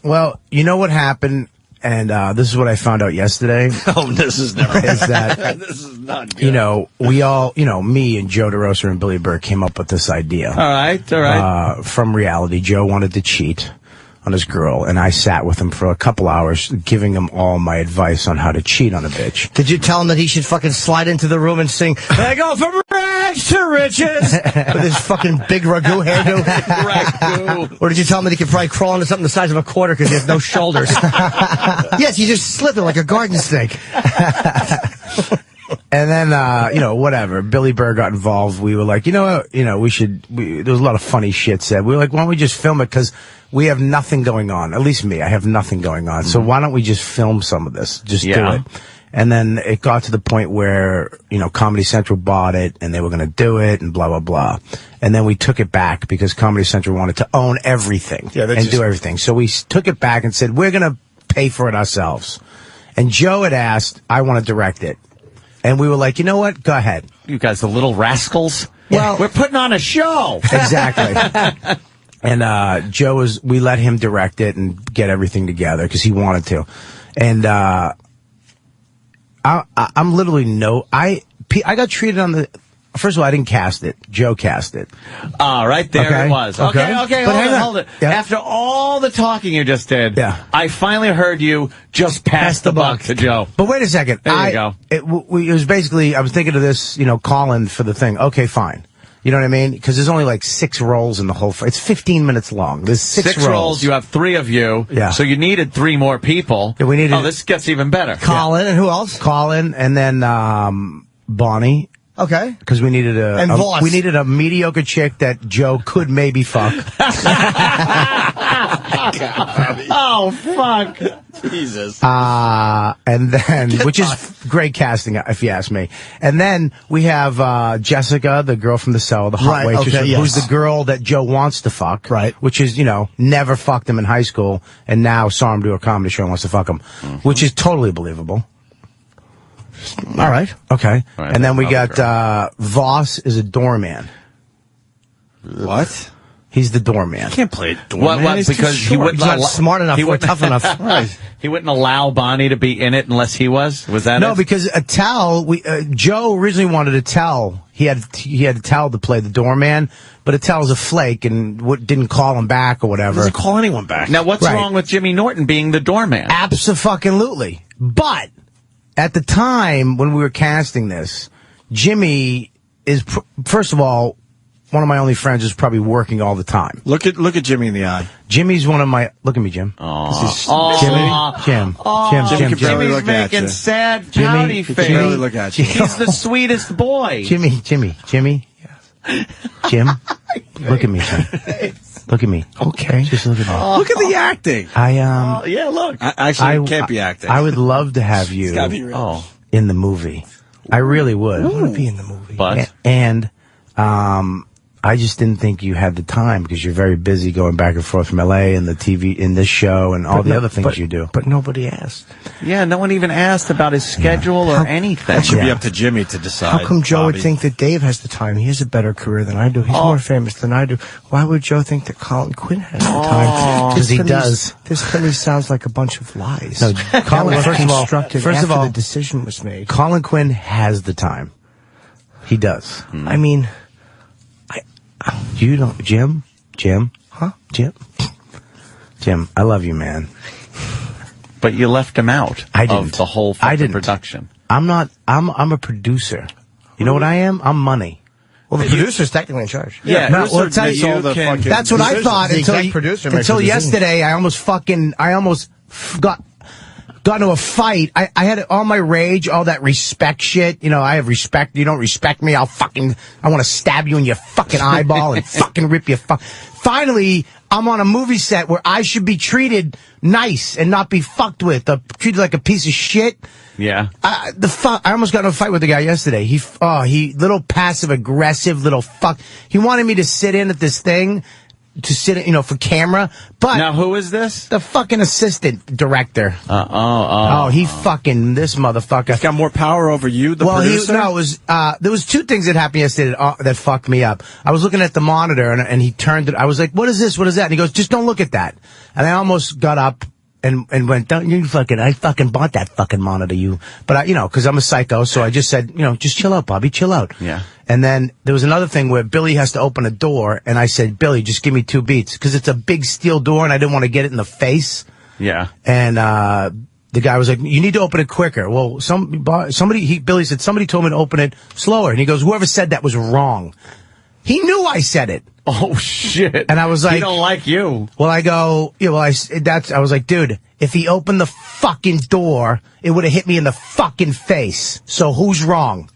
Well, you know what happened, and this is what I found out yesterday. Oh, this is never. Is that this is not good. You know, we all, me and Joe DeRosa and Billy Burr came up with this idea. All right. From reality, Joe wanted to cheat on his girl, and I sat with him for a couple hours, giving him all my advice on how to cheat on a bitch. Did you tell him that he should fucking slide into the room and sing, I go from rags to riches, with his fucking big ragu hairdo? Ragu. Or did you tell him that he could probably crawl into something the size of a quarter because he has no shoulders? Yes, you just slither like a garden snake. And then, whatever. Billy Burr got involved. We were like, there was a lot of funny shit said. We were like, why don't we just film it? Because we have nothing going on. At least me. I have nothing going on. So why don't we just film some of this? Just do it. And then it got to the point where, Comedy Central bought it and they were going to do it and blah, blah, blah. And then we took it back because Comedy Central wanted to own everything and do everything. So we took it back and said, we're going to pay for it ourselves. And Joe had asked, I want to direct it. And we were like, you know what? Go ahead. You guys, the little rascals. Well, we're putting on a show. Exactly. And we let him direct it and get everything together because he wanted to. And I'm literally I got treated on the... First of all, I didn't cast it. Joe cast it. Right there it was. Okay, hold it. Yeah. After all the talking you just did, I finally heard you just pass the buck to Joe. But wait a second. There you go. It was basically, I was thinking of this, call-in for the thing. Okay, fine. You know what I mean? Because there's only like 6 rolls in the whole... It's 15 minutes long. There's 6 rolls. You have 3 of you. Yeah. So you needed 3 more people. Yeah, we needed... Oh, this gets even better. Colin, and who else? Colin, and then Bonnie. Okay. Because we needed a mediocre chick that Joe could maybe fuck. Oh, fuck. Jesus. And then, which is great casting, if you ask me. And then we have Jessica, the girl from the cell, the hot waitress, who's the girl that Joe wants to fuck. Right. Which is, never fucked him in high school, and now saw him do a comedy show and wants to fuck him. Which is totally believable. All right. Okay. Right, and then we got Voss is a doorman. What? He's the doorman. Can't play a doorman. What, because he wouldn't not smart enough or tough enough. Right. He wouldn't allow Bonnie to be in it unless he was? Was that No, it? because Attell, Joe originally wanted Attell. He had Attell to play the doorman, but Attell's a flake and didn't call him back or whatever. Doesn't call anyone back. Now, what's wrong with Jimmy Norton being the doorman? Abso-fucking-lutely. But at the time when we were casting this, Jimmy is, first of all, one of my only friends is probably working all the time. Look at Jimmy in the eye. Jimmy's one of my... Look at me, Jim. Jim. Jimmy's making sad pouty face. Jimmy, look at you. He's the sweetest boy. Jimmy. Jim, look at me, son. Look at me. Okay. Just look at me. Look at the acting. Yeah, look. Actually, it can't be acting. I would love to have you in the movie. I really would. I want to be in the movie. But? And I just didn't think you had the time because you're very busy going back and forth from L.A. and the TV in this show and all the other things you do. But nobody asked. Yeah, no one even asked about his schedule or anything. That should be up to Jimmy to decide. How come Joe Bobby would think that Dave has the time? He has a better career than I do. He's more famous than I do. Why would Joe think that Colin Quinn has the time? Because he does. This to me sounds like a bunch of lies. No, Colin, first of all, the decision was made. Colin Quinn has the time. He does. I mean... You don't, Jim, I love you, man. But you left him out of the whole fucking production. I'm a producer. You know what I am? I'm money. Well, the producer's technically in charge. Yeah. No, well, that's what I thought until yesterday. I almost got got into a fight. I had all my rage, all that respect shit. You know, I have respect. You don't respect me, I want to stab you in your fucking eyeball and fucking rip your Finally, I'm on a movie set where I should be treated nice and not be fucked with, treated like a piece of shit. Yeah. I almost got in a fight with the guy yesterday. He little passive aggressive little fuck. He wanted me to sit in at this thing. To sit, you know, for camera. But now, who is this? The fucking assistant director. He fucking this motherfucker. He's got more power over you, the producer? There was two things that happened yesterday that fucked me up. I was looking at the monitor and he turned it. I was like, "What is this? What is that?" And he goes, "Just don't look at that." And I almost got up and went, I fucking bought that fucking monitor, you. But because I'm a psycho, so I just said, just chill out, Bobby, chill out. Yeah. And then there was another thing where Billy has to open a door, and I said, Billy, just give me 2 beats, because it's a big steel door, and I didn't want to get it in the face. Yeah. And the guy was like, you need to open it quicker. Well, Billy said, somebody told me to open it slower. And he goes, whoever said that was wrong. He knew I said it. Oh, shit. And I was like... He don't like you. Well, I go... I was like, dude, if he opened the fucking door, it would have hit me in the fucking face. So who's wrong?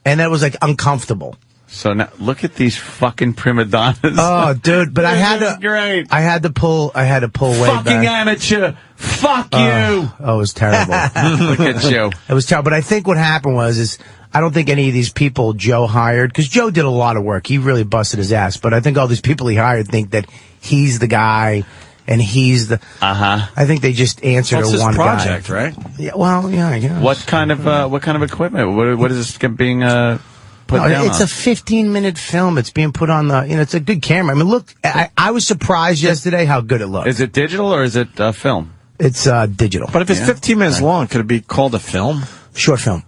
And that was, like, uncomfortable. So now, look at these fucking prima donnas. Oh, dude, but I had to... Great. I had to pull way back. Fucking amateur. Fuck you. Oh, it was terrible. Look at you. It was terrible. But I think what happened is I don't think any of these people Joe hired, because Joe did a lot of work. He really busted his ass. But I think all these people he hired think that he's the guy and he's the... I think they just answered to one guy. It's his project, right? Yeah, well, yeah, I guess. What kind of equipment? What is this being put down It's on? a 15-minute film. It's being put on the... it's a good camera. I mean, look, I was surprised yesterday how good it looked. Is it digital or is it film? It's digital. But if it's 15 minutes long, could it be called a film? Short film.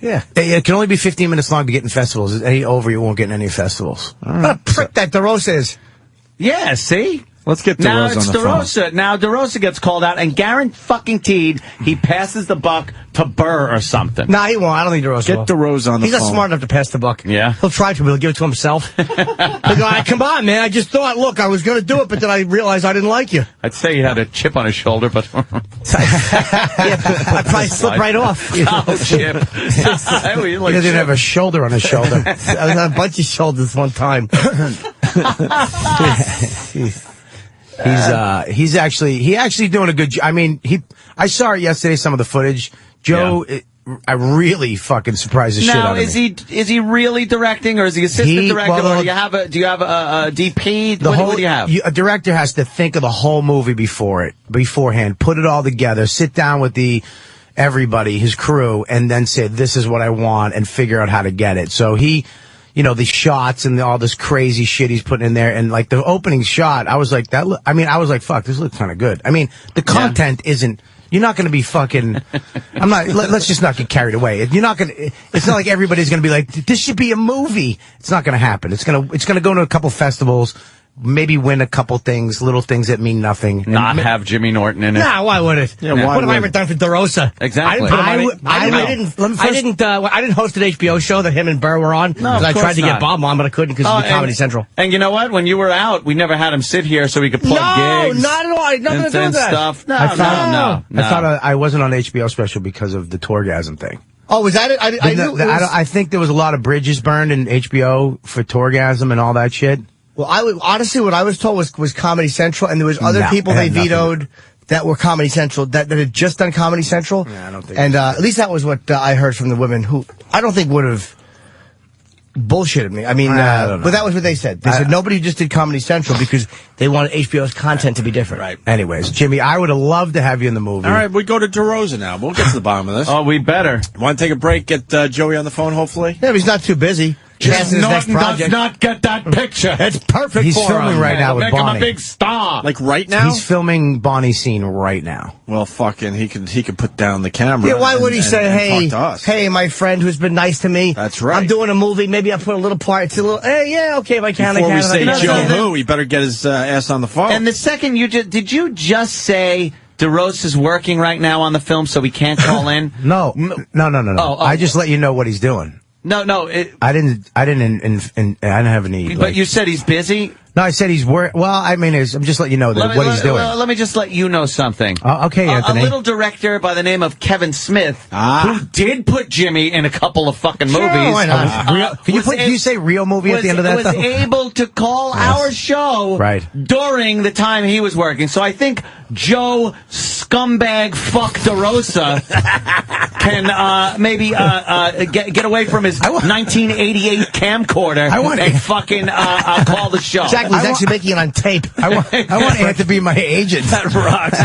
Yeah. It can only be 15 minutes long to get in festivals. Any over, you won't get in any festivals. What a prick that DeRosa is. Yeah, see? Let's get DeRosa on the phone. Now DeRosa gets called out, and guaranteed he passes the buck to Burr or something. Nah, he won't. I don't think DeRosa will. Get DeRosa on the phone. He's not smart enough to pass the buck. Yeah. He'll try to, but he'll give it to himself. He'll go, come on, man. I just thought, look, I was going to do it, but then I realized I didn't like you. I'd say he had a chip on his shoulder, but... I'd probably slip right off. Oh, chip. He didn't have a shoulder on his shoulder. I was on a bunch of shoulders one time. He's actually doing a good job. I mean, I saw it yesterday, some of the footage. Joe, I really fucking surprised the shit out of me. Now, is he really directing, or is he assistant director, or do you have a DP? What do you have? A director has to think of the whole movie beforehand, put it all together, sit down with everybody, his crew, and then say, this is what I want, and figure out how to get it. So the shots and all this crazy shit he's putting in there, and like the opening shot, I was like, fuck, this looks kind of good. I mean, the content isn't. You're not going to be fucking. I'm not. Let's just not get carried away. You're not going to. It's not like everybody's going to be like, this should be a movie. It's not going to happen. It's going to go to a couple festivals. Maybe win a couple things, little things that mean nothing. Not have Jimmy Norton in it. Nah, why would it? Yeah, what have I ever done for DeRosa? Exactly. I didn't host an HBO show that him and Burr were on. No, I tried to get Bob on, but I couldn't because of Comedy Central. And you know what? When you were out, we never had him sit here so he could plug gigs. No, not at all. I had nothing to do with that. Stuff. No. I thought I wasn't on HBO special because of the Torgasm thing. Oh, was that it? I think there was a lot of bridges burned in HBO for Torgasm and all that shit. Well, honestly, what I was told was Comedy Central, and there was other people they vetoed that were Comedy Central, that had just done Comedy Central. Yeah, I don't think. And at least that was what I heard from the women, who I don't think would have bullshitted me. I mean, but that was what they said. They said nobody just did Comedy Central because they wanted HBO's content to be different. Right. Anyways, Jimmy, I would have loved to have you in the movie. All right, we go to DeRosa now. We'll get to the bottom of this. Oh, we better. Want to take a break? Get Joey on the phone, hopefully. Yeah, but he's not too busy. Jim Norton does not get that picture. It's perfect. He's filming right now with Make Bonnie. him a big star. Like right now? He's filming Bonnie's scene right now. Well, fucking, he can put down the camera. Yeah, why would he say, talk to us? hey, my friend who's been nice to me. That's right. I'm doing a movie. Maybe I'll put a little part. It's a little, hey, yeah, okay, if I can, Before I we can. say Joe who, he better get his ass on the phone. And the second did you just say DeRosa's working right now on the film so he can't call in? No. Oh. I just let you know what he's doing. No. I didn't have any. But you said he's busy? No, I said he's well, I mean, I'm just letting you know what he's doing. Let me just let you know something. Okay, Anthony. A little director by the name of Kevin Smith, who did put Jimmy in a couple of fucking movies. Why not? Can you say real movie at the end of that, was able to call our show during the time he was working. So I think Joe Scumbag Fuck DeRosa can maybe get away from his 1988 camcorder and fucking call the show. Exactly, he's actually making it on tape. I want Ant to be my agent. That rocks,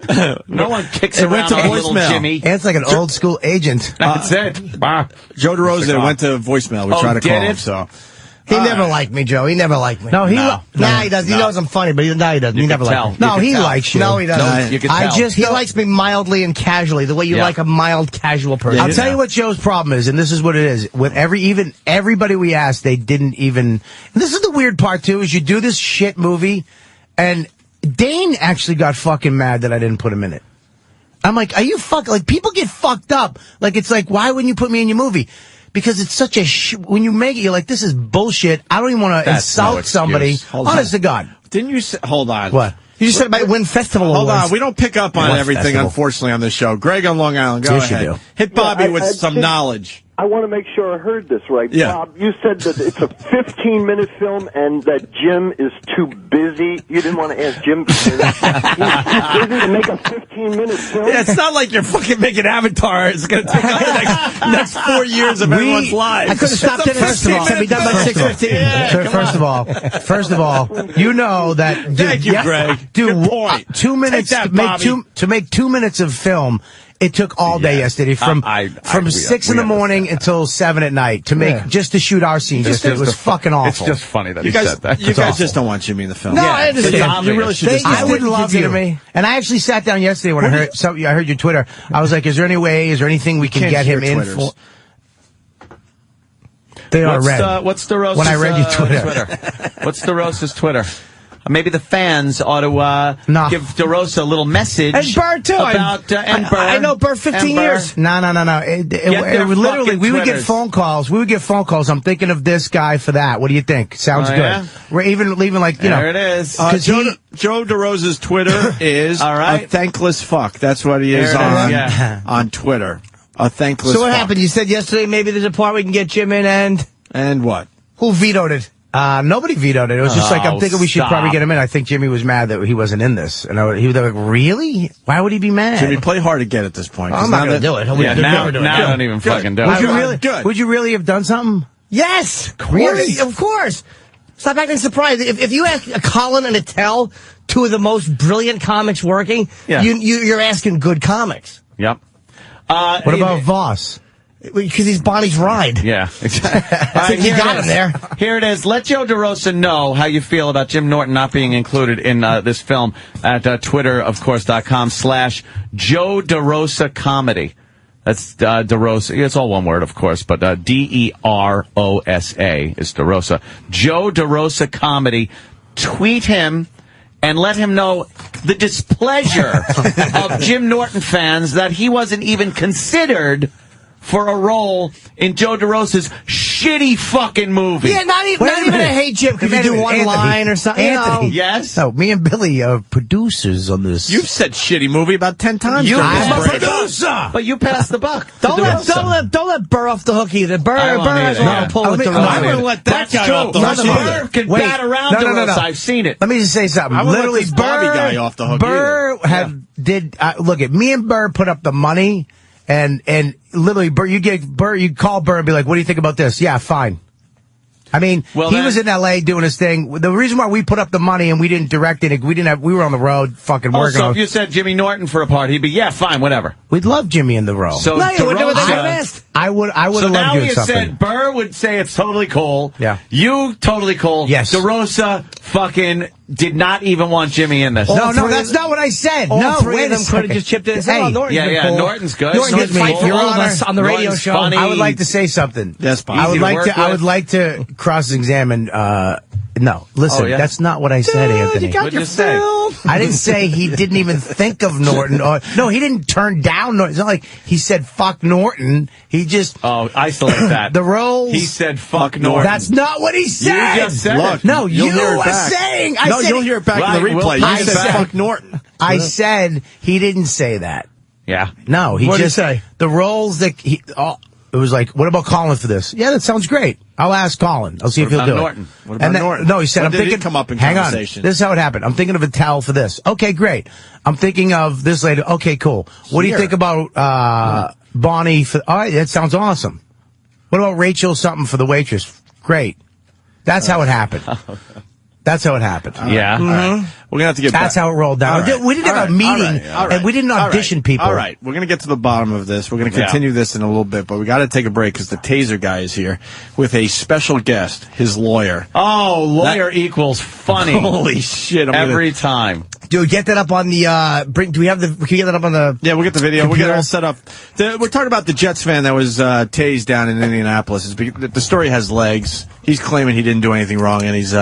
man. No one kicks around on little Jimmy. Ant's like an old school agent. That's it. Joe DeRosa went to voicemail. We tried to call him, so... He never liked me, Joe. He never liked me. No, he does. He knows I'm funny, but he doesn't. He never liked me. No, he likes you. No, he doesn't. You can tell. He likes me mildly and casually, the way you like a mild, casual person. I'll tell you what Joe's problem is, and this is what it is. With everybody we asked, they didn't even. And this is the weird part too, is you do this shit movie, and Dane actually got fucking mad that I didn't put him in it. I'm like, are you like people get fucked up? Like it's like, why wouldn't you put me in your movie? Because it's such a when you make it, you're like, this is bullshit. I don't even want to insult somebody. Honest to God. Didn't you say, hold on. What? You just said about win festival awards. Hold on, we don't pick up on everything, unfortunately, on this show. Greg on Long Island, go ahead. You do. Hit Bobby with some knowledge. I want to make sure I heard this right. Yeah. Bob, you said that it's a 15-minute film and that Jim is too busy. You didn't want to ask Jim. He's too busy to make a 15-minute film? Yeah, it's not like you're fucking making Avatar. It's going to take up the next 4 years of everyone's lives. I could have stopped it first of all. Be done by 6:15. Yeah, first of all, you know that. Thank you, Greg. Dude, good point. 2 minutes to make 2 minutes of film. It took all day yesterday from 6 in the morning until 7 at night just to shoot our scene. It was fucking awful. It's just funny that he said that. You guys just don't want Jimmy in the film. No, I understand. You really should. I would love you. And I actually sat down yesterday when I heard your Twitter. I was like, is there anything we can get him in for? They are red. What's DeRosa's when I read your Twitter. What's DeRosa's Twitter? Maybe the fans ought to give DeRosa a little message. And Burr, too. About, and Burr. I know Burr 15 years. No. It was literally, we would get phone calls. I'm thinking of this guy for that. What do you think? Sounds good. Yeah? We're even like, there it is. Joe DeRosa's Twitter is a thankless fuck. That's what he is on Twitter. A thankless fuck. So what happened? You said yesterday maybe there's a part we can get Jim in And what? Who vetoed it? Nobody vetoed it. It was just like, I'm thinking we should probably get him in. I think Jimmy was mad that he wasn't in this. And he was like, really? Why would he be mad? Jimmy, play hard to get at this point. I'm not going to do it. Now I don't even fucking do it. Would you really have done something? Yes. Really? Of course. Stop acting surprised. If you ask a Colin and a Tell, two of the most brilliant comics working, you're asking good comics. Yep. What about Voss? Because he's Bonnie's ride. Yeah, exactly. You got him there. Here it is. Let Joe DeRosa know how you feel about Jim Norton not being included in this film at Twitter, of course.com/Joe DeRosa Comedy. That's DeRosa. It's all one word, of course, but DeRosa is DeRosa. Joe DeRosa Comedy. Tweet him and let him know the displeasure of Jim Norton fans that he wasn't even considered for a role in Joe DeRosa's shitty fucking movie. Yeah, not even a hate Jim. Could you do one line or something? Anthony. Yes? No, me and Billy are producers on this. You've said shitty movie about 10 times. I'm a producer! But you passed the buck. Don't let Burr off the hook either. Burr has a lot of pull with the I'm going to let that guy off the hook. Burr can bat around DeRosa. I've seen it. Let me just say something. Literally, Bobby guy off the hook. Burr look at me and Burr put up the money. And literally, Burr, you call Burr and be like, what do you think about this? Yeah, fine. I mean, he was in L.A. doing his thing. The reason why we put up the money and we didn't direct it, we were on the road fucking working. So if you said Jimmy Norton for a part, he'd be, yeah, fine, whatever. We'd love Jimmy in the role. So I would have asked. I would have loved you in something. So now you said Burr would say it's totally cool. Yeah. You totally cool. Yes. DeRosa fucking did not even want Jimmy in this. No, that's not what I said. All three of them could have just chipped in and said, Norton's cool. Norton's good. Norton's fight for all of us on the radio show. I would like to say something. Yes, Bob. I would like to cross-examine No, listen, Oh, yeah? that's not what I said, Anthony. You got What'd your you say? film. I didn't say he didn't even think of Norton. No, he didn't turn down Norton. It's not like he said fuck Norton. He just... Oh, isolate that. The roles... He said fuck Norton. That's not what he said. You just said Look, it. No, you'll you hear it were back. saying... No, you'll hear it back in the Right, replay. we'll- You said fuck Norton. I said he didn't say that. Yeah. No, he What did he just... say? The roles that he... it was like, what about Colin for this? Yeah, that sounds great. I'll ask Colin. I'll see if he'll about do Norton? it. What about And then- Norton? No, he said, When I'm did it thinking... come up in hang conversation? on. This is how it happened. I'm thinking of Vital for this. Okay, great. I'm thinking of this lady. Okay, cool. What do you Here. think about Bonnie? For, all right, that sounds awesome. What about Rachel something for the waitress? Great. That's how it happened. That's how it happened. Yeah. All right. We're going to have to get That's back. how it rolled down. All right. We didn't All have a right. meeting, All right. and we didn't audition people. All right. We're going to get to the bottom of this. We're going to continue this in a little bit, but we got to take a break because the Taser guy is here with a special guest, his lawyer. Oh, lawyer equals funny. Holy shit. Every time. Dude, get that up on the, do we have the, can you get that up on the... Yeah, we'll get the video. computer? We'll get it all set up. We're talking about the Jets fan that was tased down in Indianapolis. The story has legs. He's claiming he didn't do anything wrong, and he's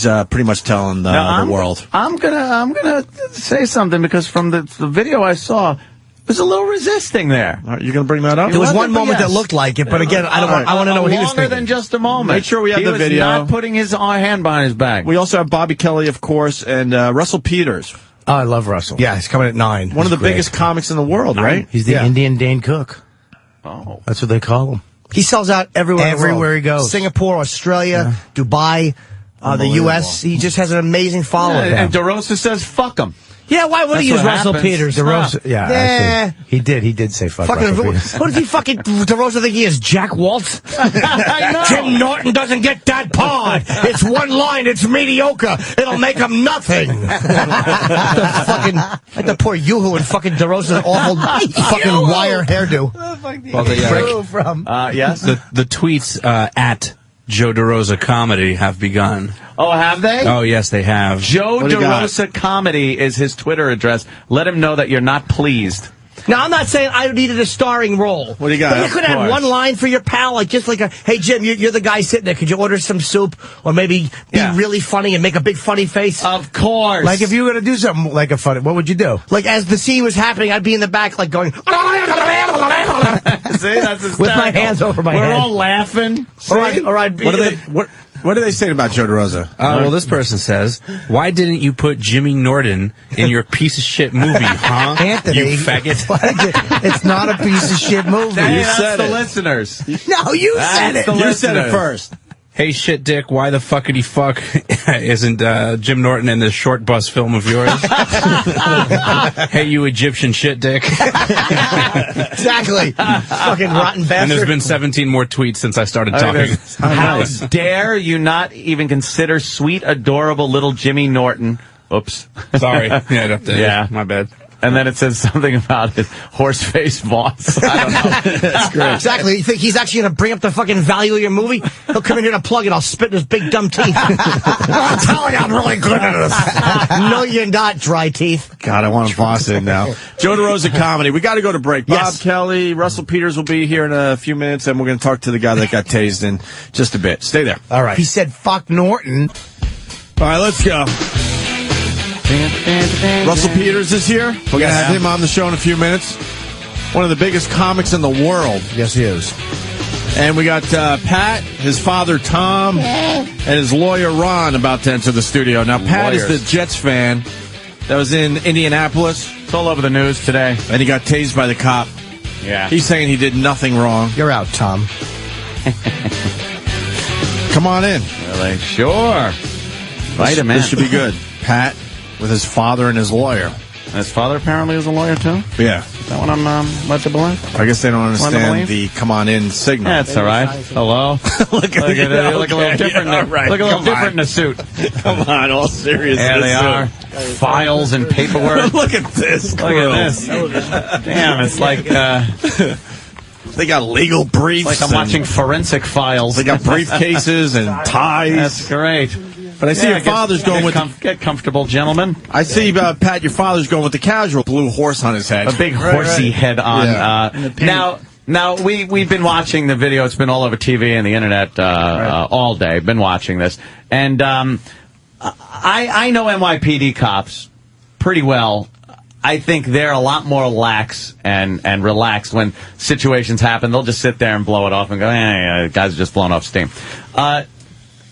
pretty much telling the world. I'm gonna say something because from the video I saw, there's a little resisting there. All right, you're going to bring that up? There was one moment that looked like it, but again, I want to know what he was Longer thinking. than just a moment. Make sure we have he the was video. Not putting his hand behind his back. We also have Bobby Kelly, of course, and Russell Peters. Oh, I love Russell. Yeah, he's coming at 9. One of the biggest comics in the world, right? He's the Indian Dane Cook. Oh. That's what they call him. He sells out everywhere. in the Everywhere world. he goes. Singapore, Australia, Dubai, the U.S. He just has an amazing following. And DeRosa says, fuck him. Yeah, why would he use Russell Peters? DeRosa, yeah, Yeah. actually, he did say fuck Fucking, Russell Peters. what does he fucking, DeRosa think he is, Jack Waltz? I know. Jim Norton doesn't get that pod. It's one line, it's mediocre. It'll make him nothing. Like the poor Yoo-hoo and fucking DeRosa's awful fucking wire hairdo. Well, Yes? the tweets at Joe DeRosa Comedy have begun. Oh, have they? Oh, yes, they have. Joe What do you got? DeRosa Comedy is his Twitter address. Let him know that you're not pleased. Now, I'm not saying I needed a starring role. What do you got? But you Of could have course. one line for your pal, like just like a, hey, Jim, you're the guy sitting there. Could you order some soup? Or maybe be really funny and make a big funny face? Of course. Like, if you were going to do something like a funny, what would you do? Like, as the scene was happening, I'd be in the back, like, going... See, that's hysterical. With my hands over my We're head. all laughing. Or I'd be... What do they say about Joe DeRosa? Well, this person says, why didn't you put Jimmy Norton in your piece of shit movie, huh? Anthony. You faggot. It's not a piece of shit movie. Hey, that's said the it. listeners. No, you said it. You said it first. Hey, shit dick, why the fuckity fuck isn't Jim Norton in this short bus film of yours? Hey, you Egyptian shit dick. Exactly. Fucking rotten bastard. And there's been 17 more tweets since I started talking. How dare you not even consider sweet, adorable little Jimmy Norton? Oops. Sorry. Yeah, my bad. And then it says something about his horse-faced boss. I don't know. That's great. Exactly. You think he's actually going to bring up the fucking value of your movie? He'll come in here to plug it. I'll spit in his big dumb teeth. I'm telling you, I'm really good at this. No, you're not, dry teeth. God, I want to boss in now. Joe DeRosa Comedy. We got to go to break. Bob Kelly, Russell Peters will be here in a few minutes, and we're going to talk to the guy that got tased in just a bit. Stay there. All right. He said fuck Norton. All right, let's go. Russell Peters is here. We're going to have him on the show in a few minutes. One of the biggest comics in the world. Yes, he is. And we got Pat, his father Tom, and his lawyer Ron about to enter the studio. Now, Pat is the Jets fan that was in Indianapolis. It's all over the news today. And he got tased by the cop. Yeah. He's saying he did nothing wrong. You're out, Tom. Come on in. Really? Sure. Right him in. This should be good. Pat with his father and his lawyer. And his father apparently is a lawyer, too? Yeah. Is that what I'm led to believe? I guess they don't Led to understand believe? the come on in signal. That's all right. Hello? Look at it. Look a little different. Yeah, right. Look a little Come different on. in a suit. Come on, all serious. There they are. Files and paperwork. Look at this. Look at this. Damn, it's like they got legal briefs. like I'm watching Forensic Files. They got briefcases and ties. That's great. But I see your father's going with... Get comfortable, gentlemen. I see, Pat, your father's going with the casual blue horse on his head. A big horsey head on. Yeah. Now, Now, we've been watching the video. It's been all over TV and the internet all day. Been watching this. And I know NYPD cops pretty well. I think they're a lot more lax and relaxed when situations happen. They'll just sit there and blow it off and go, guys are just blowing off steam.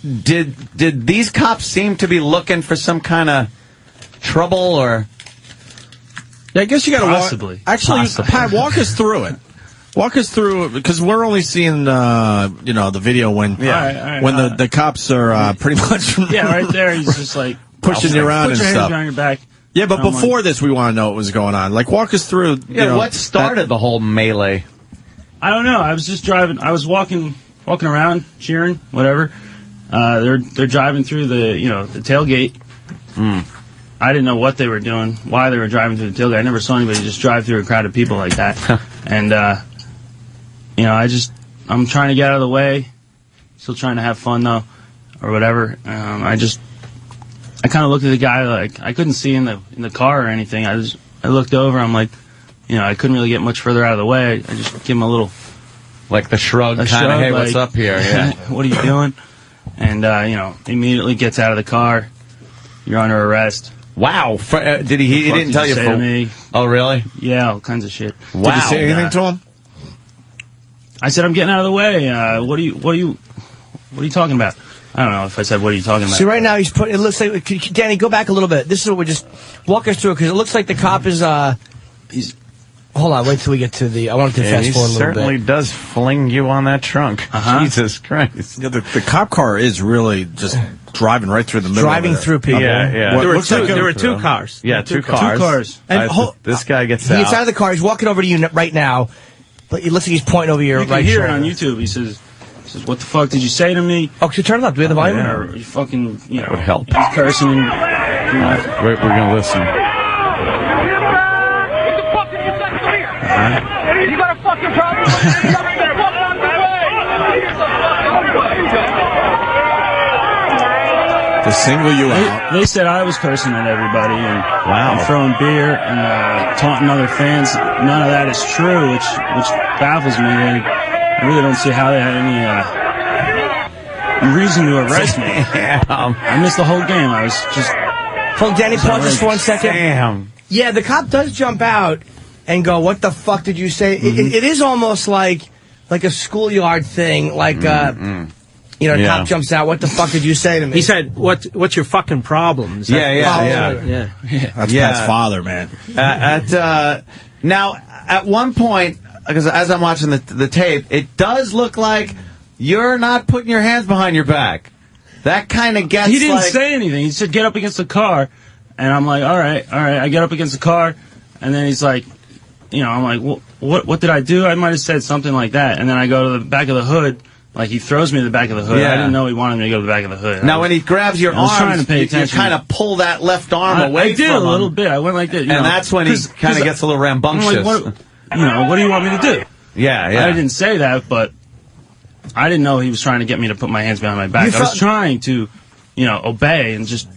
Did these cops seem to be looking for some kind of trouble or? Yeah, I guess you got to possibly. Pat, walk us through it. Walk us through it, because we're only seeing the video when the cops are pretty much right there. He's just like pushing you around and put your stuff. hands behind your back. Yeah, but before this, we want to know what was going on. Like, walk us through. What started the whole melee? I don't know. I was just driving. I was walking around, cheering, whatever. They're driving through the tailgate. I didn't know what they were doing, why they were driving through the tailgate. I never saw anybody just drive through a crowd of people like that. And I'm trying to get out of the way. Still trying to have fun though, or whatever. I kind of looked at the guy like I couldn't see in the car or anything. I looked over. I'm like, I couldn't really get much further out of the way. I just give him a little, like the shrug, kind of, hey, what's up here? Yeah, what are you doing? And immediately gets out of the car. You're under arrest. Wow. Did he didn't tell you? To me? Oh, really? Yeah, all kinds of shit. Wow. Did you say anything to him? I said, I'm getting out of the way. What are you talking about? I don't know if I said, what are you talking about? See, right now he's putting. It looks like Danny, go back a little bit. This is what we just walk us through, because it looks like the cop is. He's. Hold on, wait till we get to the. I want to fast forward a little bit. He certainly does fling you on that trunk. Jesus Christ! Yeah, the cop car is really just driving right through the middle. Driving through people. Yeah. There were two cars. Yeah, two cars. And this guy gets out. out. He gets out of the car. He's walking over to you right now, but it looks like he's pointing over your right shoulder. You can hear it on YouTube. He says, what the fuck did you say to me? Oh, so turn it up. Do we have the volume? Or you fucking, That would help. He's cursing. We're going to listen. You got a fucking problem? To single you out. They said I was cursing at everybody and throwing beer and taunting other fans. None of that is true, which baffles me. I really don't see how they had any reason to arrest me. I missed the whole game. I was just... Hold, Danny, pause this for 1 second. Damn. Yeah, the cop does jump out and go, what the fuck did you say? It is almost like a schoolyard thing, like, the cop jumps out, what the fuck did you say to me? He said, what's your fucking problem? Yeah. That's Pat's father, man. Now, at one point, because as I'm watching the tape, it does look like you're not putting your hands behind your back. That kind of gets He didn't say anything. He said, get up against the car. And I'm like, all right. I get up against the car. And then he's like, I'm like, well, what did I do? I might have said something like that. And then I go to the back of the hood. Like, he throws me to the back of the hood. Yeah. I didn't know he wanted me to go to the back of the hood. Now, when he grabs your arms, trying to pay attention. you kind of pull that left arm away from him. I did a little bit. I went like that. And that's when he kind of gets a little rambunctious. I'm like, what do you want me to do? Yeah. I didn't say that, but I didn't know he was trying to get me to put my hands behind my back. I was trying to, obey and just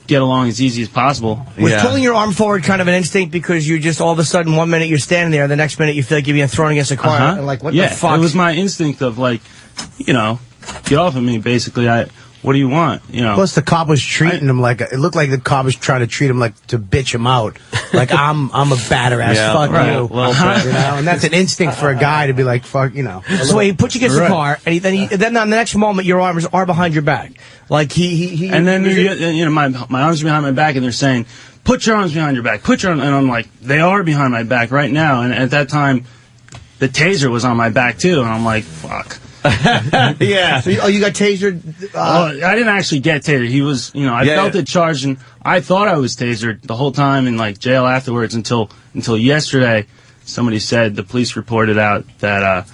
get along as easy as possible. Was pulling your arm forward kind of an instinct because you just all of a sudden 1 minute you're standing there, the next minute you feel like you're being thrown against a car and like, what the fuck? It was my instinct of like, get off of me, basically. What do you want? Plus, the cop was treating him like it looked like the cop was trying to treat him like to bitch him out. Like I'm a batter ass. Fuck you. And that's an instinct for a guy to be like, fuck, So he put you against the car, and then on the next moment your arms are behind your back. Like he and then my arms are behind my back, and they're saying, put your arms behind your back. And I'm like, they are behind my back right now. And at that time, the taser was on my back too, and I'm like, fuck. Yeah. So you got tasered? I didn't actually get tasered. He was, I felt it charged, and I thought I was tasered the whole time in like jail afterwards until yesterday. Somebody said the police reported out that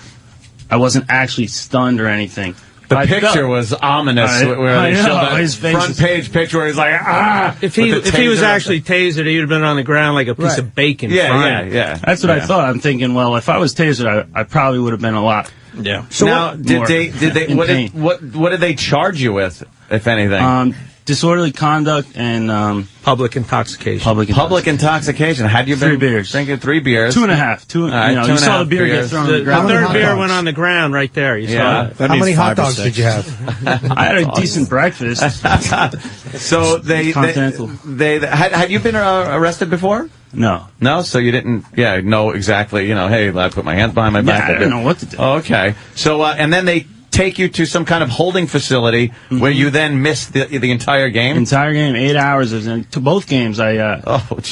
I wasn't actually stunned or anything. The picture was ominous, where they showed that front page picture where he's like, If he was actually tasered, he would have been on the ground like a piece of bacon. Yeah. That's what I thought. I'm thinking, well, if I was tasered, I probably would have been a lot. Yeah. So now, did they? What did they charge you with, if anything? disorderly conduct and public intoxication. Public intoxication. Had you been 3 beers? Drinking 3 beers? 2.5. Right, you saw the beer get thrown on the ground. The third beer went on the ground right there. You saw it. How many hot dogs did you have? I had a decent breakfast. So they had you been arrested before? No. No? So you didn't, know exactly, hey, I put my hands behind my back. I didn't know what to do. Oh, okay. So, and then they take you to some kind of holding facility where you then missed the entire game? Entire game, 8 hours. To both games, I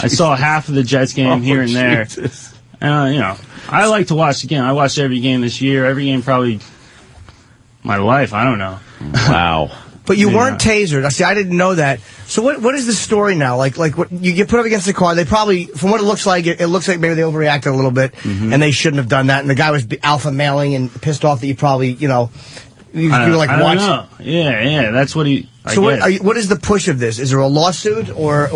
saw half of the Jets game here and there. I like to watch the game. I watched every game this year. Every game probably my life. I don't know. Wow. But you weren't tasered. See, I didn't know that. So what is the story now? Like what you get put up against the car? They probably, from what it looks like maybe they overreacted a little bit, and they shouldn't have done that. And the guy was alpha mailing and pissed off that you probably, you were like, I watch. don't know. Yeah, that's what he. So what is the push of this? Is there a lawsuit or?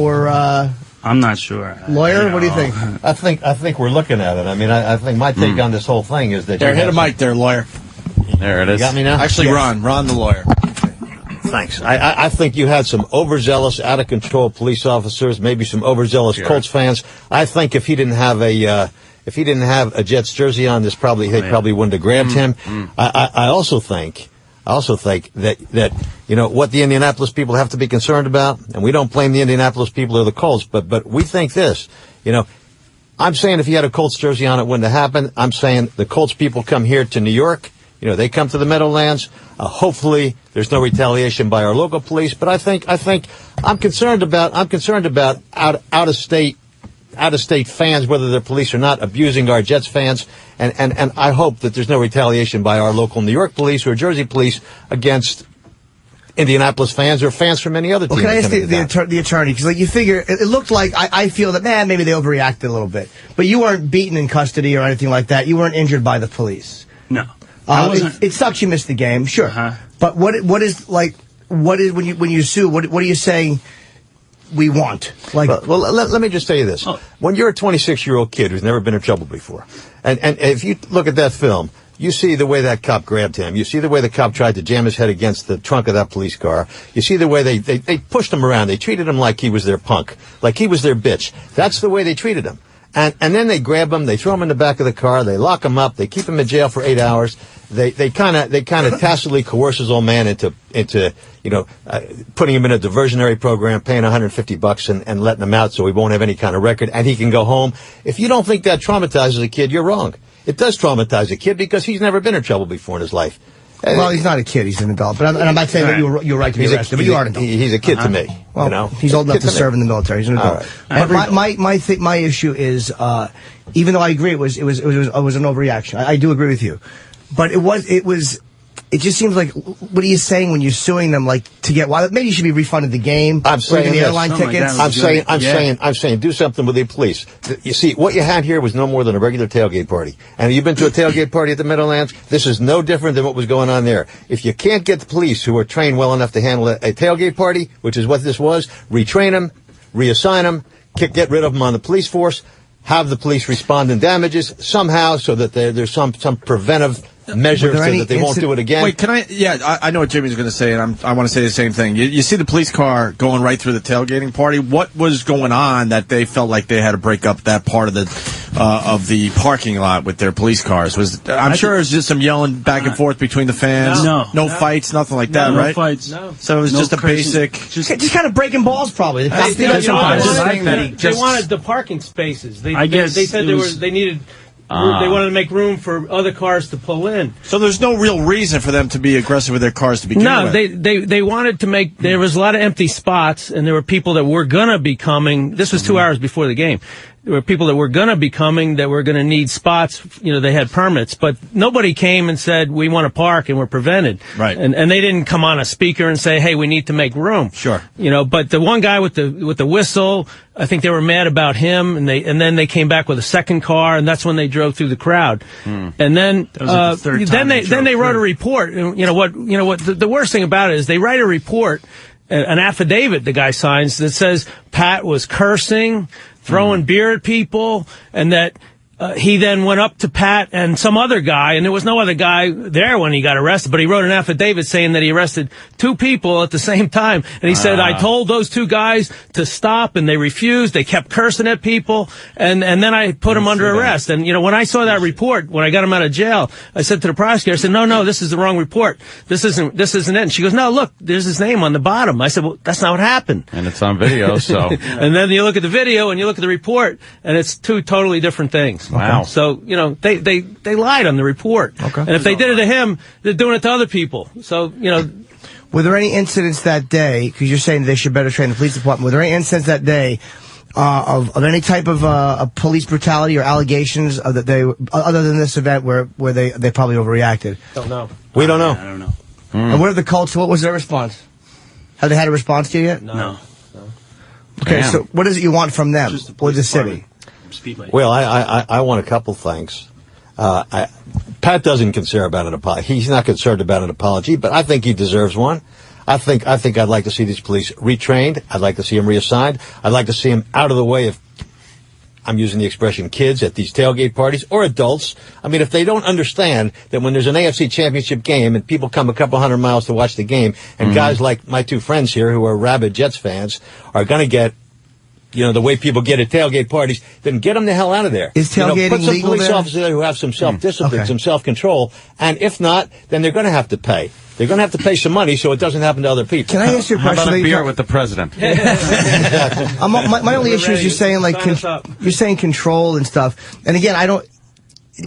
I'm not sure. Lawyer, what do you think? I think we're looking at it. I mean, I think my take on this whole thing is that. There, hit a mic there, lawyer. There it is. You got me now? Actually, yes. Ron the lawyer. Thanks. I think you had some overzealous, out of control police officers, maybe some overzealous Colts fans. I think if he didn't have a Jets jersey on, they probably wouldn't have grabbed him. I also think that what the Indianapolis people have to be concerned about, and we don't blame the Indianapolis people or the Colts, but we think this. I'm saying if he had a Colts jersey on, it wouldn't have happened. I'm saying the Colts people come here to New York. They come to the Meadowlands. Hopefully, there's no retaliation by our local police. But I think I'm concerned about out of state fans, whether they're police or not, abusing our Jets fans. And I hope that there's no retaliation by our local New York police or Jersey police against Indianapolis fans or fans from any other team. Well, can I ask the attorney? Because you figure it looked like I feel that maybe they overreacted a little bit, but you weren't beaten in custody or anything like that. You weren't injured by the police. No. It sucks you missed the game, sure. But what is when you sue? What are you saying? We want let me just tell you this: when you're a 26-year-old kid who's never been in trouble before, and if you look at that film, you see the way that cop grabbed him. You see the way the cop tried to jam his head against the trunk of that police car. You see the way they pushed him around. They treated him like he was their punk, like he was their bitch. That's the way they treated him. And then they grab him, they throw him in the back of the car, they lock him up, they keep him in jail for 8 hours. They kind of tacitly coerce his old man into putting him in a diversionary program, paying $150 and letting him out so he won't have any kind of record and he can go home. If you don't think that traumatizes a kid, you're wrong. It does traumatize a kid because he's never been in trouble before in his life. Well, he's not a kid; he's an adult. But I'm not saying that you're right to be arrested. But you are an adult. He's a kid to me. Well, he's old enough to serve in the military. He's an adult. But my issue is, even though I agree it was an overreaction. I do agree with you, but it just seems like, what are you saying when you're suing them, to get, maybe you should be refunded the game, I'm saying the airline tickets? I'm saying do something with the police. You see, what you had here was no more than a regular tailgate party. And you've been to a tailgate party at the Meadowlands? This is no different than what was going on there. If you can't get the police who are trained well enough to handle a tailgate party, which is what this was, retrain them, reassign them, get rid of them on the police force, have the police respond in damages somehow so that there's some preventive measures so that they won't do it again. Wait, can I? Yeah, I know what Jimmy's going to say, and I want to say the same thing. You see the police car going right through the tailgating party. What was going on that they felt like they had to break up that part of the parking lot with their police cars? I'm sure it was just some yelling back and forth between the fans. No fights, nothing like that, right? No fights. No. So it was just a basic, just kind of breaking balls, probably. They wanted the parking spaces. They said they needed. They wanted to make room for other cars to pull in. So there's no real reason for them to be aggressive with their cars to begin with. No, they wanted to make. There was a lot of empty spots, and there were people that were gonna be coming. This was 2 hours before the game. There were people that were going to be coming that were going to need spots. They had permits, but nobody came and said, we want to park, and we're prevented. Right. And they didn't come on a speaker and say, hey, we need to make room. Sure. But the one guy with the whistle, I think they were mad about him, and then they came back with a second car, and that's when they drove through the crowd. And then, then they wrote a report. And the worst thing about it is they write a report, an affidavit the guy signs that says Pat was cursing, throwing beer at people, and that he then went up to Pat and some other guy, and there was no other guy there when he got arrested, but he wrote an affidavit saying that he arrested 2 people at the same time. And he said, I told those 2 guys to stop, and they refused. They kept cursing at people, and then I put them under arrest. And, when I saw that report, when I got him out of jail, I said to the prosecutor, I said, no, this is the wrong report. This isn't it. And she goes, no, look, there's his name on the bottom. I said, well, that's not what happened. And it's on video, so. And then you look at the video and you look at the report, and it's 2 totally different things. Wow. So, they lied on the report. Okay. And if they did it to him, they're doing it to other people. So, Were there any incidents that day, because you're saying they should better train the police department, were there any incidents that day of any type of police brutality or allegations that they, other than this event where they probably overreacted? Don't know. We don't know. I don't know. And what are the cults? What was their response? Have they had a response to you yet? No. Okay, so what is it you want from them or the city? Well, I want a couple things. Pat doesn't concern about an apology. He's not concerned about an apology, but I think he deserves one. I think I'd like to see these police retrained. I'd like to see them reassigned. I'd like to see them out of the way of, I'm using the expression, kids at these tailgate parties or adults. I mean, if they don't understand that when there's an AFC championship game and people come a couple hundred miles to watch the game, and guys like my 2 friends here who are rabid Jets fans are going to get, the way people get at tailgate parties, then get them the hell out of there. Is tailgating put some legal police there? officers there who have some self-discipline, some self-control, and if not, then they're going to have to pay. They're going to have to pay some money so it doesn't happen to other people. Can I ask you a question? How about a beer with the president? My only issue is you're saying you're saying control and stuff. And again,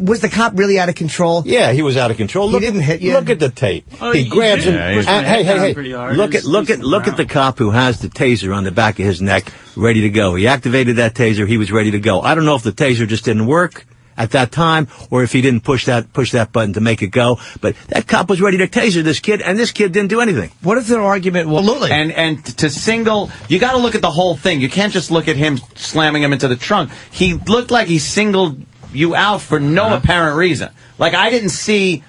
was the cop really out of control? Yeah, he was out of control. He didn't hit you. Look at the tape. He grabs him. Hey! Look at the cop who has the taser on the back of his neck, ready to go. He activated that taser. He was ready to go. I don't know if the taser just didn't work at that time, or if he didn't push that button to make it go. But that cop was ready to taser this kid, and this kid didn't do anything. What if their argument? Well, absolutely. And to single, you got to look at the whole thing. You can't just look at him slamming him into the trunk. He looked like he singled you out for no apparent reason. Like, I didn't see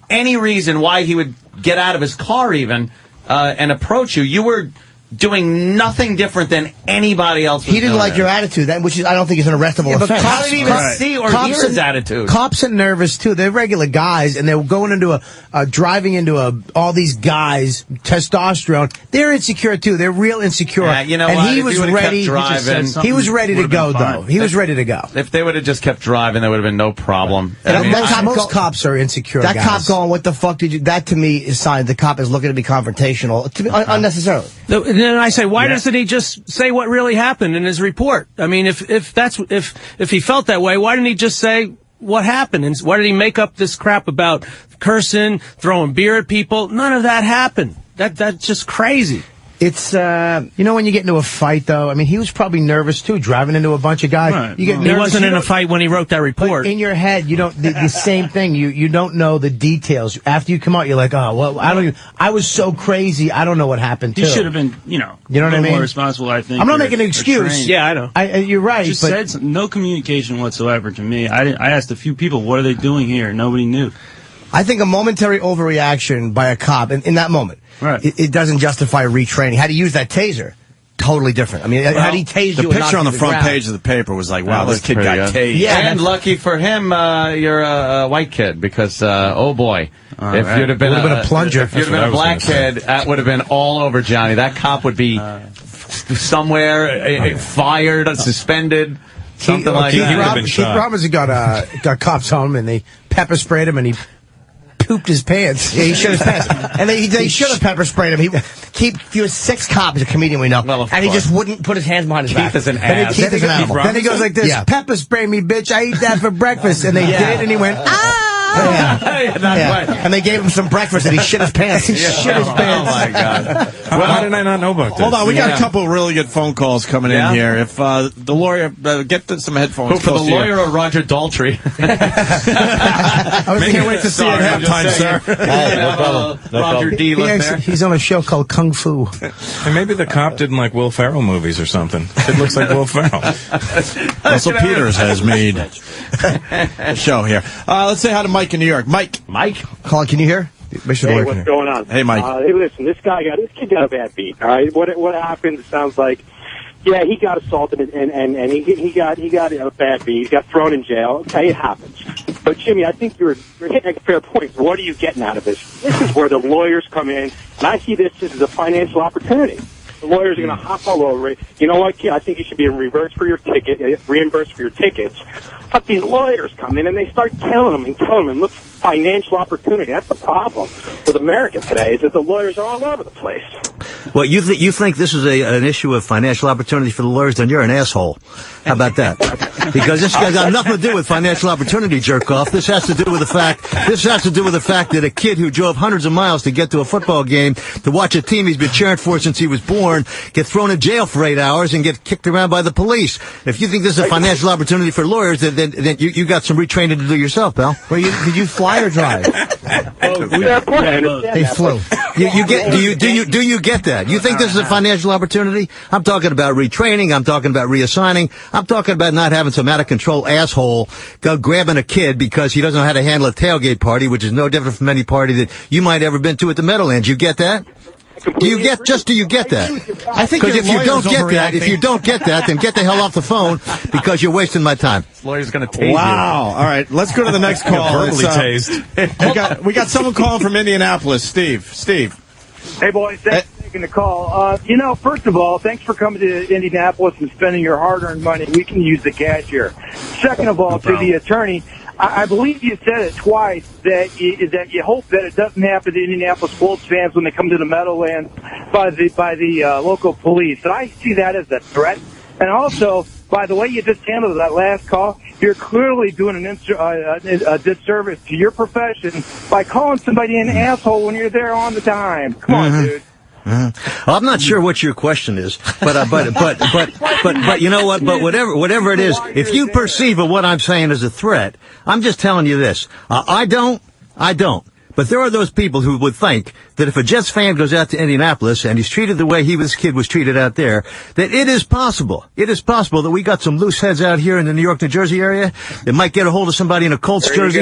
any reason why he would get out of his car even and approach you. You were doing nothing different than anybody else was He didn't like your attitude, which I don't think is an arrestable offense. I didn't even see or hear his attitude. Cops are nervous, too. They're regular guys, and they're going into driving into all these guys, testosterone. They're insecure, too. They're real insecure. You know and what? he was ready. He was ready to go, though. He was ready to go. If they would have just kept driving, there would have been no problem. Most cops are insecure That guys. cop going, what the fuck did you... That, to me, is sign the cop is looking to be confrontational, to me, unnecessarily. And then I say, why doesn't he just say what really happened in his report? I mean, if he felt that way, why didn't he just say what happened? And why did he make up this crap about cursing, throwing beer at people? None of that happened. That's just crazy. It's, when you get into a fight, though, I mean, he was probably nervous, too, driving into a bunch of guys. Right. You get He wasn't in a fight when he wrote that report. In your head, you don't, the same thing. You don't know the details. After you come out, you're like, oh, well, I was so crazy, I don't know what happened, too. He should have been, you know what I mean? more responsible, I think. I'm not making an excuse. Yeah, I know. You're right. Just said no communication whatsoever to me. I asked a few people, what are they doing here? Nobody knew. I think a momentary overreaction by a cop in that moment, it doesn't justify retraining. Had he used that taser, totally different. I mean, had he tased you... The picture on the front page of the paper was like, wow, this kid got tased. Yeah, and lucky for him, you're a white kid, because, oh boy, if you'd have been a plunger. If you'd have been a black kid, that would have been all over Johnny. That cop would be somewhere, fired, suspended, something like that. Keith Robinson got cops home, and they pepper sprayed him, and he pooped his pants. Yeah, he shit his pants. And they should have pepper sprayed him. He was 6 cops, a comedian we know, and he just wouldn't put his hands behind his back. Keith is an ass. Keith is an animal. Then he goes like this, pepper spray me, bitch, I eat that for breakfast. And they did, and he went, And they gave him some breakfast, and he shit his pants. He shit his pants. Oh, my God. How did I not know about this? Hold on, we got a couple of really good phone calls coming in here. If the lawyer, get some headphones. Who, for the lawyer or Roger Daltrey? I can't wait to see it at halftime, sir. No problem. Roger D. He's on a show called Kung Fu. And maybe the cop didn't like Will Ferrell movies or something. It looks like Will Ferrell. Russell Peters has made a show here. Let's say hi to Mike in New York. Mike. Colin, can you hear? Hey, what's going on? Hey, Mike. Hey, listen, this kid got a bad beat. All right, what happened? Sounds like Yeah, he got assaulted and he got a bad beat. He got thrown in jail. Okay, it happens. But Jimmy, I think you're hitting a fair point. What are you getting out of this? This is where the lawyers come in, and I see this as a financial opportunity. The lawyers are going to hop all over it. You know what, kid? I think you should be reimbursed for your tickets. But these lawyers come in and they start telling them, look, financial opportunity. That's the problem with America today, is that the lawyers are all over the place. Well, you think this is an issue of financial opportunity for the lawyers? Then you're an asshole. How about that? Because this has got nothing to do with financial opportunity, jerk off. This has to do with the fact that a kid who drove hundreds of miles to get to a football game to watch a team he's been cheering for since he was born get thrown in jail for 8 hours and get kicked around by the police. If you think this is a financial opportunity for lawyers, then you got some retraining to do yourself, pal. Well, did you fly or drive? They flew. Do you get that? You think this is a financial opportunity? I'm talking about retraining. I'm talking about reassigning. I'm talking about not having some out of control asshole go grabbing a kid because he doesn't know how to handle a tailgate party, which is no different from any party that you might ever been to at the Meadowlands. You get that? Do you get that? I think because if you don't get that, then get the hell off the phone because you're wasting my time. This lawyer's going to tase you. Wow. All right, let's go to the next call. Verbally tased. We got someone calling from Indianapolis. Steve. Hey, boys. Thanks for taking the call. First of all, thanks for coming to Indianapolis and spending your hard-earned money. We can use the cash here. Second of all, to the attorney, I believe you said it twice that you hope that it doesn't happen to Indianapolis Colts fans when they come to the Meadowlands by the local police. And I see that as a threat. And also, by the way you just handled that last call, you're clearly doing a disservice to your profession by calling somebody an asshole when you're there on the time. Come on, dude. Well, I'm not sure what your question is, but you know what? But whatever it is, if you perceive what I'm saying as a threat, I'm just telling you this. I don't. But there are those people who would think that if a Jets fan goes out to Indianapolis and he's treated the way this kid was treated out there, that it is possible that we got some loose heads out here in the New York, New Jersey area that might get a hold of somebody in a Colts jersey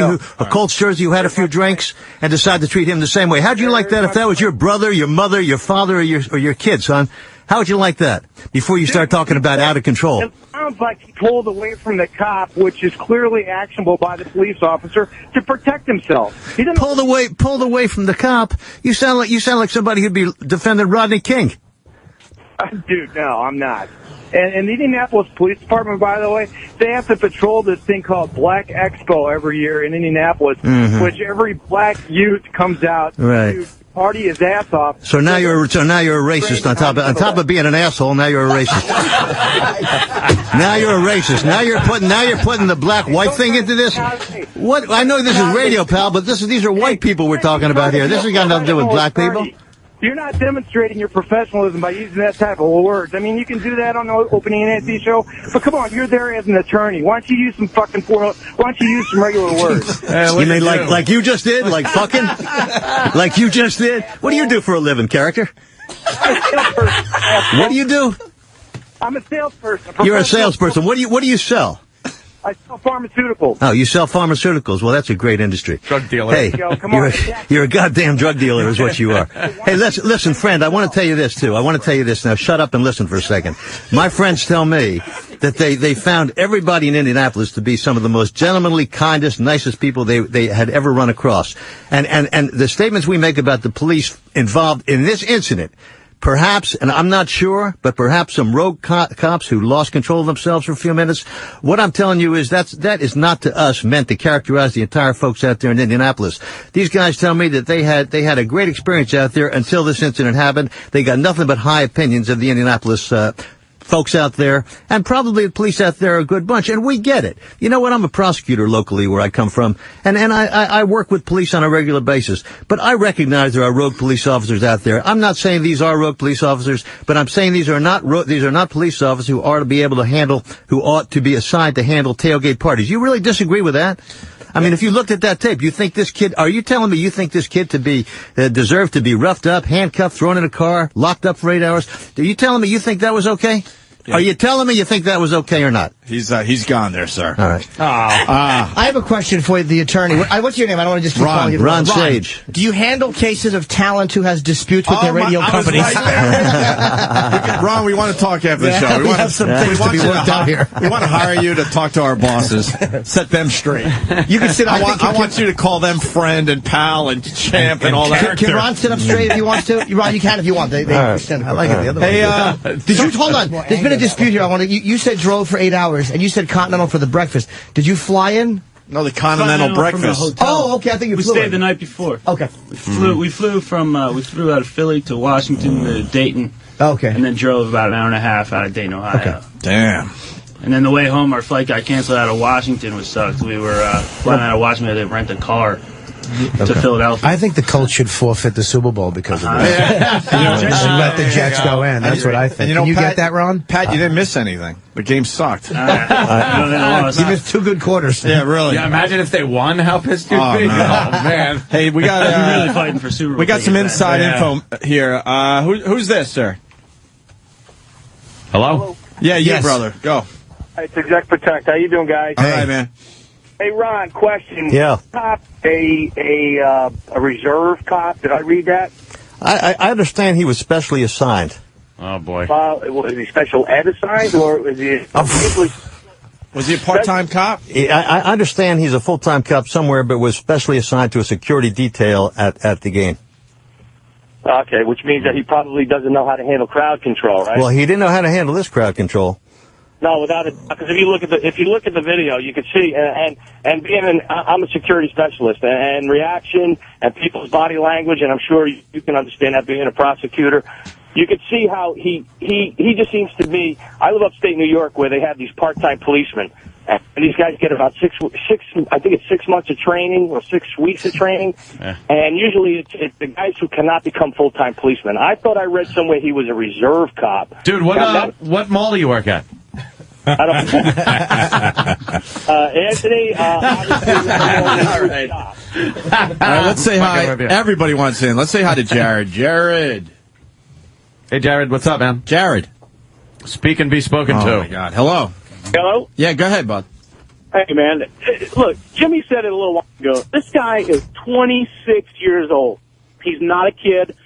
who had a few drinks and decide to treat him the same way. How'd you like that if that was your brother, your mother, your father, or your kid, son? How would you like that before you start talking about out of control? It sounds like he pulled away from the cop, which is clearly actionable by the police officer to protect himself. He didn't pulled away from the cop. You sound like somebody who'd be defending Rodney King. Dude, no, I'm not. And the Indianapolis Police Department, by the way, they have to patrol this thing called Black Expo every year in Indianapolis, which every black youth comes out to party his ass off. So now you're a racist on top of being an asshole. Now you're a racist. Now you're a racist. Now you're putting the black-white thing into this. What? I know this is radio, pal, but these are white people we're talking about here. This has got nothing to do with black people. You're not demonstrating your professionalism by using that type of words. I mean, you can do that on the opening Nancy show, but come on, you're there as an attorney. Why don't you use some regular words? You mean like you just did? Like fucking? Like you just did? What do you do for a living, character? What do you do? I'm a salesperson. You're a salesperson. What do you sell? I sell pharmaceuticals. Oh, you sell pharmaceuticals. Well, that's a great industry. Drug dealer. Hey, you're a goddamn drug dealer is what you are. Hey, listen, friend, I want to tell you this, too. I want to tell you this now. Shut up and listen for a second. My friends tell me that they found everybody in Indianapolis to be some of the most gentlemanly, kindest, nicest people they had ever run across. And the statements we make about the police involved in this incident, perhaps, and I'm not sure, but perhaps some rogue cops who lost control of themselves for a few minutes. What I'm telling you is that is not to us meant to characterize the entire folks out there in Indianapolis. These guys tell me that they had a great experience out there until this incident happened. They got nothing but high opinions of the Indianapolis folks out there, and probably the police out there are a good bunch, and we get it. You know what? I'm a prosecutor locally where I come from, and I work with police on a regular basis, but I recognize there are rogue police officers out there. I'm not saying these are rogue police officers, but I'm saying these are not police officers who ought to be assigned to handle tailgate parties. You really disagree with that? I mean, if you looked at that tape, are you telling me you think this kid to be, deserved to be roughed up, handcuffed, thrown in a car, locked up for 8 hours? Are you telling me you think that was okay? Are you telling me you think that was okay or not? He's gone there, sir. All right. I have a question for the attorney. What's your name? I don't want to just keep calling you. Ron Sage. Do you handle cases of talent who has disputes with their radio companies? Ron, we want to talk after the show. We have some things to be worked out here. We want to hire you to talk to our bosses, set them straight. You can sit. I want you to call them friend and pal and champ and all that. Can Ron sit up straight if he wants to? Ron, you can if you want. They stand. I like it the other way. Hey, did you hold on? There's been a dispute here. You said drove for 8 hours, and you said Continental for the breakfast. Did you fly in? No, the Continental breakfast. Oh, okay. I think you flew. We stayed the night before. Okay. We flew out of Philly to Washington to Dayton. Okay. And then drove about an hour and a half out of Dayton, Ohio. Okay. Damn. And then the way home, our flight got canceled out of Washington, which sucked. We were flying out of Washington. We had to rent a car to Philadelphia. I think the Colts should forfeit the Super Bowl because of that. And let the Jets go in. That's what I think. And Can you Pat, get that, Ron? Pat, you didn't miss anything. The game sucked. You missed 2 good quarters. Yeah, really. Yeah, imagine if they won. How pissed you'd be. Man. Oh, man. Hey, we got We're really fighting for Super Bowl. We got some inside info here. Who's this, sir? Hello? Yeah, you, brother. Go. It's Exec Protect. How you doing, guys? All right, man. Hey, Ron, question. Yeah. Cop, a reserve cop. Did I read that? I understand he was specially assigned. Oh, boy. Was he special ed assigned, or was he... Was he a part-time cop? I understand he's a full-time cop somewhere, but was specially assigned to a security detail at the game. Okay, which means that he probably doesn't know how to handle crowd control, right? Well, he didn't know how to handle this crowd control. No, without it, because if you look at the video, you can see, and being I'm a security specialist, and reaction and people's body language, and I'm sure you can understand that being a prosecutor. You could see how he just seems to be. I live upstate New York, where they have these part-time policemen, and these guys get about six. I think it's 6 months of training or 6 weeks of training, and usually it's the guys who cannot become full-time policemen. I thought I read somewhere he was a reserve cop. Dude, what mall do you work at? I don't Anthony, All right, let's say hi. Everybody wants in. Let's say hi to Jared. Jared. Hey, Jared, what's up, man? Jared. Speak and be spoken to. Oh, my God. Hello. Hello? Yeah, go ahead, bud. Hey, man. Look, Jimmy said it a little while ago. This guy is 26 years old. He's not a kid.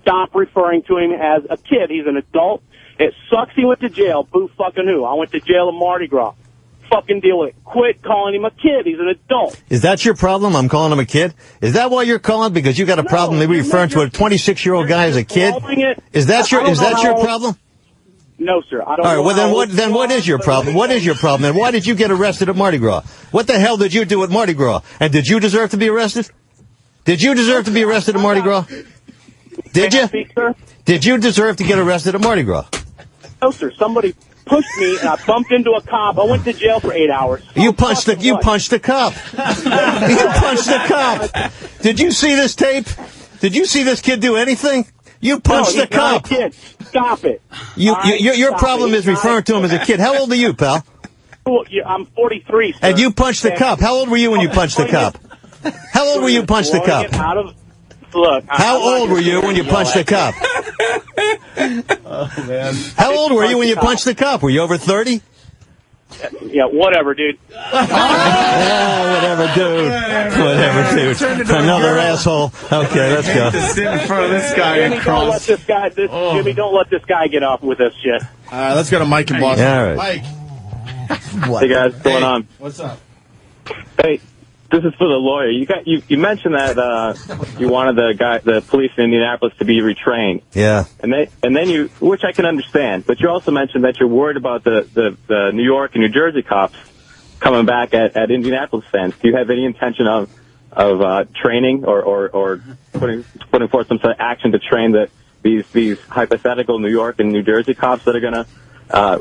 Stop referring to him as a kid. He's an adult. It sucks he went to jail. Boo fucking who? I went to jail at Mardi Gras. Fucking deal with it. Quit calling him a kid. He's an adult. Is that your problem? I'm calling him a kid? Is that why you're calling? Because you got a problem maybe referring to a 26-year-old guy as a kid? Is that your problem? No, sir. I don't All right, know. well, then what is your problem? What is your problem? And why did you get arrested at Mardi Gras? What the hell did you do at Mardi Gras? And did you deserve to be arrested? Did you deserve to be arrested at Mardi Gras? Did you? Did you deserve to get arrested at Mardi Gras? No, sir. Somebody pushed me, and I bumped into a cop. I went to jail for 8 hours. You punched the cop. You punched the cop. Did you see this tape? Did you see this kid do anything? You punched the cop. Not a kid. Stop it. Your problem is referring to him as a kid. How old are you, pal? I'm 43, sir. And you punched the cop. How old were you when you punched the cop? How old were you punched the cop? Look, how old were you when you punched the cop? Oh, man. How old were you when you punched the cop? Were you over 30? Yeah, whatever, dude. Whatever, dude. Whatever, dude. Another asshole. Okay, let's go. Sit in front of this guy Jimmy, don't let this guy. Jimmy, don't let this guy get off with this shit. All right, let's go to Mike in Boston. All right. Mike. Hey guys, what's going on? What's up? Hey, this is for the lawyer. You mentioned that you wanted the police in Indianapolis to be retrained. Yeah. And then you, which I can understand, but you also mentioned that you're worried about the New York and New Jersey cops coming back at Indianapolis fans. Do you have any intention of training or putting forth some sort of action to train these hypothetical New York and New Jersey cops that are going to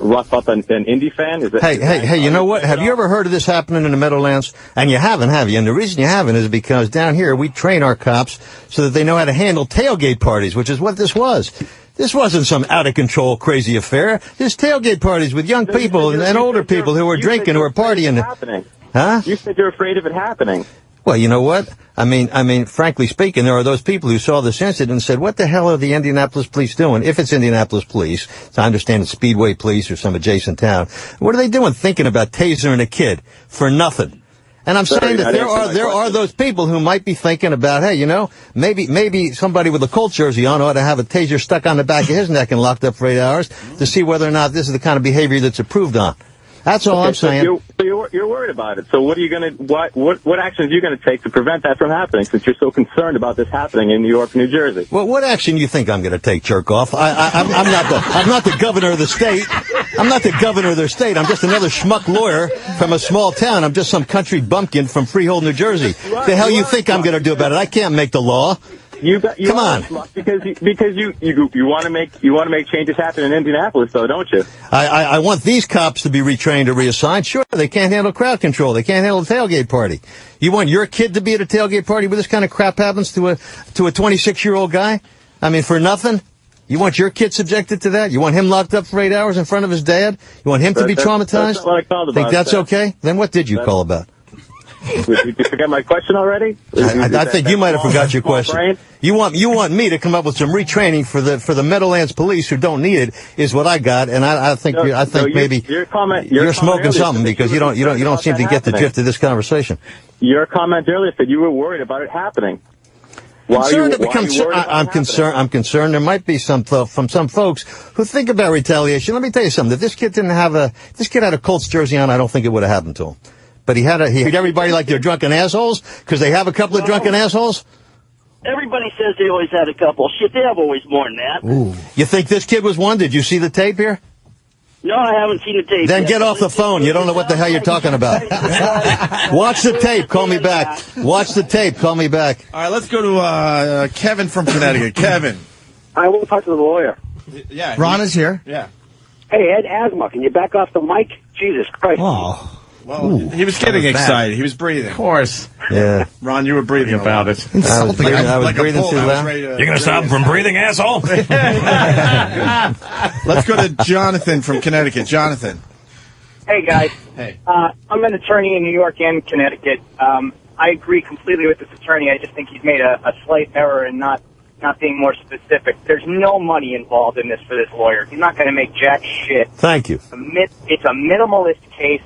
rough up an Indy fan? Hey, you know what? Have you ever heard of this happening in the Meadowlands? And you haven't, have you? And the reason you haven't is because down here we train our cops so that they know how to handle tailgate parties, which is what this was. This wasn't some out-of-control crazy affair. This tailgate parties with young people and older people who were drinking, who were partying. Happening. Huh? You said you're afraid of it happening. Well, you know what? I mean, frankly speaking, there are those people who saw this incident and said, what the hell are the Indianapolis police doing? If it's Indianapolis police, so I understand it's Speedway police or some adjacent town. What are they doing thinking about tasering a kid for nothing? And I'm saying that there are those people who might be thinking about, hey, you know, maybe somebody with a Colts jersey on ought to have a taser stuck on the back of his neck and locked up for 8 hours to see whether or not this is the kind of behavior that's approved on. That's all I'm saying. So you're worried about it. So what actions are you going to take to prevent that from happening, since you're so concerned about this happening in New York and New Jersey? Well, what action do you think I'm going to take, jerk off? I'm not the governor of the state. I'm not the governor of their state. I'm just another schmuck lawyer from a small town. I'm just some country bumpkin from Freehold, New Jersey. The hell you think I'm going to do about it? I can't make the law. Come on. Because you want to make changes happen in Indianapolis, though, don't you? I want these cops to be retrained or reassigned. Sure, they can't handle crowd control. They can't handle a tailgate party. You want your kid to be at a tailgate party where this kind of crap happens to a 26-year-old guy? I mean, for nothing? You want your kid subjected to that? You want him locked up for 8 hours in front of his dad? You want him to be traumatized? That's what I called about. Think that's okay? Then what did you call about? Did you forget my question already? I think you might have forgot your question. You want me to come up with some retraining for the Meadowlands police who don't need it is what I got, and I think maybe you're smoking something because you don't seem to get the drift of this conversation. Your comment earlier said you were worried about it happening. I'm concerned. There might be from some folks who think about retaliation. Let me tell you something. If this kid had a Colts jersey on, I don't think it would have happened to him. But he had everybody like they're drunken assholes because they have a couple of drunken assholes. Everybody says they always had a couple. Shit, they have always more than that. Ooh. You think this kid was one? Did you see the tape here? No, I haven't seen the tape. Then yet. Get off the phone. You don't know what the hell you're talking about. Watch the tape. Call me back. Watch the tape. Call me back. All right, let's go to Kevin from Connecticut. Kevin. I want to talk to the lawyer. Yeah. Ron is here. Yeah. Hey, Ed Asma, can you back off the mic? Jesus Christ. Oh. Well, he was getting excited. He was breathing. Of course. Yeah. Ron, you were breathing about it. I was breathing too loud. You're going to stop him from breathing, asshole? Let's go to Jonathan from Connecticut. Jonathan. Hey, guys. Hey. I'm an attorney in New York and Connecticut. I agree completely with this attorney. I just think he's made a slight error in not being more specific. There's no money involved in this for this lawyer. He's not going to make jack shit. Thank you. It's a minimalist case.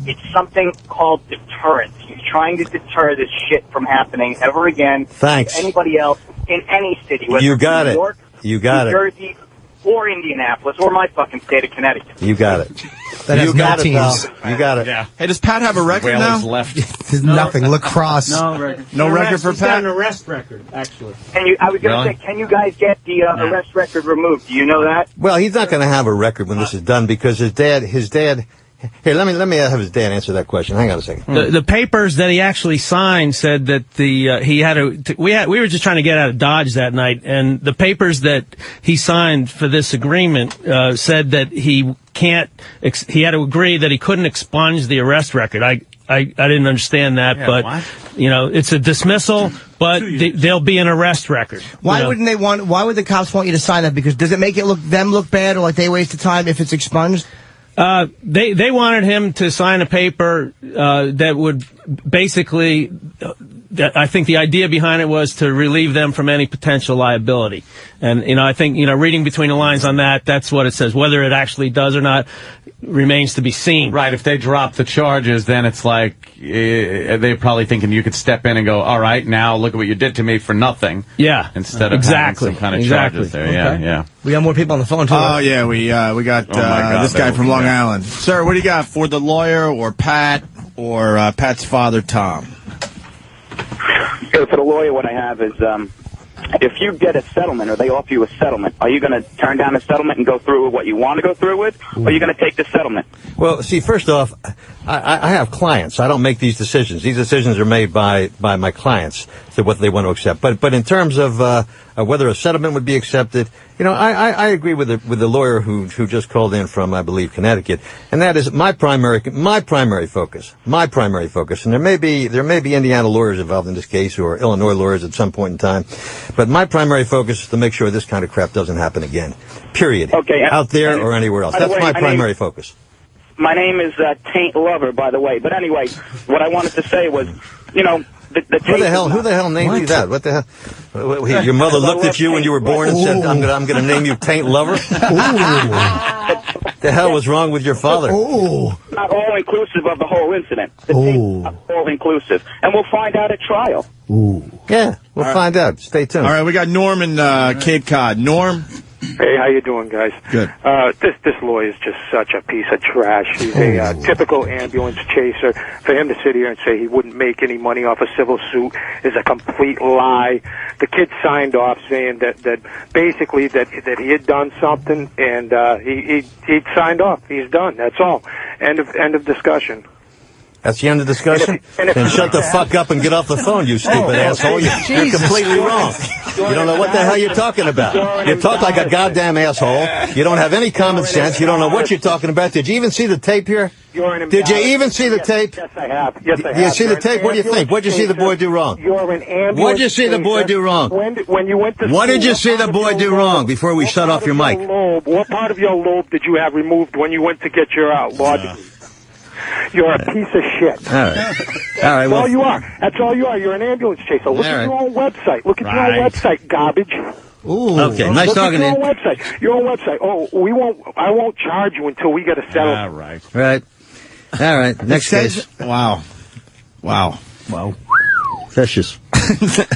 It's something called deterrence. He's trying to deter this shit from happening ever again. Thanks. To anybody else in any city, whether You got it's New it. York, You got New it. Jersey, or Indianapolis, or my fucking state of Connecticut. You got it. You got it, pal. You got it. Yeah. Hey, does Pat have a record now? Left. There's nothing. Lacrosse. No record. No record for He's got Pat? an arrest record, actually. I was going to say, can you guys get the arrest record removed? Do you know that? Well, he's not going to have a record when this is done because his dad. Here, let me have his dad answer that question. Hang on a second. The papers that he actually signed said that he had we were just trying to get out of Dodge that night, and the papers that he signed for this agreement said that he had to agree that he couldn't expunge the arrest record. I didn't understand that, but what? It's a dismissal, but there'll be an arrest record. Why would the cops want you to sign that? Because does it make them look bad or like they wasted time if it's expunged? They wanted him to sign a paper that would basically, I think the idea behind it was to relieve them from any potential liability. And, I think, reading between the lines on that's what it says. Whether it actually does or not remains to be seen. Right, if they drop the charges, then it's like they're probably thinking you could step in and go, all right, now look at what you did to me for nothing. Yeah. Instead of having some kind of charges there. Okay. Yeah. We got more people on the phone, too. Oh, yeah, we got this guy from Long Island. Sir, what do you got for the lawyer or Pat or Pat's father, Tom? For the lawyer, what I have is if you get a settlement or they offer you a settlement, are you going to turn down the settlement and go through with what you want to go through with, or are you going to take the settlement? Well, see, first off, I have clients. I don't make these decisions. These decisions are made by my clients to what they want to accept. But in terms of whether a settlement would be accepted, I agree with the lawyer who just called in from, I believe, Connecticut, and that is my primary focus. And there may be Indiana lawyers involved in this case or Illinois lawyers at some point in time, but my primary focus is to make sure this kind of crap doesn't happen again. Period. Okay. Out there or anywhere else. That's my primary focus. My name is Taint Lover, by the way. But anyway, what I wanted to say was, Who the hell named you that? What the hell? Your mother looked at you when you were born and said, I'm gonna name you Taint Lover? The hell was wrong with your father? Not all inclusive of the whole incident. Not all inclusive. And we'll find out at trial. Yeah, we'll find out. Stay tuned. All right, we got Norm in Cape Cod. Norm? Hey, how you doing, guys? Good. This lawyer is just such a piece of trash. He's a typical ambulance chaser. For him to sit here and say he wouldn't make any money off a civil suit is a complete lie. The kid signed off saying that basically that he had done something, and he signed off. He's done. That's all. End of discussion. That's the end of the discussion? Then shut the fuck up and get off the phone, you stupid asshole. You're completely wrong. You don't know what the hell you're talking about. You talk like a goddamn asshole. You don't have any common sense. You don't know what you're talking about. Did you even see the tape here? Did you even see the tape? Yes, I have. Yes, I have. You see the tape? What do you think? What did you see the boy do wrong? You're an ambulance. What did you see the boy do wrong? When you went to what school, did you see the boy do wrong before we shut off your mic? What part of your lobe did you have removed when you went to get your law degree? You're a piece of shit. All right. That's all you are. That's all you are. You're an ambulance chaser. Look at your own website. Look at your own website, garbage. Ooh. Okay, nice talking to you. Your own website. Oh, I won't charge you until we get a settlement. All right. Right. All right. Next case. Wow. Vicious.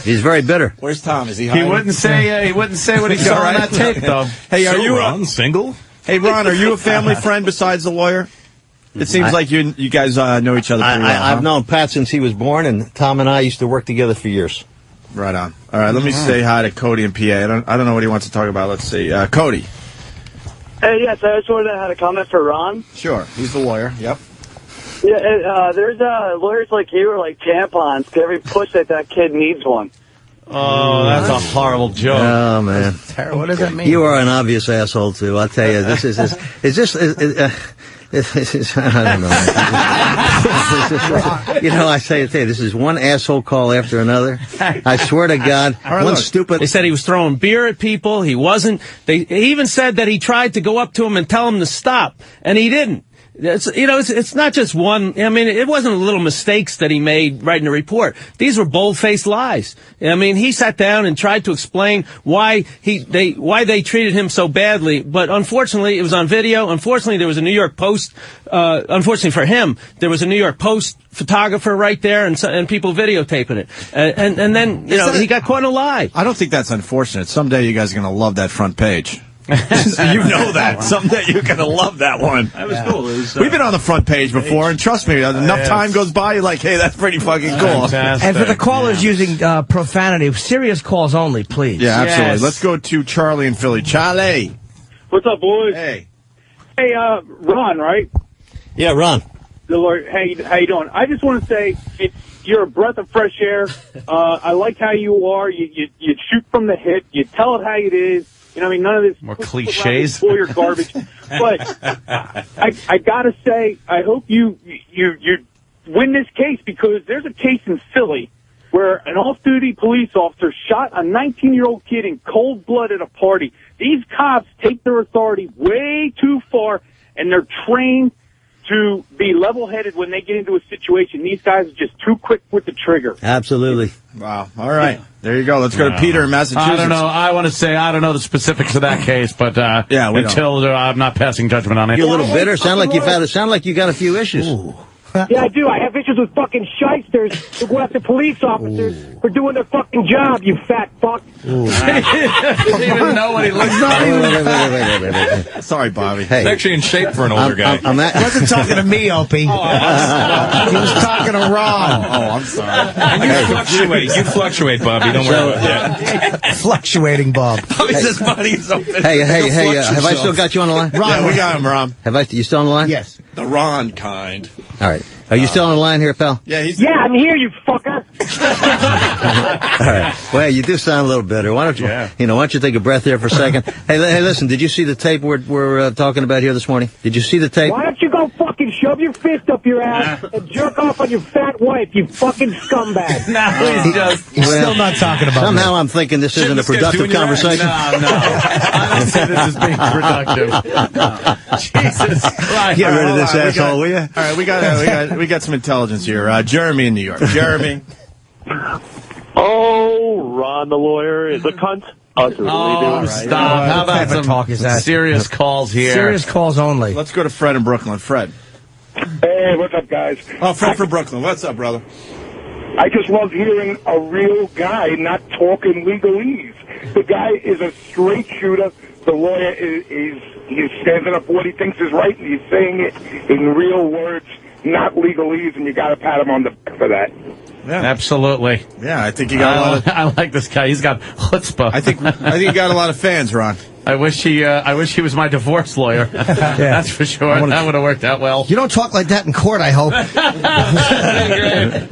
He's very bitter. Where's Tom? Is he? He wouldn't say what he saw on that tape, though. Hey, are you Ron single? Hey, Ron, are you a family friend besides the lawyer? It seems like you guys know each other pretty well. I've known Pat since he was born, and Tom and I used to work together for years. Right on. All right, let me say hi to Cody in PA. I don't know what he wants to talk about. Let's see. Cody. Hey, yes, I just wanted to have a comment for Ron. Sure. He's the lawyer. Yep. Yeah, there's lawyers like you are like tampons. Every push that kid needs one. Oh, that's a horrible joke. Oh, man. Terrible. What does that mean? You are an obvious asshole, too. I'll tell you. This is I don't know. You know, I tell you, this is one asshole call after another. I swear to God, stupid. They said he was throwing beer at people. He wasn't. They even said that he tried to go up to him and tell him to stop, and he didn't. It's not just one. I mean, it wasn't little mistakes that he made writing the report. These were bold-faced lies. I mean, he sat down and tried to explain why they treated him so badly. But unfortunately, it was on video. Unfortunately, there was a New York Post. Unfortunately for him, there was a New York Post photographer right there and people videotaping it. And then he got caught in a lie. I don't think that's unfortunate. Someday you guys are going to love that front page. You know that. Someday you're going to love that one. That was cool. We've been on the front page before, and trust me, enough time goes by, you're like, hey, that's pretty fucking cool. And for the callers using profanity, serious calls only, please. Yeah, absolutely. Yes. Let's go to Charlie in Philly. Charlie. What's up, boys? Hey. Hey, Ron, right? Yeah, Ron. The lawyer. Hey, how you doing? I just want to say you're a breath of fresh air. I like how you are. You shoot from the hip. You tell it how it is. You know, I mean, none of this more cliches, lawyer garbage. But I gotta say, I hope you win this case, because there's a case in Philly where an off-duty police officer shot a 19-year-old kid in cold blood at a party. These cops take their authority way too far, and they're trained to be level-headed when they get into a situation. These guys are just too quick with the trigger. Absolutely. Wow. All right. There you go. Let's go to Peter in Massachusetts. I don't know. I want to say I don't know the specifics of that case, but until I'm not passing judgment on it. You're a little bitter. Sound like you got a few issues. Ooh. Yeah, I do. I have issues with fucking shysters who go after police officers for doing their fucking job, you fat fuck. He doesn't even know what he looks like. Sorry, Bobby. He's actually in shape for an older guy. He wasn't talking to me, Opie. He was talking to Ron. Oh, I'm sorry. And you fluctuate, Bobby. Don't worry about that. Fluctuating Bob. His body's open. Hey, have I still got you on the line? Ron, we got him, Ron. You still on the line? Yes. The Ron kind. All right. Are you still on the line here, pal? Yeah, I'm here, you fucker. All right. Well, you do sound a little bitter. Why don't you, why don't you take a breath there for a second? Hey, listen, did you see the tape we're talking about here this morning? Did you see the tape? Why don't you go fucking shove your fist up your ass and jerk off on your fat wife, you fucking scumbag? He's still not talking about Somehow I'm thinking this isn't a productive conversation. No. I don't see this as being productive. Jesus Christ. Get rid of this asshole, will you? All right, we got some intelligence here. Jeremy in New York. Jeremy. Oh, Ron the lawyer is a cunt. Oh, stop. How about some talk is that? serious calls here? Serious calls only. Let's go to Fred in Brooklyn. Fred. Hey, what's up, guys? Oh, Fred from Brooklyn. What's up, brother? I just love hearing a real guy not talking legalese. The guy is a straight shooter. The lawyer he's standing up for what he thinks is right, and he's saying it in real words, not legalese, and you got to pat him on the back for that. Yeah. Absolutely. Yeah, I think you got a lot of... I like this guy. He's got chutzpah. I think you got a lot of fans, Ron. I wish he was my divorce lawyer. That's for sure. That would have worked out well. You don't talk like that in court, I hope.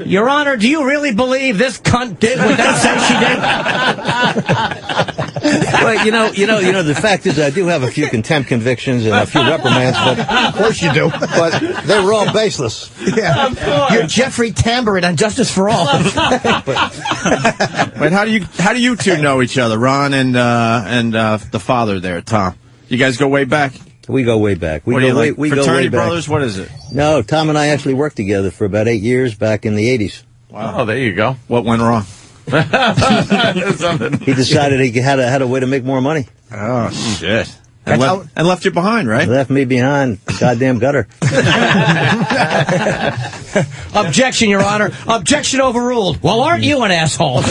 Your Honor, do you really believe this cunt did what that says she did? Well, you know, the fact is I do have a few contempt convictions and a few reprimands, but of course you do. But they were all baseless. Yeah. You're Jeffrey Tambor on Justice for All. Wait, how do you two know each other, Ron and the father there, Tom? You guys go way back? We go way back. We go way fraternity back. brothers? What is it? No, Tom and I actually worked together for about 8 years back in the 80s. Wow. Oh, there you go. What went wrong? He decided he had a way to make more money. Oh, shit. And left you behind, right? Left me behind. Goddamn gutter. Objection, Your Honor. Objection overruled. Well, aren't you an asshole?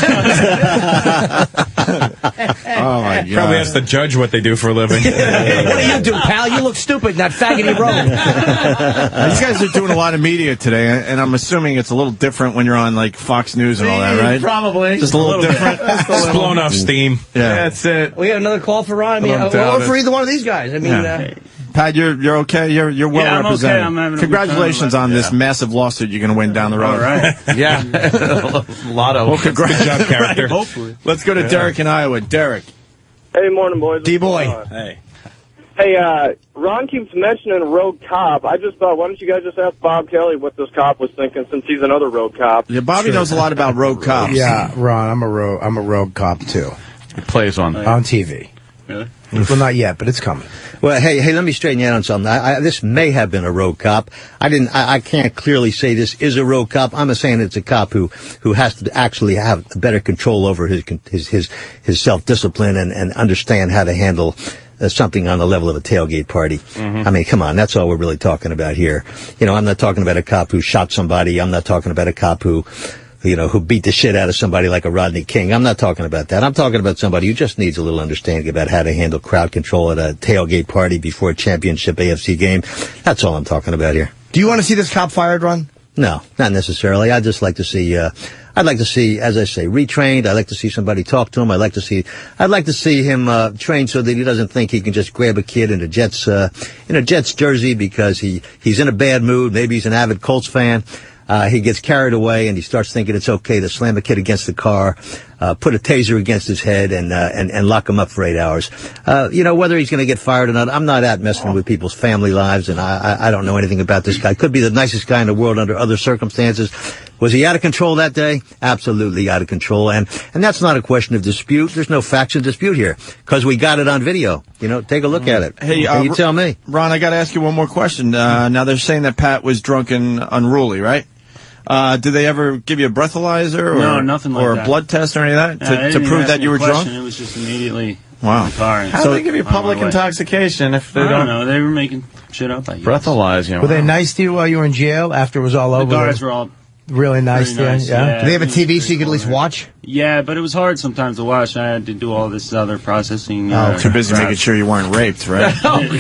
Oh, my God. Probably ask the judge what they do for a living. What do you do, pal? You look stupid in that faggoty robe. You guys are doing a lot of media today, and I'm assuming it's a little different when you're on, like, Fox News and all that, right? Probably. Just a little different. It's blown off steam. Yeah. That's it. We have another call for Ron. I mean, or for either one of these guys. I mean, Pat, you're okay. You're well I'm represented. okay. I'm having a Congratulations on this massive lawsuit you're going to win down the road. All right. Yeah. Lotto. Well, congrats. Good job, character. Right, hopefully. Let's go to Derek in Iowa. Derek. Hey, morning, boys. D-boy. Hey. Hey, Ron keeps mentioning rogue cop. I just thought, why don't you guys just ask Bob Kelly what this cop was thinking, since he's another rogue cop? Yeah, Bobby knows a lot about rogue cops. Yeah, Ron, I'm a rogue cop too. He plays on TV. Really? Well, not yet, but it's coming. Well, hey, let me straighten you out on something. This may have been a rogue cop. I can't clearly say this is a rogue cop. I'm saying it's a cop who has to actually have better control over his self-discipline and understand how to handle something on the level of a tailgate party. Mm-hmm. I mean, come on, that's all we're really talking about here. You know, I'm not talking about a cop who shot somebody. I'm not talking about a cop who beat the shit out of somebody like a Rodney King. I'm not talking about that. I'm talking about somebody who just needs a little understanding about how to handle crowd control at a tailgate party before a championship AFC game. That's all I'm talking about here. Do you want to see this cop fired, Ron? No, not necessarily. I'd just like to see, as I say, retrained. I'd like to see somebody talk to him. I'd like to see him, trained so that he doesn't think he can just grab a kid in a Jets jersey because he's in a bad mood. Maybe he's an avid Colts fan. He gets carried away and he starts thinking it's okay to slam a kid against the car, put a taser against his head and lock him up for 8 hours. Whether he's going to get fired or not, I'm not out messing with people's family lives, and I don't know anything about this guy. Could be the nicest guy in the world under other circumstances. Was he out of control that day? Absolutely out of control. And that's not a question of dispute. There's no facts of dispute here because we got it on video. Take a look at it. Hey, you tell me. Ron, I got to ask you one more question. Now they're saying that Pat was drunk and unruly, right? Did they ever give you a breathalyzer No, nothing like or that. a blood test or any of that to prove that you were drunk? It was just immediately wow. in the car. How do they give you public intoxication if they don't know? They were making shit up. I guess. Breathalyze you. Were they nice to you while you were in jail after it was all over? The guards were all really nice. Yeah. Do they have a TV so you could at least watch? Yeah, but it was hard sometimes to watch. I had to do all this other processing. Too busy making sure you weren't raped, right? No, it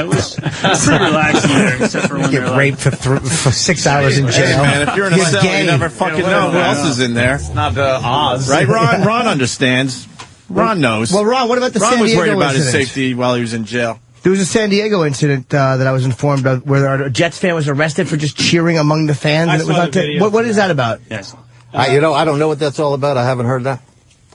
was pretty relaxing there, except for when you get raped for 6 hours in jail. Hey, man, if you're in a cell, you never fucking know who else is in there. It's not Oz. Right, Ron? Ron understands. Ron knows. Well, Ron, what about the San Diego Ron was worried about his incident? safety while he was in jail. There was a San Diego incident that I was informed of where a Jets fan was arrested for just cheering among the fans. And it was on what is that about? Yes. I don't know what that's all about. I haven't heard that.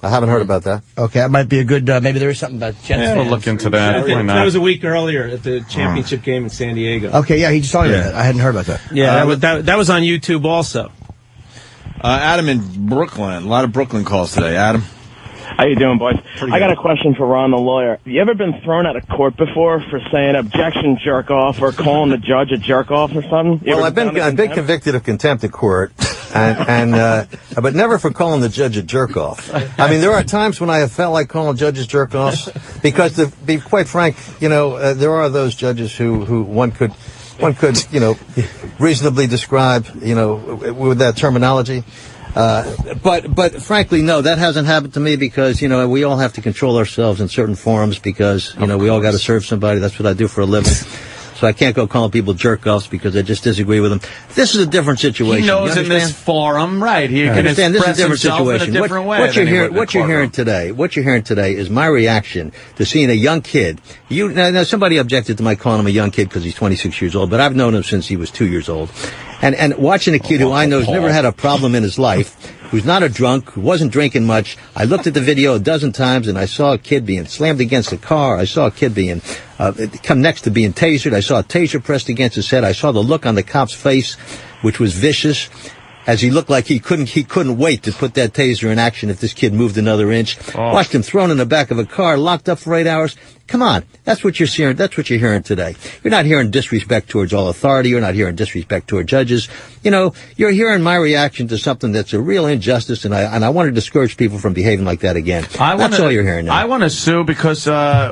I haven't heard about that. Okay, that might be a good, maybe there is something about Jets fans. We'll look into that. That was a week earlier at the championship game in San Diego. Okay, yeah, he just told me that. I hadn't heard about that. Yeah, that was on YouTube also. Adam in Brooklyn. A lot of Brooklyn calls today. Adam? How you doing, boys? I got a question for Ron the lawyer. Have you ever been thrown out of court before for saying objection jerk off or calling the judge a jerk off or something? Well, I've been convicted of contempt of court. but never for calling the judge a jerk off. I mean, there are times when I have felt like calling judges jerk offs, because to be quite frank, there are those judges who one could, reasonably describe, with that terminology. But frankly, no, that hasn't happened to me, because, we all have to control ourselves in certain forums, because, we all got to serve somebody. That's what I do for a living. So I can't go calling people jerk-offs because I just disagree with them. This is a different situation. He knows in this forum, right? He can understand. express This is a different situation. In a different way. What you're hearing today is my reaction to seeing a young kid. Now somebody objected to my calling him a young kid because he's 26 years old, but I've known him since he was 2 years old. And watching a kid who I know has never had a problem in his life, who's not a drunk, who wasn't drinking much. I looked at the video a dozen times, and I saw a kid being slammed against a car. I saw a kid being come next to being tasered. I saw a taser pressed against his head. I saw the look on the cop's face, which was vicious, as he looked like he couldn't wait to put that taser in action if this kid moved another inch. Watched him thrown in the back of a car, locked up for 8 hours. Come on, that's what you're hearing. That's what you're hearing today. You're not hearing disrespect towards all authority. You're not hearing disrespect toward judges. You're hearing my reaction to something that's a real injustice, and I want to discourage people from behaving like that again. That's all you're hearing now. I want to sue because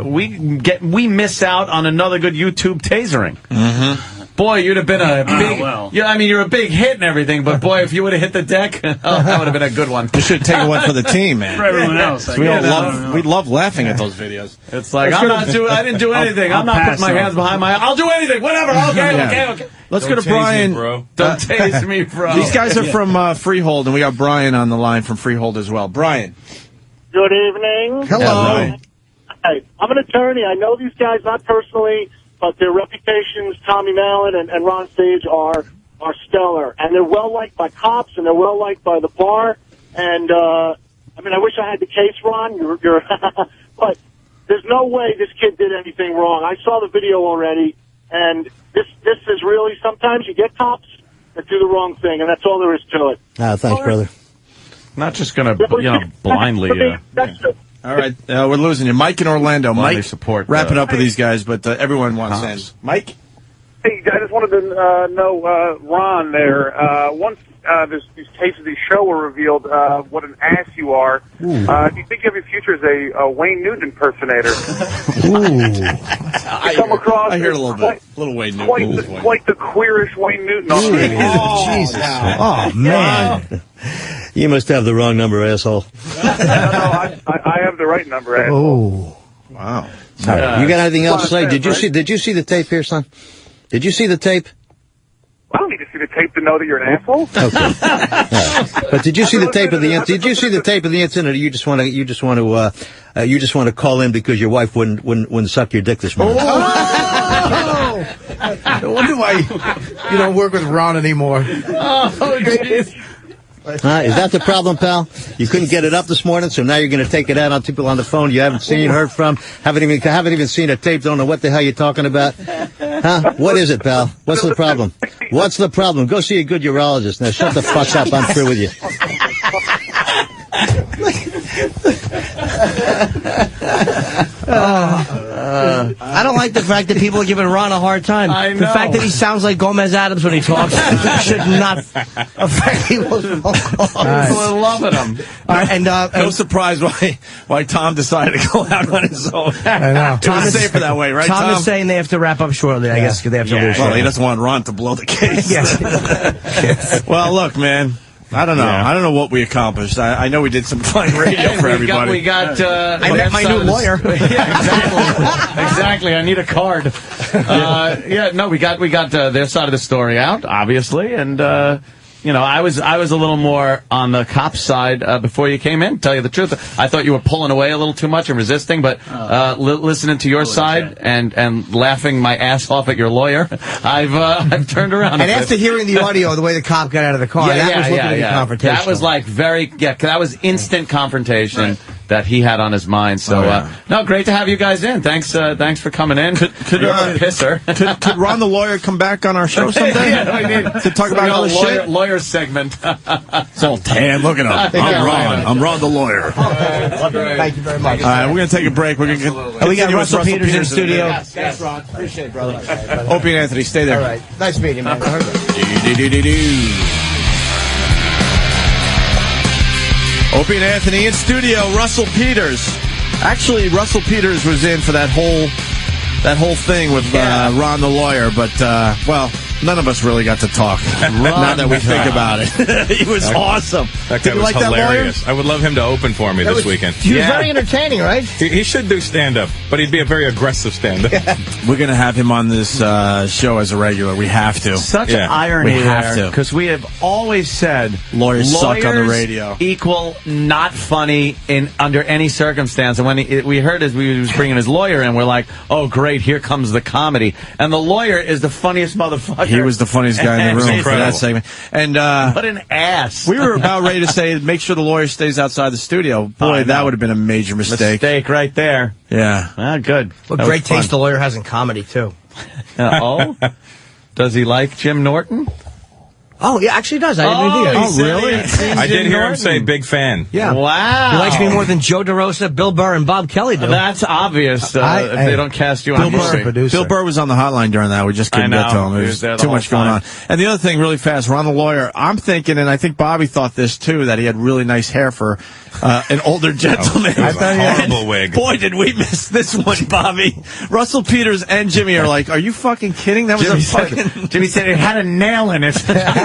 we miss out on another good YouTube tasering. Mm-hmm. Boy, you'd have been a big... you're a big hit and everything, but boy, if you would have hit the deck, that would have been a good one. You should have taken one for the team, man. For everyone else. We love laughing at those videos. It's like, I didn't do anything. I'm not putting my hands behind my... I'll do anything, whatever. Okay. Let's go to Brian. Don't tase me, bro. These guys are from Freehold, and we got Brian on the line from Freehold as well. Brian. Good evening. Hello. Hi. I'm an attorney. I know these guys not personally, but their reputations, Tommy Mallon and Ron Sage, are stellar. And they're well-liked by cops, and they're well-liked by the bar. And, I wish I had the case, Ron. You're but there's no way this kid did anything wrong. I saw the video already, and this is really, sometimes you get cops that do the wrong thing, and that's all there is to it. Thanks, brother. Not just going to, blindly... All right, we're losing you. Mike in Orlando. Mike, support, wrapping up with these guys, but everyone wants in. Mike? Hey, I just wanted to know, Ron, there, once these tapes of the show were revealed, what an ass you are. Do you think you have a future as a Wayne Newton impersonator? You come across I heard a little bit. Little Wayne Newton. Quite the queerish Wayne Newton. Jesus. Oh, man. You must have the wrong number, asshole. No, I have the right number, asshole. Oh, wow. You got anything else to say? Did you see the tape here, son? Did you see the tape? I don't need to see the tape to know that you're an asshole. Okay. Right. But did you see the tape of the incident? Did you see the tape of the incident, or you just want to call in because your wife wouldn't suck your dick this morning? Oh! I wonder why you don't work with Ron anymore. Oh, jeez. Is that the problem, pal? You couldn't get it up this morning, so now you're going to take it out on people on the phone you haven't seen, heard from, haven't even seen a tape, don't know what the hell you're talking about. Huh? What is it, pal? What's the problem? What's the problem? Go see a good urologist. Now shut the fuck up. I'm through with you. I don't like the fact that people are giving Ron a hard time. I know. The fact that he sounds like Gomez Adams when he talks should not affect people's phone calls. People are loving him. No surprise why Tom decided to go out on his own. I know. It was safer that way, right, Tom? Tom is saying they have to wrap up shortly, I guess, because they have to lose. Well, he doesn't want Ron to blow the case. Yes. Well, look, man. I don't know. Yeah. I don't know what we accomplished. I know we did some fine radio for everybody. I met my new lawyer. Yeah, exactly. I need a card. We got their side of the story out, obviously, and I was a little more on the cop side before you came in. Tell you the truth, I thought you were pulling away a little too much and resisting. But listening to your side and laughing my ass off at your lawyer, I've turned around. And after hearing the audio, the way the cop got out of the car, that was looking to be confrontational. That was like that was instant confrontation that he had on his mind. So great to have you guys in. Thanks for coming in. Could pisser. Could Ron the lawyer come back on our show someday? To talk about all this shit? Lawyer segment. It's all tan. Look at him. I'm Ron the lawyer. Thank you very much. All right, we're going to take a break. We're going to we got Russell Peters in studio. Yes, Ron. Appreciate it, brother. Opie and Anthony, stay there. All right. Nice meeting you, man. Opie and Anthony in studio. Russell Peters. Actually, Russell Peters was in for that whole thing with Ron the lawyer, but well, none of us really got to talk. Now that we think about it, he was awesome. That Did guy you was like hilarious. That I would love him to open for me this weekend. He was very entertaining, right? He should do stand-up, but he'd be a very aggressive stand-up. We're going to have him on this show as a regular. We have to. Such irony we have there, to. because we have always said lawyers suck on the radio. Equal not funny in under any circumstance. And when we heard as we was bringing his lawyer in, we're like, oh great, here comes the comedy. And the lawyer is the funniest motherfucker. He was the funniest guy in the room for that segment. And what an ass. We were about ready to say, make sure the lawyer stays outside the studio. Boy, that would have been a major mistake. Mistake right there. Yeah. Good. What great taste the lawyer has in comedy, too. Does he like Jim Norton? Oh, yeah, actually does. I didn't know. Oh, really? I did hear him say big fan. Yeah. Wow. He likes me more than Joe DeRosa, Bill Burr, and Bob Kelly do. That's obvious if they don't cast you on Bill Burr was on the hotline during that. We just couldn't get to him. There's too much going on. And the other thing, really fast, Ron the lawyer, I'm thinking, and I think Bobby thought this too, that he had really nice hair for an older gentleman. I thought he had a horrible wig. Boy, did we miss this one, Bobby. Russell Peters and Jimmy are like, are you fucking kidding? That was Jimmy said it had a nail in it.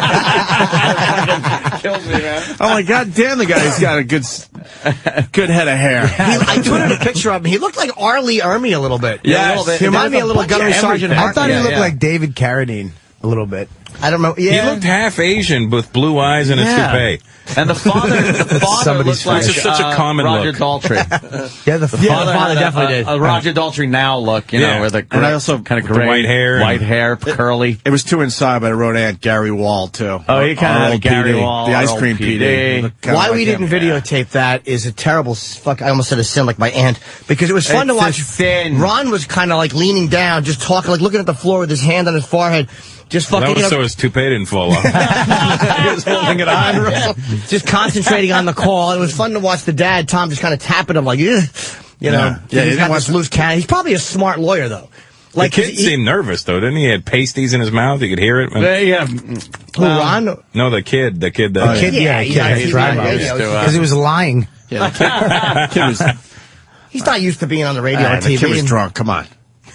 Kills me, man. Oh my God, damn, the guy's got a good head of hair. I tweeted a picture of him. He looked like Arlie Ermey a little bit. Yeah, a little bit. He reminded me a little Gunnery Sergeant. I thought he looked like David Carradine a little bit. I don't know. Yeah. He looked half Asian with blue eyes and a toupee. And the father looks like such a common Roger look. Daltrey. The father definitely did. A Roger Daltrey now look, you know, where the and I also kind of the white hair, curly. It was too inside, but I wrote Aunt Gary Wall too. Oh, he kind of Gary PD, Wall, the ice cream PD. Why we didn't videotape that is a terrible fuck. I almost said a sin, like my aunt, because it was fun to watch. Ron was kind of like leaning down, just talking, like looking at the floor with his hand on his forehead. Just fucking, that was so his toupee didn't fall off. He was holding it on. Just concentrating on the call. It was fun to watch the dad, Tom, just kind of tapping him like, you know. Yeah, he's got this loose cannon. He's probably a smart lawyer, though. Like the kid seemed nervous, though, didn't he? He had pasties in his mouth. You could hear it. Yeah. Who, Ron? No, the kid. Because he was lying. Yeah, the kid was... He's not used to being on the radio or TV. The kid was drunk. Come on.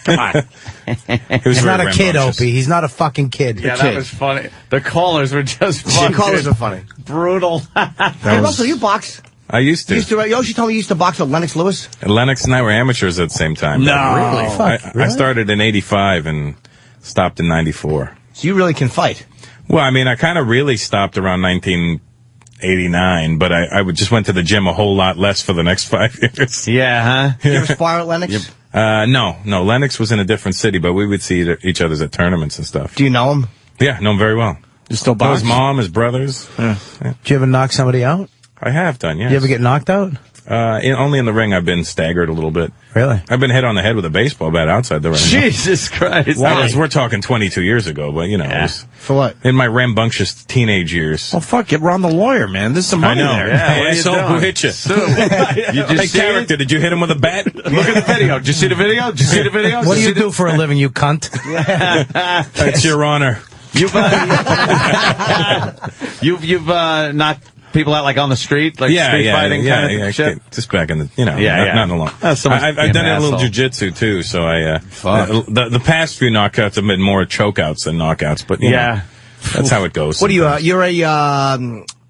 He's not a kid, Opie. He's not a fucking kid. Yeah, that was funny. The callers were just funny. The callers are funny. Brutal. Hey, Russell, you box? I used to. Yoshi told me you used to box with Lennox Lewis. And Lennox and I were amateurs at the same time. No. Really? I started in 85 and stopped in 94. So you really can fight? Well, I mean, I kind of really stopped around 1989, but I just went to the gym a whole lot less for the next 5 years. Yeah, huh? Did you ever spar at Lennox? Yep. No. Lennox was in a different city, but we would see each other at tournaments and stuff. Do you know him? Yeah, know him very well. You still know box? his mom, his brothers. Yeah. Did you ever knock somebody out? I have done, yes. You ever get knocked out? Only in the ring I've been staggered a little bit. Really? I've been hit on the head with a baseball bat outside the ring. Jesus Christ. We're talking 22 years ago, but you know. Yeah. For what? In my rambunctious teenage years. Oh, fuck, get Ron the lawyer, man. There's some money there. Yeah, hey, asshole, who hit you? Hey, character, did you hit him with a bat? Look at the video. Did you see the video? What do you do for a living, you cunt? That's your honor. You've knocked people out like on the street, like street fighting kind of shit. Just back in the, not in the long. I've done a little jujitsu too, so the past few knockouts have been more chokeouts than knockouts, but you know, that's how it goes. What are you? You're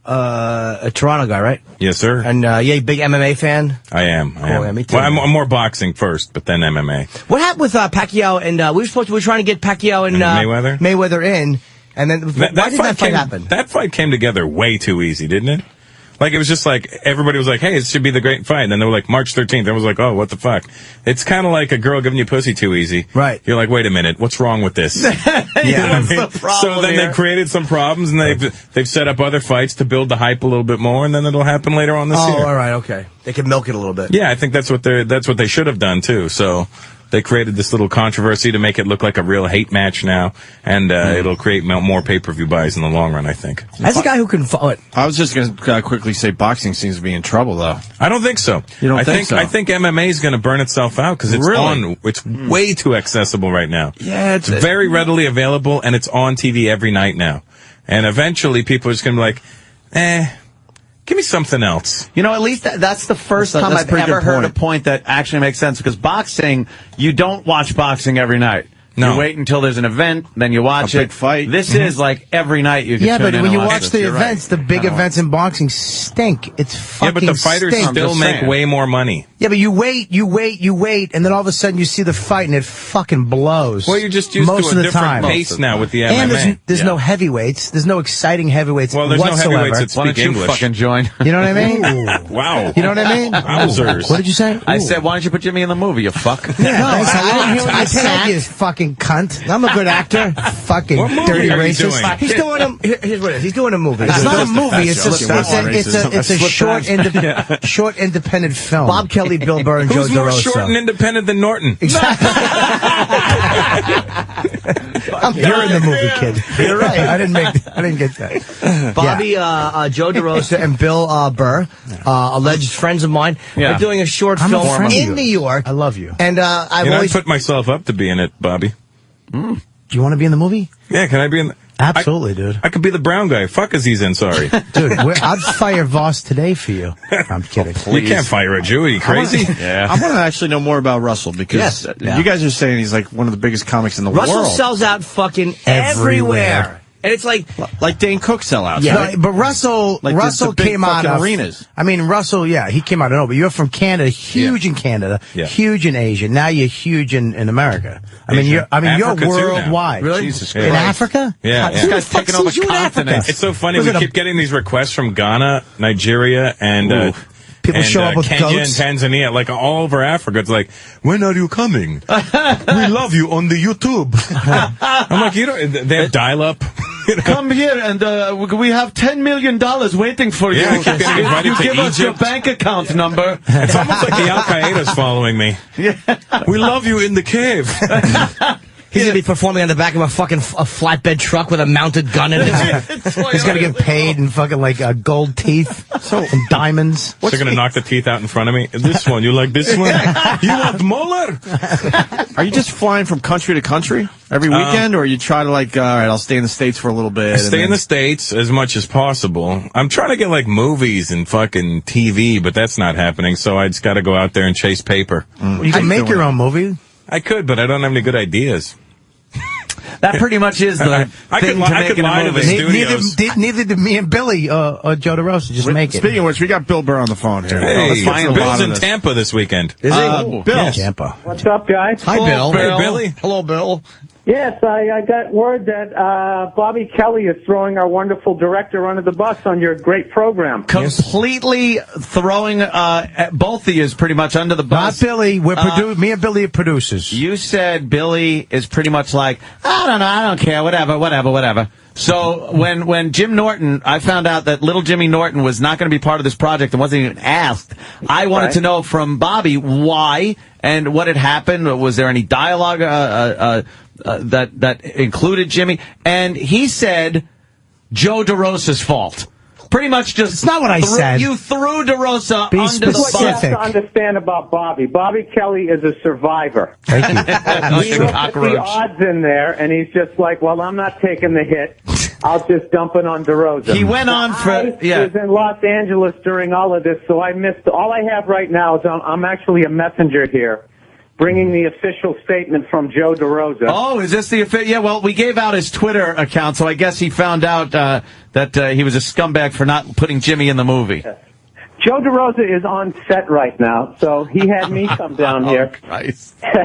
a Toronto guy, right? Yes, sir. And big MMA fan. I am. Yeah, me too. Well, I'm more boxing first, but then MMA. What happened with Pacquiao and we were trying to get Pacquiao and Mayweather in. And then, why did that fight happen? That fight came together way too easy, didn't it? Like, it was just like, everybody was like, hey, it should be the great fight. And then they were like, March 13th. I was like, oh, what the fuck? It's kind of like a girl giving you pussy too easy. Right. You're like, wait a minute, what's wrong with this? The so then they created some problems, and they've set up other fights to build the hype a little bit more, and then it'll happen later on this year. Oh, all right, okay. They can milk it a little bit. Yeah, I think that's what they should have done, too. So they created this little controversy to make it look like a real hate match now, and it'll create more pay-per-view buys in the long run, I think. As a guy who can fight. I was just going to quickly say boxing seems to be in trouble, though. I don't think so. You don't think so? I think MMA is going to burn itself out because it's it's way too accessible right now. Yeah, it's very readily available, and it's on TV every night now. And eventually people are just going to be like, Give me something else. You know, at least that's the first time I've ever heard a point that actually makes sense, because boxing, you don't watch boxing every night. No. You wait until there's an event, then you watch a big fight. This is like every night you can Yeah, tune but in when and you watch watch this. the You're events, right. the big events in boxing stink. It's fucking Yeah, but the fighters stink. still make way more money. Yeah, but you wait, and then all of a sudden you see the fight and it fucking blows. Well, you're just used most to a of the different time. pace now with the MMA. And there's no heavyweights. There's no exciting heavyweights Well, there's whatsoever. no heavyweights that Why speak don't you English. fucking join? You know what I mean? Wow. You know what I mean? Wowzers. What did you say? I said, why don't you put Jimmy in the movie, you fuck? No, I didn't hear what you said, you fucking cunt. I'm a good actor. Fucking What movie dirty are you racist. doing? He's doing here's what it is. He's doing a movie. It's not a movie. It's a short independent film. Bob Kelly, Bill Burr, and Joe Who's more DeRosa. short and independent than Norton? Exactly. You're in the movie, kid. You're right. I didn't get that. Bobby, Joe DeRosa, and Bill Burr, alleged friends of mine, are doing a short film in New York. I love you. And I've I always put myself up to be in it, Bobby. Do you want to be in the movie? Yeah, can I be in the... Absolutely, dude. I could be the brown guy. Fuck Aziz Ansari. Dude, I'd fire Voss today for you. I'm kidding. You can't fire a Jew. Are you crazy? I want to actually know more about Russell, because you guys are saying he's like one of the biggest comics in the world. Russell sells out fucking everywhere. And it's like Dane Cook sellouts. Yeah, right? but Russell the big came out of arenas. I mean, Russell, he came out of nowhere. But you're from Canada, huge in Canada, huge in Asia. Now you're huge in America. I mean, you're worldwide. Really? Jesus in Africa? Yeah. This guy's taking over continents. It's so funny. We keep getting these requests from Ghana, Nigeria, and people show up with Kenya goats. and Tanzania, like all over Africa. It's like, when are you coming? We love you on the YouTube. I'm like, they have dial-up. Come here, and we have $10 million waiting for you. Yeah, I keep getting invited you to give us your Egypt. bank account number. It's almost like the Al Qaeda's following me. Yeah. We love you in the cave. He's going to be performing on the back of a fucking flatbed truck with a mounted gun in it. He's going to get paid in fucking gold teeth and diamonds. They're going to knock the teeth out in front of me. This one, you like this one? You want molar? Are you just flying from country to country every weekend, or you try to all right, I'll stay in the States for a little bit? Stay in the States as much as possible. I'm trying to get movies and fucking TV, but that's not happening, so I just got to go out there and chase paper. You can make your own movie. I could, but I don't have any good ideas. That pretty much is the thing to make in a movie. Neither did me and Billy or Joe DeRosa. Just make it. Speaking of which, we got Bill Burr on the phone here. Hey, Bill's in Tampa this weekend. Is he? Bill. Tampa. What's up, guys? Hi, Bill. Hey, Billy. Hello, Bill. Yes, I got word that Bobby Kelly is throwing our wonderful director under the bus on your great program. Completely throwing both of you pretty much under the bus. Not Billy. Me and Billy are producers. You said Billy is pretty much like, I don't know, I don't care, whatever. So when Jim Norton, I found out that little Jimmy Norton was not going to be part of this project and wasn't even asked. I wanted to know from Bobby why and what had happened. Was there any dialogue that included Jimmy? And he said Joe DeRosa's fault. Pretty much just... It's not what I said. You threw DeRosa Be under the specific. What you have to understand about Bobby. Bobby Kelly is a survivor. Thank you. He looked at the odds in there, and he's just like, well, I'm not taking the hit. I'll just dump it on DeRosa. He went on for... I was in Los Angeles during all of this, so I missed... All I have right now is I'm actually a messenger here, bringing the official statement from Joe DeRosa. Oh, is this the official? Yeah, well, we gave out his Twitter account, so I guess he found out that he was a scumbag for not putting Jimmy in the movie. Joe DeRosa is on set right now, so he had me come down here. Christ. Basically,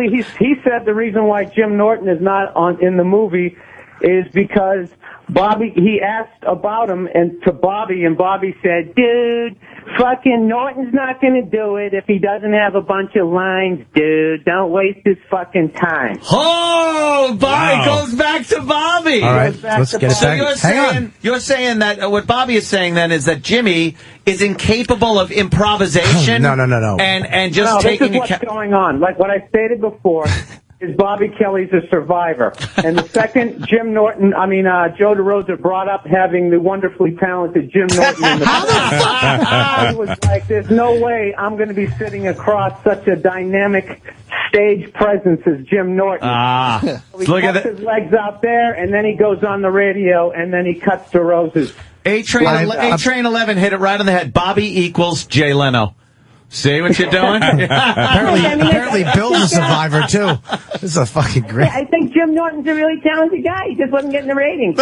he said the reason why Jim Norton is not in the movie is because he asked about him and Bobby said, dude, fucking Norton's not going to do it if he doesn't have a bunch of lines, dude. Don't waste his fucking time. Oh, Bobby goes back to Bobby. All right, let's get it back. So you're saying that what Bobby is saying then is that Jimmy is incapable of improvisation. No. This And just taking is what's going on. Like what I stated before. Is Bobby Kelly's a survivor. And the second Joe DeRosa brought up having the wonderfully talented Jim Norton in the I was like, there's no way I'm going to be sitting across such a dynamic stage presence as Jim Norton. Ah, So he look at cuts it. his legs out there, and then he goes on the radio, and then he cuts the roses. A-Train 11 hit it right on the head. Bobby equals Jay Leno. See what you're doing? apparently Bill's a survivor, too. This is a fucking great... Yeah, I think Jim Norton's a really talented guy. He just wasn't getting the ratings.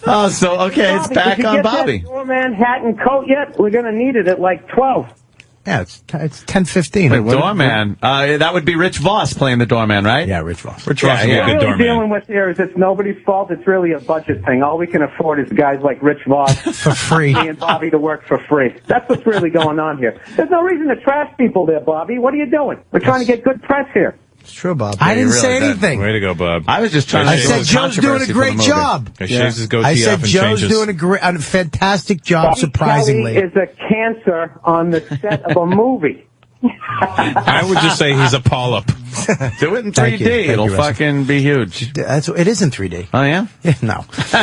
Oh, so, okay, it's back on Bobby. Did you get that doorman hat and coat yet? We're going to need it at like 12. Yeah, it's 10:15. The doorman. That would be Rich Voss playing the doorman, right? Yeah, Rich Voss. Rich Voss would be a good What we're doorman. dealing with here is it's nobody's fault. It's really a budget thing. All we can afford is guys like Rich Voss for free, and Bobby to work for free. That's what's really going on here. There's no reason to trash people there, Bobby. What are you doing? We're trying to get good press here. It's true, Bob. I didn't say anything. Way to go, Bob. I was just trying to I say said it was Joe's doing a controversy great for the movie. job. He shaves his goatee I said off and Joe's changes. doing a fantastic job, Bobby surprisingly. Kelly is a cancer on the set of a movie. I would just say he's a polyp. Do it in 3D. Thank you. Thank It'll you, Russell. fucking be huge. It is in 3D. Oh, yeah? Yeah, no. It's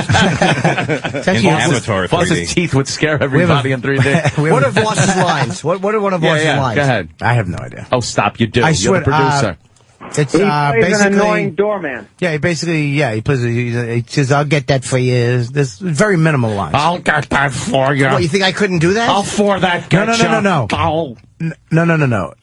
actually- Avatar 3D. Voss's teeth would scare everybody in 3D. What are Voss's lines? What are one of Voss's lines? Go ahead. I have no idea. Oh, stop. You do. I You're swear, the producer. It's He plays basically an annoying doorman. Yeah, he plays. He says, "I'll get that for you." There's very minimal lines. I'll get that for you. What, you think I couldn't do that? I'll for that. No. Oh. No.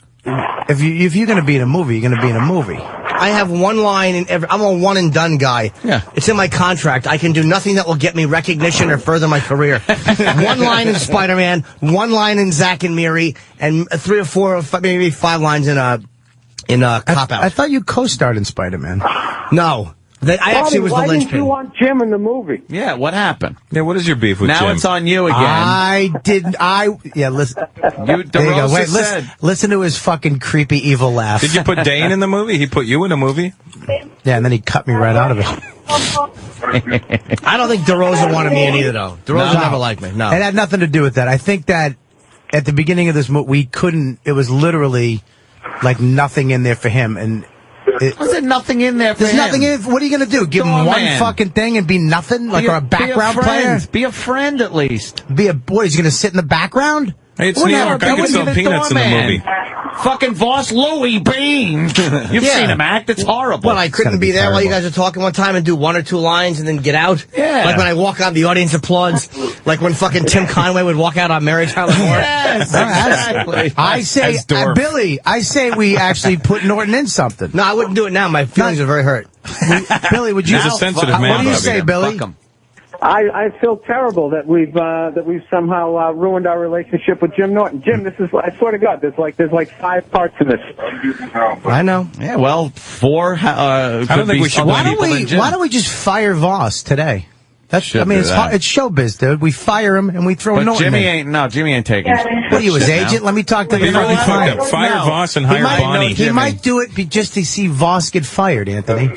If you're going to be in a movie, you're going to be in a movie. I have one line in every. I'm a one and done guy. Yeah. It's in my contract. I can do nothing that will get me recognition or further my career. One line in Spider-Man, one line in Zack and Miri, and 3 or 4 or maybe 5 lines in Cop Out. I thought you co-starred in Spider-Man. No. I actually was the Why didn't you linchpin. want Jim in the movie? Yeah, what happened? Yeah, what is your beef with now Jim? it's on you again. Yeah, listen. You, There you go. DeRosa Wait, said. listen to his fucking creepy evil laugh. Did you put Dane in the movie? He put you in a movie? Yeah, and then he cut me right out of it. I don't think DeRosa wanted me in either, though. DeRosa No. never liked me. No. It had nothing to do with that. I think that at the beginning of this movie, we couldn't. It was literally like nothing in there for him, and. Was there nothing in there for There's him? nothing in it. What are you going to do? Give him one Doorman. fucking thing and be nothing? Like, or a background player? Be a friend, at least. What, he's going to sit in the background? Hey, it's New York. I can sell peanuts in the movie. Fucking Voss Louie Bean. You've seen him act. It's horrible. Well, I couldn't be there while you guys are talking one time and do 1 or 2 lines and then get out. Yeah. Like when I walk out, the audience applauds. Like when fucking Tim Conway would walk out on Marriage Tyler Moore. Yes, exactly. I say, As Dorf. Billy, I say we actually put Norton in something. No, I wouldn't do it now. My feelings are very hurt. Billy, would you? He's a sensitive man, What do you Bobby. say, Billy? Fuck 'em. I feel terrible that we've somehow ruined our relationship with Jim Norton. Jim, this is, I swear to God, there's like 5 parts in this. I know. Yeah, well, 4 I don't think we should. Why don't we just fire Voss today? Should I mean, do it's that. It's showbiz, dude. We fire him and we throw But Norton Jimmy in. ain't taking What are you, his shit now. agent? Let me talk to the You know fucking what? client. Fire Voss and hire Bonnie. He might do it just to see Voss get fired, Anthony.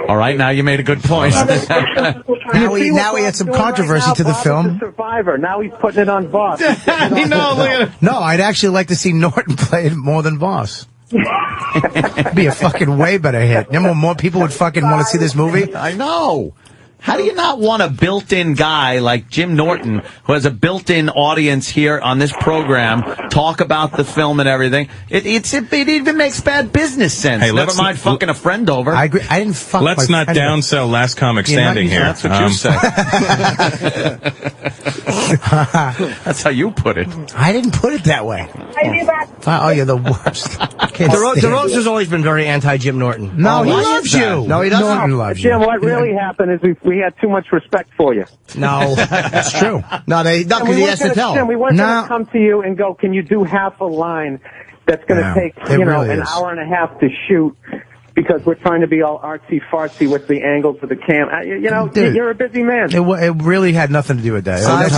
All right, now you made a good point. Now he had some controversy to the film. Survivor. Now he's putting it on Boss. Look at No, I'd actually like to see Norton play it more than Voss. It'd be a fucking way better hit. You know, more people would fucking want to see this movie. I know. How do you not want a built-in guy like Jim Norton, who has a built-in audience here on this program, talk about the film and everything? It even makes bad business sense. Hey, Never let's- mind fucking a friend over. I agree. I didn't fuck. Let's not downsell Last Comic Standing here. That's what you say. That's how you put it. I didn't put it that way. Oh, you're the worst. DeRosa's always been very anti-Jim Norton. No, he Why loves is that? you. No, he doesn't. Norton loves you. Jim, what really happened is we had too much respect for you. No, That's true. no, because he has to tell. Jim, we weren't No. going to come to you and go, can you do half a line that's going to No, take, it you know, really an is. hour and a half to shoot because we're trying to be all artsy-fartsy with the angles of the cam. You know, Dude. you're a busy man. It really had nothing to do with that. Sometimes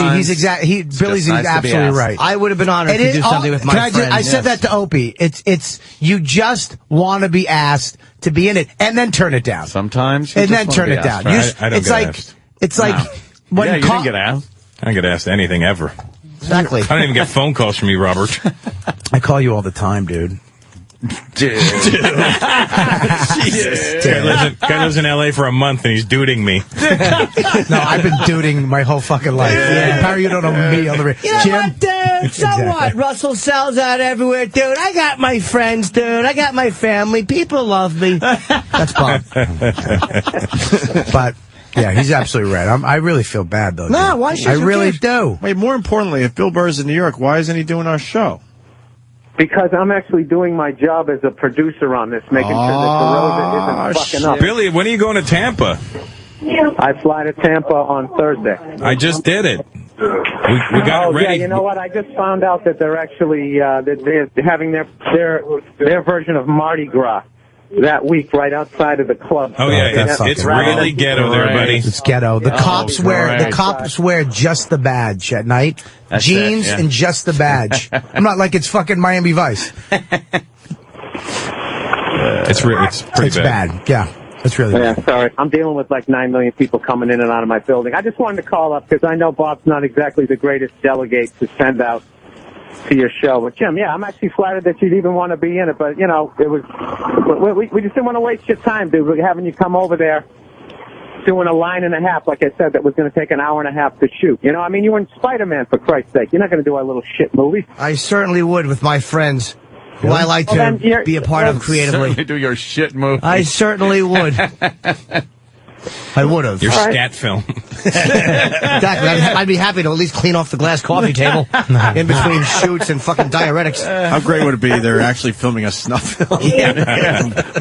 Billy's just nice to be absolutely asked. right. I would have been honored to do something with my friend. I said that to Opie. It's you just want to be asked to be in it and then turn it down. Sometimes you And just then wanna turn be it down. asked, I don't It's get like asked. it's like No. when Yeah, you didn't get asked. I don't get asked anything ever. Exactly. I don't even get phone calls from you, Robert. I call you all the time, dude. Guy lives in L.A. for a month and he's duding me. No, I've been duding my whole fucking life. Yeah. Apparently you don't know me on the radio. You know what, dude? So what? Russell sells out everywhere, dude. I got my friends, dude. I got my family. People love me. That's Bob. But, yeah, he's absolutely right. I really feel bad, though. No, why should I you really care? do. Wait, more importantly, if Bill Burr's in New York, why isn't he doing our show? Because I'm actually doing my job as a producer on this, making sure that DeRosa isn't fucking up. Billy, when are you going to Tampa? I fly to Tampa on Thursday. I just did it. We got it ready. Yeah, you know what? I just found out that they're actually that they're having their version of Mardi Gras that week right outside of the club. Oh yeah, it's really ghetto there, buddy. It's ghetto. The cops wear just the badge at night. That's Jeans it, yeah. and just the badge. I'm not like it's fucking Miami Vice. It's pretty bad. Yeah. It's really bad. Yeah, sorry. I'm dealing with like 9 million people coming in and out of my building. I just wanted to call up because I know Bob's not exactly the greatest delegate to send out to your show. But Jim, yeah, I'm actually flattered that you'd even want to be in it. But, you know, we just didn't want to waste your time, dude. We're having you come over there doing a line and a half, like I said, that was going to take an hour and a half to shoot. You know, I mean, you were in Spider-Man, for Christ's sake. You're not going to do our little shit movie. I certainly would with my friends, who I like to be a part of creatively. Certainly do your shit movie. I certainly would. I would have. Your scat film. Exactly. I'd be happy to at least clean off the glass coffee table in between shoots and fucking diuretics. How great would it be? They're actually filming a snuff film.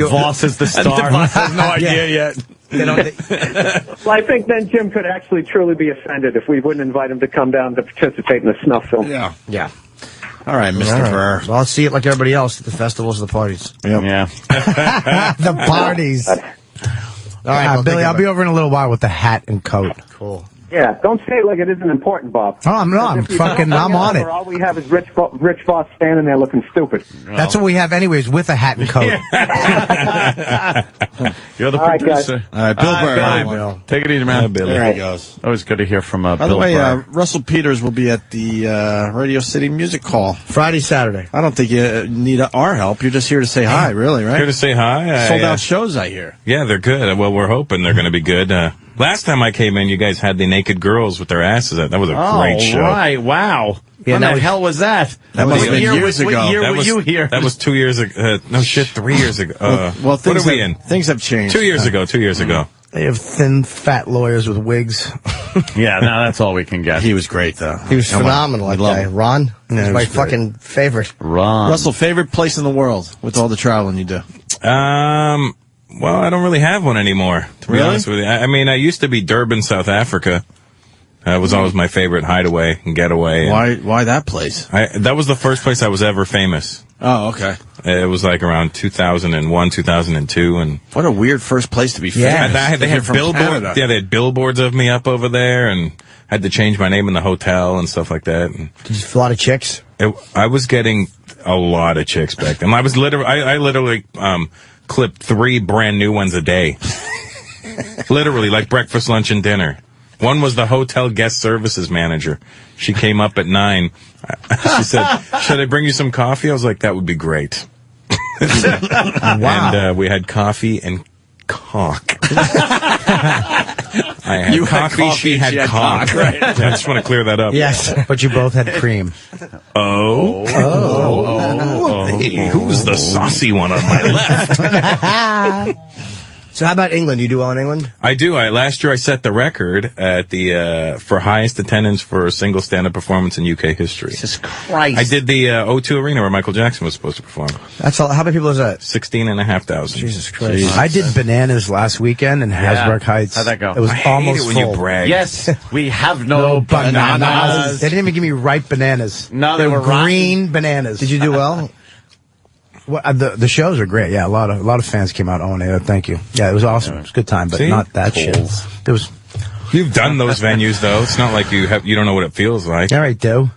Voss is the star. Voss has no idea yet. You know, well, I think then Jim could actually truly be offended if we wouldn't invite him to come down to participate in the snuff film. Yeah. Yeah. All right, Mr. Burr. So I'll see it like everybody else at the festivals and the parties. Yep. Yeah. The parties. All right, Billy, I'll be over in a little while with the hat and coat. Cool. Yeah, don't say it like it isn't important, Bob. Oh, I'm on it. All we have is Rich Voss standing there looking stupid. That's what we have anyways, with a hat and coat. You're the All right, producer. All right, Bill Burr. Bye, Bill. Take it easy, man. Billy. There he goes. Always good to hear from By Bill the way, Burr. Russell Peters will be at the Radio City Music Hall Friday, Saturday. I don't think you need our help. You're just here to say hi, really, right? Here to say hi. Sold out shows, I hear. Yeah, they're good. Well, we're hoping they're going to be good. Last time I came in, you guys had the naked girls with their asses out. That was a great show. Right, wow. Yeah, when the hell was that? That must have been years ago. What year that were was, you here? That was 2 years ago. No shit, 3 years ago. Well, what are we in? Things have changed. 2 years ago. 2 years ago. They have thin, fat lawyers with wigs. Yeah, no, that's all we can get. He was great, though. He was phenomenal, that guy. Ron was my fucking favorite. Ron. Russell, favorite place in the world with all the traveling you do? Well, I don't really have one anymore, to be Really? honest with you. I mean, I used to be Durban, South Africa. It was always my favorite hideaway and getaway. And Why that place? that was the first place I was ever famous. Oh, okay. It was like around 2001, 2002, and What a weird first place to be famous. yeah, they had from billboards. Canada. Yeah, they had billboards of me up over there, and had to change my name in the hotel and stuff like that. And Did you a lot of chicks? I was getting a lot of chicks back then. I literally clipped 3 brand new ones a day. Literally, like breakfast, lunch, and dinner. One was the hotel guest services manager. She came up at 9. She said, "Should I bring you some coffee?" I was like, "That would be great." Wow. And we had coffee and cock. I had You had coffee, coffee, she had cock. right. I just want to clear that up. Yes. But you both had cream. Oh. Hey, who's the saucy one on my left? So how about England? You do well in England? I do. Last year I set the record at the for highest attendance for a single stand-up performance in UK history. Jesus Christ. I did the O2 Arena where Michael Jackson was supposed to perform. That's all. How many people is that? 16,500. Jesus Christ. I did Bananas last weekend in Hasbrook Heights. How'd that go? It was I hate almost it when full. you brag. Yes, we have no bananas. They didn't even give me ripe bananas. No, they were green bananas. Did you do well? Well, the shows are great. Yeah, a lot of fans came out. Oh, and thank you. Yeah, it was awesome. It was a good time, but See? not that shit. It was. You've done those venues though. It's not like you don't know what it feels like. All right, do.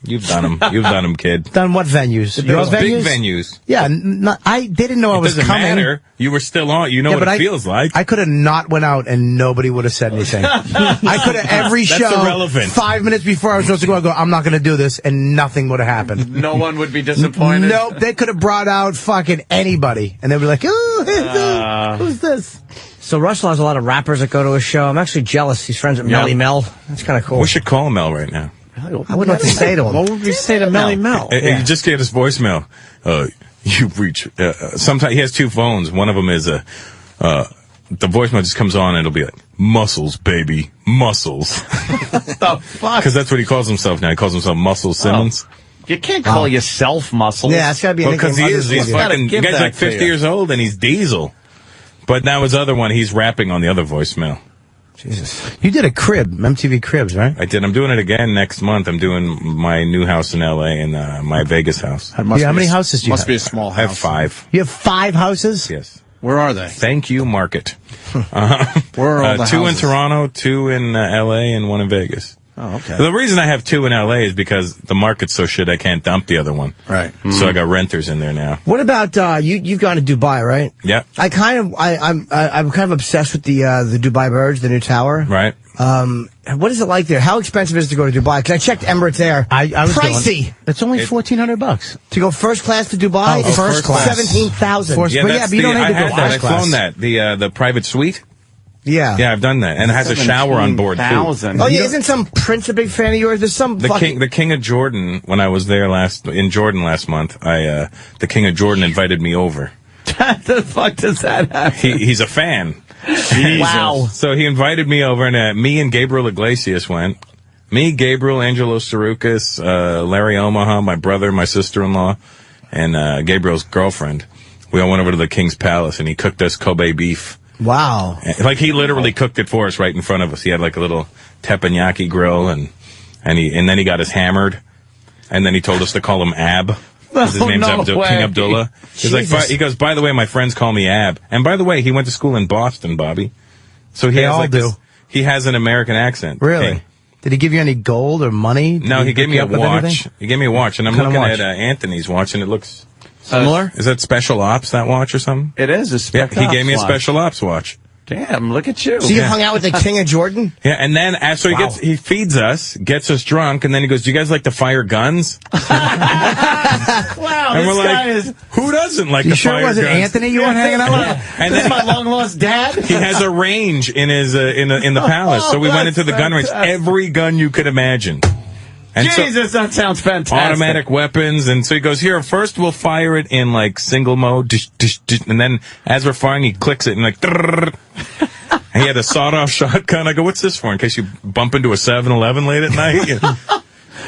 You've done them. You've done them, kid. Done what venues? Your Those venues? big venues. Yeah, they didn't know I was doesn't coming. matter. You were still on. You know what it feels like. I could have not went out and nobody would have said anything. I could have every That's show. irrelevant. 5 minutes before I was supposed to go, I go, I'm not going to do this, and nothing would have happened. No one would be disappointed. Nope, they could have brought out fucking anybody, and they'd be like, who's this? So Russell has a lot of rappers that go to his show. I'm actually jealous. He's friends with Melly Mel. That's kind of cool. We should call Mel right now. I wouldn't know what to say to him. What would we say to Melly Mel? You just get his voicemail. You reach. Sometimes he has two phones. One of them is the voicemail just comes on and it'll be like, muscles, baby, muscles. The fuck? Because that's what he calls himself now. He calls himself Muscle Simmons. You can't call yourself Muscles. Yeah, it's got to be a because he is. He's fucking. The guy's like 50 years old and he's Diesel. But now his other one, he's rapping on the other voicemail. Jesus. You did a crib, MTV Cribs, right? I did. I'm doing it again next month. I'm doing my new house in L.A. and my Vegas house. How many houses do you have? Must be a small house. I have 5. You have 5 houses? Yes. Where are they? Thank you, Market. Where are all the 2 in houses? Toronto, 2 in L.A., and 1 in Vegas. Oh, okay. The reason I have 2 in L.A. is because the market's so shit I can't dump the other one. Right. So I got renters in there now. What about you've gone to Dubai, right? Yeah. I'm kind of obsessed with the Dubai Burj, the new tower. Right. What is it like there? How expensive is it to go to Dubai? Because I checked Emirates Air. I was pricey. It's only $1,400 to go first class to Dubai. Oh, first class. 17,000. But you don't need to go I've first class. flown that. The private suite. Yeah. Yeah, I've done that. And it has a shower on board, too. Oh, yeah, isn't some prince a big fan of yours? There's some The king of Jordan, when I was there in Jordan last month, the king of Jordan invited me over. The fuck does that happen? He's a fan. Jesus. Wow. So he invited me over, and me and Gabriel Iglesias went. Me, Gabriel, Angelo Sarukis, Larry Omaha, my brother, my sister-in-law, and Gabriel's girlfriend. We all went over to the king's palace, and he cooked us Kobe beef. Wow. Like, he literally cooked it for us right in front of us. He had like a little teppanyaki grill, and then he got us hammered, and then he told us to call him Ab. His name's King Abdullah. He's like, he goes, by the way, my friends call me Ab. And by the way, he went to school in Boston, Bobby. So he he has an American accent. Really? Hey. Did he give you any gold or money? No, he gave me a watch. He gave me a watch, and I'm looking at Anthony's watch, and it looks similar. Is that Special Ops, that watch, or something? It is a Special Ops. He gave me a watch. Special Ops watch. Damn, look at you. So you hung out with the king of Jordan? Yeah, and then after he feeds us, gets us drunk, and then he goes, "Do you guys like to fire guns?" Wow, and this we're guy like, is. "Who doesn't like You to sure fire it wasn't guns?" Anthony you weren't hanging out with? And This is then my long lost dad. he has a range in his in the palace, so we went into the gun range. Every gun you could imagine. And Jesus, that sounds fantastic. Automatic weapons, and so he goes, "Here, first we'll fire it in like single mode, and then as we're firing, he clicks it and like." And he had a sawed-off shotgun. I go, "What's this for? In case you bump into a 7-Eleven late at night?"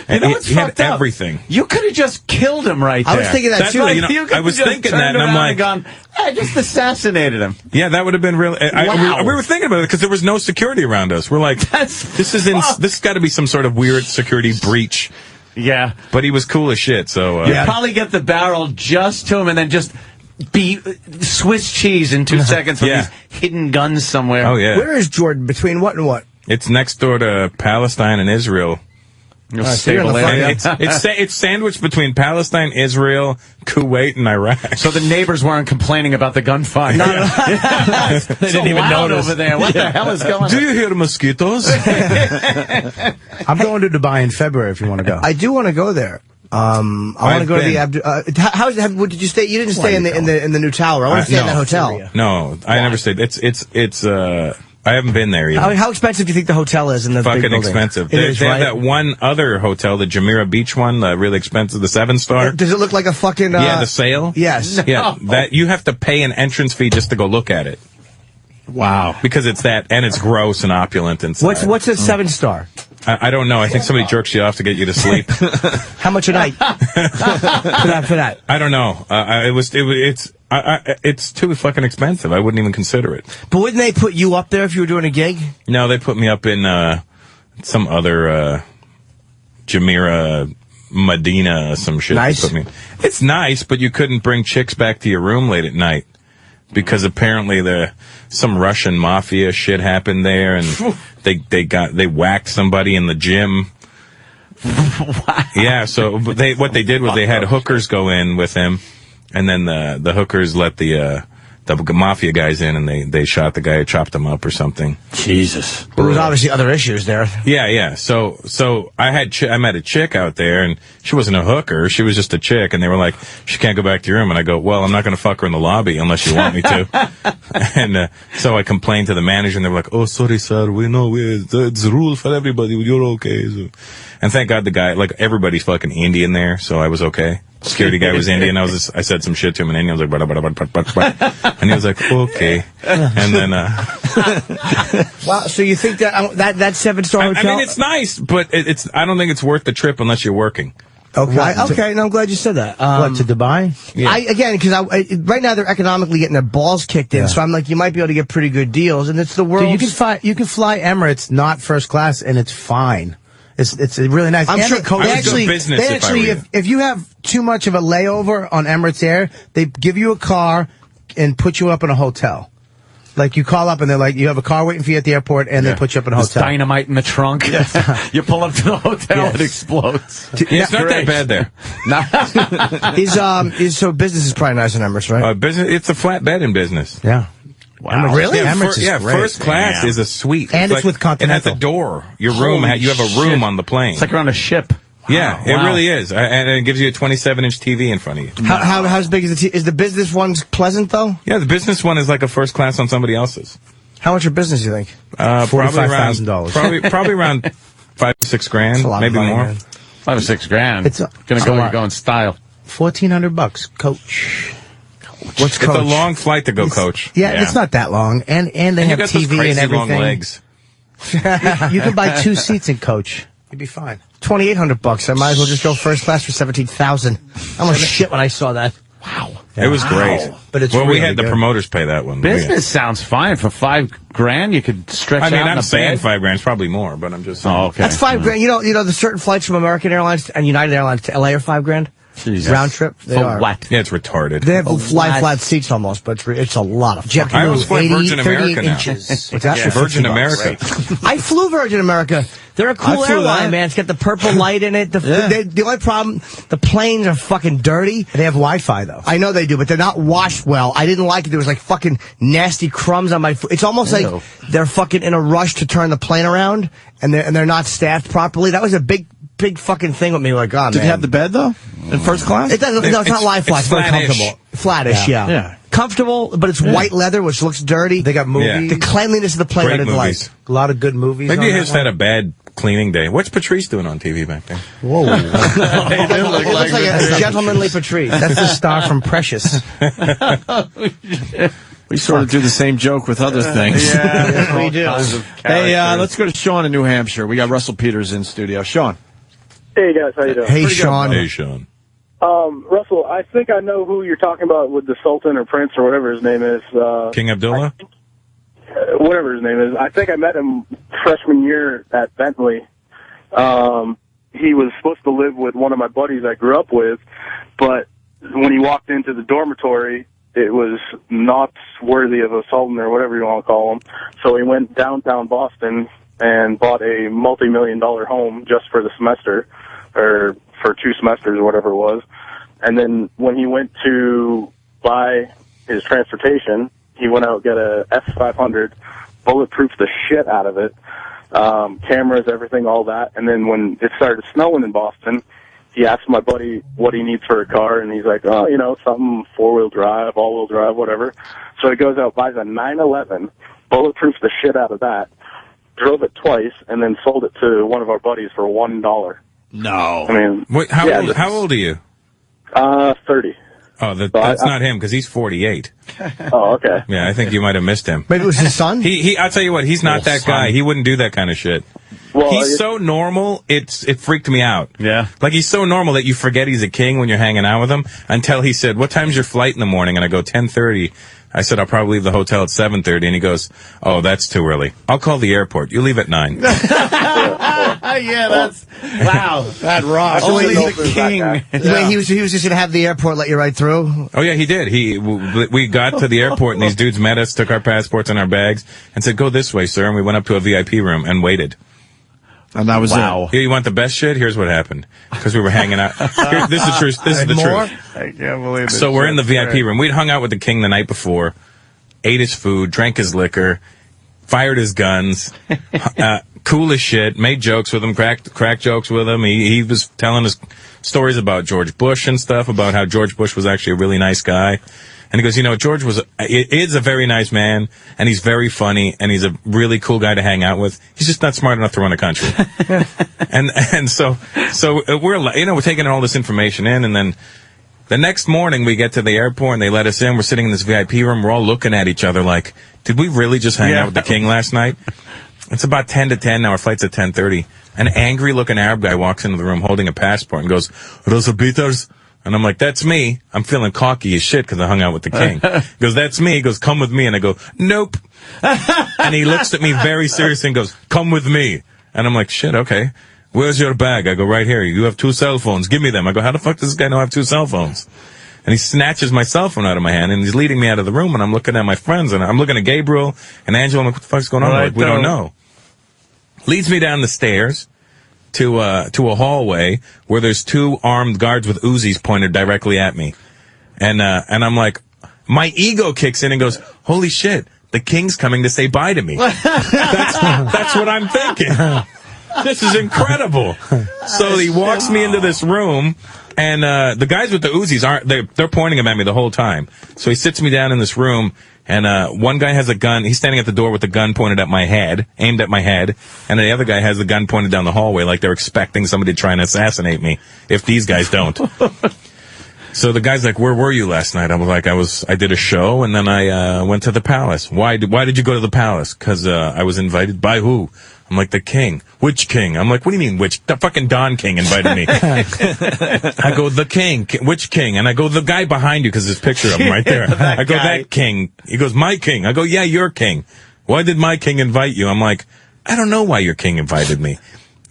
And he had everything. You could have just killed him right there. I was thinking that too. I was thinking that, and I'm like, gone, I just assassinated him. yeah, that would have been real. Wow. We were thinking about it because there was no security around us. We're like, this has got to be some sort of weird security breach. Yeah. But he was cool as shit, so. You'd probably get the barrel just to him and then just be Swiss cheese in 2 seconds with these hidden guns somewhere. Oh, yeah. Where is Jordan? Between what and what? It's next door to Palestine and Israel. It's sandwiched between Palestine, Israel, Kuwait, and Iraq. So the neighbors weren't complaining about the gunfight. They didn't even notice over there. What the hell is going on? Do you hear mosquitoes? I'm going to Dubai in February if you want to go. I do want to go there. I want to go to the what did you stay? You didn't stay in the new tower. I want to stay in that hotel. No, I never stayed. It's I haven't been there either. How expensive do you think the hotel is in the fucking big building? expensive? They have that one other hotel, the Jumeirah Beach one, really expensive, the 7-star. Does it look like a fucking the sail? Yes. No. Yeah, that you have to pay an entrance fee just to go look at it. Wow. Because it's that, and it's gross and opulent inside. What's a 7-star? I don't know. I think somebody jerks you off to get you to sleep. How much a night? for that? I don't know. It's too fucking expensive. I wouldn't even consider it. But wouldn't they put you up there if you were doing a gig? No, they put me up in some other Jumeirah Medina, some shit. Nice. It's nice, but you couldn't bring chicks back to your room late at night because apparently some Russian mafia shit happened there, and they whacked somebody in the gym. Yeah, so what they did was they had hookers go in with him, and then the hookers let the mafia guys in, and they shot the guy who chopped him up or something. Jesus. There was obviously other issues there. Yeah. So I met a chick out there, and she wasn't a hooker. She was just a chick, and they were like, she can't go back to your room. And I go, well, I'm not going to fuck her in the lobby unless you want me to. And so I complained to the manager, and they were like, oh, sorry, sir. We know it's a rule for everybody. You're okay. So, and thank God the guy, like, everybody's fucking Indian there, so I was okay. Security guy was Indian. I said some shit to him in Indian. I was like, and he was like, okay. And then, wow. So you think that 7-star hotel? I mean, it's nice, but I don't think it's worth the trip unless you're working. Okay. Okay. No, I'm glad you said that. What, to Dubai? Yeah. Because right now they're economically getting their balls kicked in, so I'm like, you might be able to get pretty good deals, and it's the world. You can fly Emirates, not first class, and it's fine. It's really nice. I'm sure if you have too much of a layover on Emirates Air, they give you a car and put you up in a hotel. Like, you call up and they're like, you have a car waiting for you at the airport, and they put you up in a There's hotel. dynamite in the trunk. You pull up to the hotel, it explodes. Yeah, it's not that bad there. So business is probably nice in Emirates, right? Business, it's a flat bed in business. Yeah. Wow. Really? Yeah, first class is a suite. And it's with Contempt. It has a door. Your room, you have a room on the plane. It's like you're on a ship. Yeah, it really is. And it gives you a 27-inch TV in front of you. How big is the TV? Is the business one pleasant, though? Yeah, the business one is like a first class on somebody else's. How much your business, you think? $45,000. Probably around $5 to $6 grand, maybe money, more. Man. $5 or $6 grand. It's gonna go in style. $1,400, coach. What's coach? It's a long flight to go coach. Yeah, it's not that long, and they have TV and everything. Long legs. You can buy 2 seats in coach. You'd be fine. $2,800. I might as well just go first class for $17,000. I'm gonna shit when I saw that. Wow. It was great. But it's we had the promoters pay that one. Business sounds fine. For $5 grand, you could stretch out in I'm a saying bed. $5 grand. It's probably more, but I'm just saying. Oh, okay. That's $5 grand. You know the certain flights from American Airlines and United Airlines to LA are $5 grand? Jesus. Round trip? They are. What? Yeah, it's retarded. They have flat seats almost, but it's a lot of fun. I always fly Virgin America now. What's that? Yeah, Virgin America. I flew Virgin America. They're a cool airline, man. It's got the purple light in it. The only problem, the planes are fucking dirty. They have Wi-Fi, though. I know they do, but they're not washed well. I didn't like it. There was like fucking nasty crumbs on my foot. It's almost like they're fucking in a rush to turn the plane around, and they're not staffed properly. That was a big fucking thing with me. Like, oh, Did you have the bed, though? In first class? It doesn't. No, it's not lie flat. It's very comfortable. Flattish, yeah. Comfortable, but it's white leather, which looks dirty. They got movies. The cleanliness of the plane I didn't like. A lot of good movies. Maybe you just had a bad cleaning day. What's Patrice doing on TV back there? Whoa. It looks like a gentlemanly Patrice. That's the star from Precious. We sort of do the same joke with other things. Yeah, we do. Hey, let's go to Sean in New Hampshire. We got Russell Peters in studio. Sean. Hey, guys. How you doing? Hey, Sean. Hey, Sean. Russell, I think I know who you're talking about with the Sultan or Prince or whatever his name is. King Abdullah? Whatever his name is. I think I met him freshman year at Bentley. He was supposed to live with one of my buddies I grew up with, but when he walked into the dormitory, it was not worthy of a sultan or whatever you want to call him. So he went downtown Boston and bought a multi-million-dollar home just for the semester, or for 2 semesters or whatever it was. And then when he went to buy his transportation, he went out and got a F500, bulletproofed the shit out of it, cameras, everything, all that. And then when it started snowing in Boston, he asked my buddy what he needs for a car, and he's like, oh, you know, something 4-wheel drive, all-wheel drive, whatever. So he goes out, buys a 911, bulletproofs the shit out of that, drove it twice, and then sold it to one of our buddies for $1. No. I mean, wait, how old are you? 30. Oh, that's not him, because he's 48. Oh, okay. Yeah, I think you might have missed him. Maybe it was his son? I'll tell you what, he's not that guy. He wouldn't do that kind of shit. Well, he's so normal, it freaked me out. Yeah. Like, he's so normal that you forget he's a king when you're hanging out with him, until he said, what time's your flight in the morning? And I go, 10:30. I said, I'll probably leave the hotel at 7:30. And he goes, oh, that's too early. I'll call the airport. You leave at 9. Yeah, that's... Wow. That rocks. Only the king. Wait, he was just going to have the airport let you right through? Oh, yeah, he did. We got to the airport, and these dudes met us, took our passports and our bags, and said, go this way, sir. And we went up to a VIP room and waited. And that was it. You want the best shit? Here's what happened. Because we were hanging out. This is true. This is the truth. I can't believe it. So we're in the VIP room. We'd hung out with the king the night before, ate his food, drank his liquor, fired his guns, cool as shit, made jokes with him, cracked jokes with him. He was telling us stories about George Bush and stuff, about how George Bush was actually a really nice guy. And he goes, George is a very nice man, and he's very funny, and he's a really cool guy to hang out with. He's just not smart enough to run a country. and so we're taking all this information in, and then the next morning we get to the airport and they let us in. We're sitting in this VIP room. We're all looking at each other like, did we really just hang out with the king last night? It's about 10 to 10 now. Our flight's at 10:30. An angry-looking Arab guy walks into the room holding a passport and goes, Rosa Peters? And I'm like, that's me. I'm feeling cocky as shit because I hung out with the king. He goes, that's me. He goes, come with me. And I go, nope. And he looks at me very seriously and goes, come with me. And I'm like, shit, okay. Where's your bag? I go, right here. You have 2 cell phones. Give me them. I go, how the fuck does this guy know I have 2 cell phones? And he snatches my cell phone out of my hand, and he's leading me out of the room, and I'm looking at my friends, and I'm looking at Gabriel and Angela. I'm like, what the fuck's going on? Like, we don't know. Leads me down the stairs to a hallway where there's 2 armed guards with Uzis pointed directly at me. And I'm like, my ego kicks in and goes, holy shit, the king's coming to say bye to me. That's what I'm thinking. This is incredible. So he walks me into this room, and the guys with the Uzis they're pointing them at me the whole time. So he sits me down in this room, and one guy has a gun. He's standing at the door with the gun pointed at my head, aimed at my head, and the other guy has the gun pointed down the hallway like they're expecting somebody to try and assassinate me if these guys don't. So the guy's like, where were you last night? I was like, I did a show, and then I went to the palace. Why did you go to the palace? Because I was invited. By who? I'm like, the king. Which king? I'm like, what do you mean, which? The fucking Don King invited me. I go, the king. Which king? And I go, the guy behind you, because there's a picture of him right there. I go, that king. He goes, my king. I go, yeah, your king. Why did my king invite you? I'm like, I don't know why your king invited me.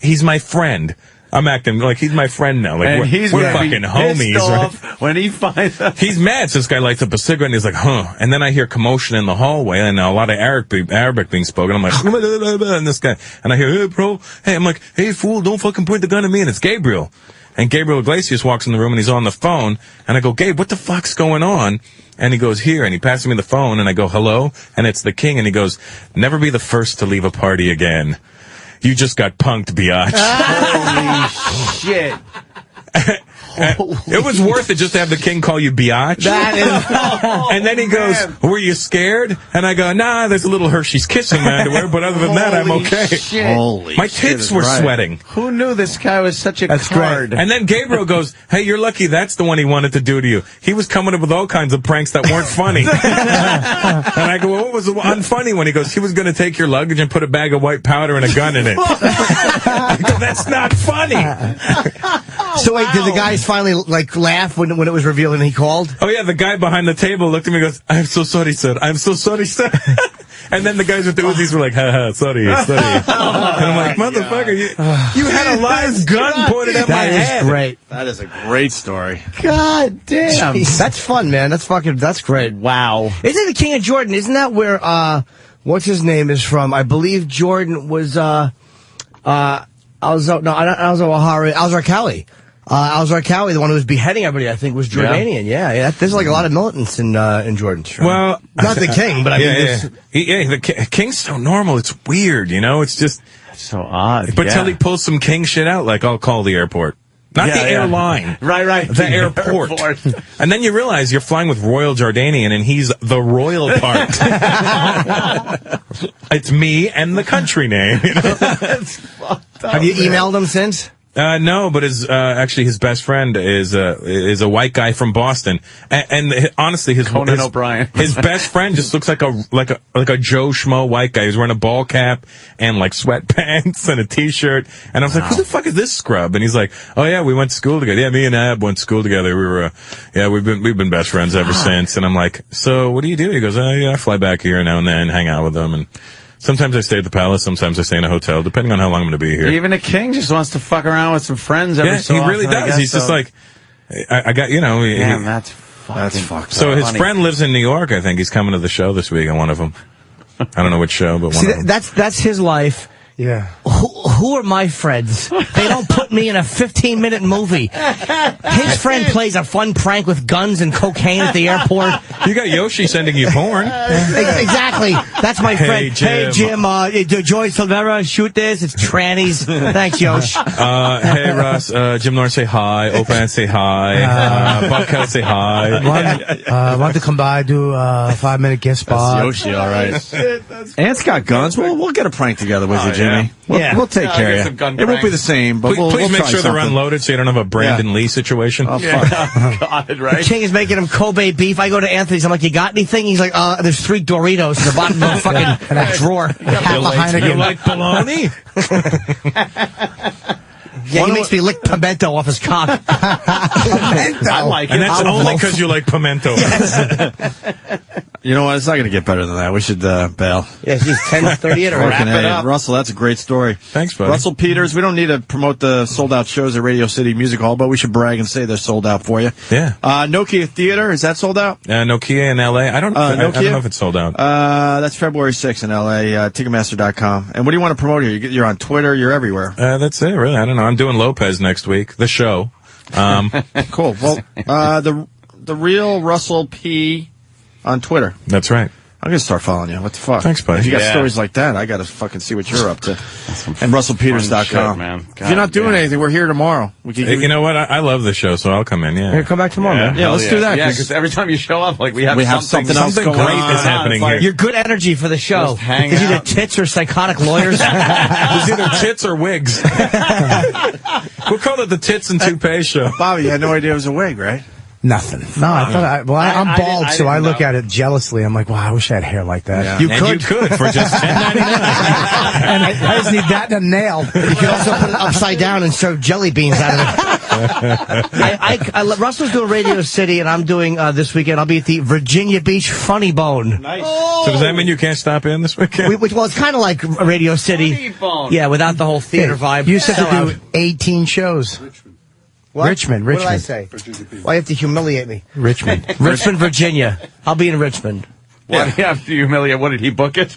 He's my friend. I'm acting like he's my friend now. Like we're fucking homies, right? When he finds out. He's mad. So this guy lights up a cigarette and he's like, huh. And then I hear commotion in the hallway and a lot of Arabic being spoken. I'm like, and this guy. And I hear, hey, bro. Hey, I'm like, hey, fool, don't fucking point the gun at me. And it's Gabriel. And Gabriel Iglesias walks in the room and he's on the phone. And I go, Gabe, what the fuck's going on? And he goes, here. And he passes me the phone and I go, hello? And it's the king. And he goes, never be the first to leave a party again. You just got punked, biatch. Holy shit. It was worth it just to have the king call you biatch. And then he goes, were you scared? And I go, nah, there's a little Hershey's Kiss in my underwear, but other than that, I'm okay. Shit. My tits were sweating. Who knew this guy was such a card? And then Gabriel goes, hey, you're lucky that's the one he wanted to do to you. He was coming up with all kinds of pranks that weren't funny. And I go, well, what was the unfunny one? He goes, he was going to take your luggage and put a bag of white powder and a gun in it. I go, that's not funny. So wait, did the guys finally laugh when it was revealed and he called? Oh yeah, the guy behind the table looked at me and goes, I'm so sorry, sir. I'm so sorry, sir. And then the guys with the Uzis were like, haha, sorry. And I'm like, motherfucker, you had a live gun pointed at my head. That is great. That is a great story. God damn. Jeez. That's fun, man. That's great. Wow. Isn't the King of Jordan? Isn't that where, what's his name is from? I believe Jordan was, Alzar Kali. Alzar Kali, the one who was beheading everybody, I think, was Jordanian. Yeah. There's like a lot of militants in Jordan. Sure. Well, not the king, but I mean, the king's so normal. It's weird, you know. It's just so odd. But till he pulls some king shit out, like I'll call the airport. Not the airline. Right. The airport. And then you realize you're flying with Royal Jordanian and he's the royal part. It's me and the country name. You know? Have you emailed him since? No, but his best friend is a white guy from Boston, and honestly, Conan O'Brien. His best friend just looks like a Joe Schmo white guy. He's wearing a ball cap and like sweatpants and a t-shirt, and I was like, who the fuck is this scrub? And he's like, oh yeah, we went to school together. Yeah, me and Ab went to school together. We were, we've been best friends ever since. And I'm like, so what do you do? He goes, I fly back here now and then, hang out with them, and sometimes I stay at the palace, sometimes I stay in a hotel, depending on how long I'm going to be here. Even a king just wants to fuck around with some friends every so often. He really does. He's just like, I got, you know. Damn, that's fucked. So his friend lives in New York, I think. He's coming to the show this week on one of them. I don't know which show, but one of them. That's his life. Yeah. who are my friends? They don't put me in a 15-minute movie. His friend plays a fun prank with guns and cocaine at the airport. You got Yoshi sending you porn. Exactly. That's my friend. Hey, Jim. Joy Silvera, shoot this. It's trannies. Thanks, Yosh. Hey, Russ. Jim Norton, say hi. Open, say hi. Bob Kelly, say hi. Want to come by, do a 5-minute guest spot. That's Yoshi, all right. Ant's got guns. We'll get a prank together with you, Jimmy. Yeah. We'll take care of you. It won't be the same, but Please we'll make try sure they're something. unloaded so you don't have a Brandon Lee situation. Oh, fuck. God, right? The King is making him Kobe beef. I go to Anthony's. I'm like, you got anything? He's like, there's 3 Doritos in the bottom of the fucking drawer. You like bologna? Yeah, he makes me lick pimento off his cock. I like it. And that's only because you like pimento. You know what? It's not going to get better than that. We should bail. Yeah, he's 10:30 or wrap it up. Russell, that's a great story. Thanks, buddy. Russell Peters, we don't need to promote the sold-out shows at Radio City Music Hall, but we should brag and say they're sold out for you. Yeah. Nokia Theater, is that sold out? Nokia in L.A.? I don't know if it's sold out. That's February 6th in L.A., Ticketmaster.com. And what do you want to promote here? You're on Twitter, you're everywhere. That's it, really. I don't know. I'm doing Lopez next week, the show. Cool. Well, the real Russell P. on Twitter. That's right. I'm going to start following you. What the fuck? Thanks, buddy. If you got stories like that, I got to fucking see what you're up to. And RussellPeters.com. Shit, man. If you're not doing anything, we're here tomorrow. We can, You know what? I love the show, so I'll come in, yeah. Here, come back tomorrow, man. Yeah, let's do that. Yeah, because every time you show up, like we have something else Something going great on. is happening here. You're good energy for the show. Just hang It's either out. tits or psychotic lawyers. There's either tits or wigs. We'll call it the Tits and Toupee Show. Bobby, you had no idea it was a wig, right? Nothing. No, I thought I'm bald, I so I didn't look at it jealously. I'm like, wow, I wish I had hair like that. Yeah. You could for just $10.99. And I just need that and a nail. You can also put it upside down and serve jelly beans out of it. Russell's doing Radio City, and I'm doing this weekend. I'll be at the Virginia Beach Funny Bone. Nice. So does that mean you can't stop in this weekend? Well, it's kind of like Radio City. Funny Bone. Yeah, without the whole theater vibe. You said to do 18 shows. What? Richmond. What did I say? Why you have to humiliate me? Richmond, Virginia. I'll be in Richmond. Why do you have to humiliate? What did he book it?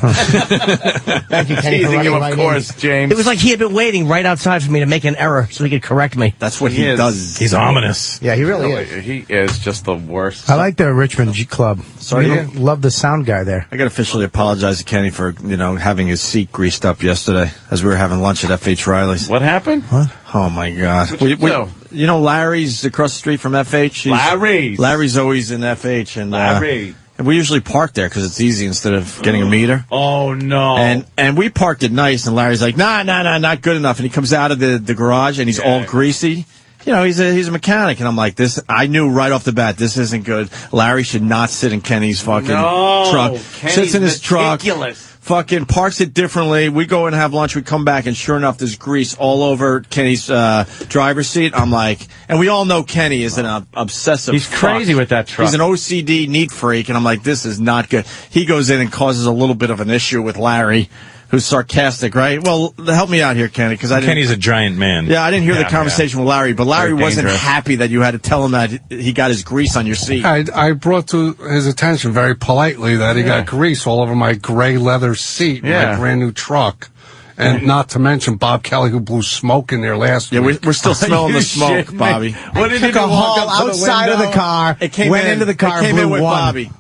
Thank you, Kenny, for Teasing you, running of right course, in. James. It was like he had been waiting right outside for me to make an error so he could correct me. That's what he does. He's ominous. Yeah, he really is. He is just the worst. I like the Richmond Club. Sorry, You love the sound guy there. I got to officially apologize to Kenny for, having his seat greased up yesterday as we were having lunch at F.H. Riley's. What happened? What? Oh, my God. What'd you do? Larry's across the street from F.H.? Larry's always in F.H. And, Larry. and we usually park there because it's easy instead of getting a meter. Oh, no. And we parked it nice, and Larry's like, nah, not good enough. And he comes out of the garage, and he's all greasy. He's a mechanic. And I'm like, I knew right off the bat, this isn't good. Larry should not sit in Kenny's fucking truck. Kenny's Sits in his truck. meticulous. Fucking parks it differently. We go and have lunch. We come back, and sure enough, there's grease all over Kenny's driver's seat. I'm like, and we all know Kenny is an obsessive. He's crazy with that truck. He's an OCD neat freak, and I'm like, this is not good. He goes in and causes a little bit of an issue with Larry, who's sarcastic, right? Well, help me out here, Kenny, because Kenny's a giant man. Yeah, I didn't hear the conversation with Larry, but Larry Very wasn't dangerous. happy that you had to tell him that he got his grease on your seat. I brought to his attention very politely that he got grease all over my gray leather seat in my brand new truck. And not to mention Bob Kelly, who blew smoke in there last week. We're still smelling the smoke, shit, Bobby. What did Took a haul outside of the car, went into the car, It came blew in with one. Bobby.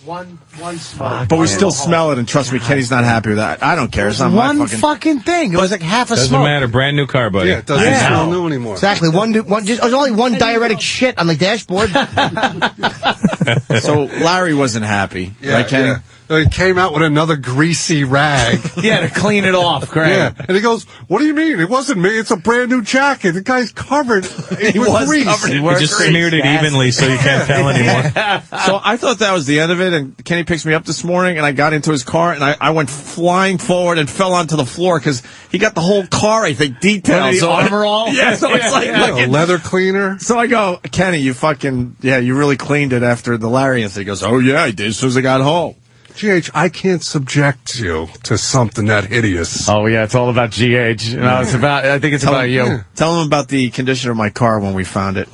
One smoke. But we still smell it, and trust me, Kenny's not happy with that. I don't care. It's not my One fucking... fucking thing. It was like half a Doesn't smoke. matter. Brand new car, buddy. Yeah, it doesn't smell new anymore. Exactly. There's only one diuretic shit on the dashboard. So Larry wasn't happy, right, Kenny? Yeah. He came out with another greasy rag. Yeah, to clean it off. Great. Yeah. And he goes, what do you mean? It wasn't me. It's a brand new jacket. The guy's covered with grease. He just smeared it evenly so you can't tell anymore. So I thought that was the end of it, and Kenny picks me up this morning, and I got into his car, and I went flying forward and fell onto the floor because he got the whole car, I think, detailed. The armor all? Yeah, so it's like A leather cleaner. So I go, Kenny, you really cleaned it after the Larry incident. He goes, oh, yeah, I did as soon as I got home. GH, I can't subject you to something that hideous. Oh, yeah, it's all about GH. No, I think it's about you. Tell him about the condition of my car when we found it.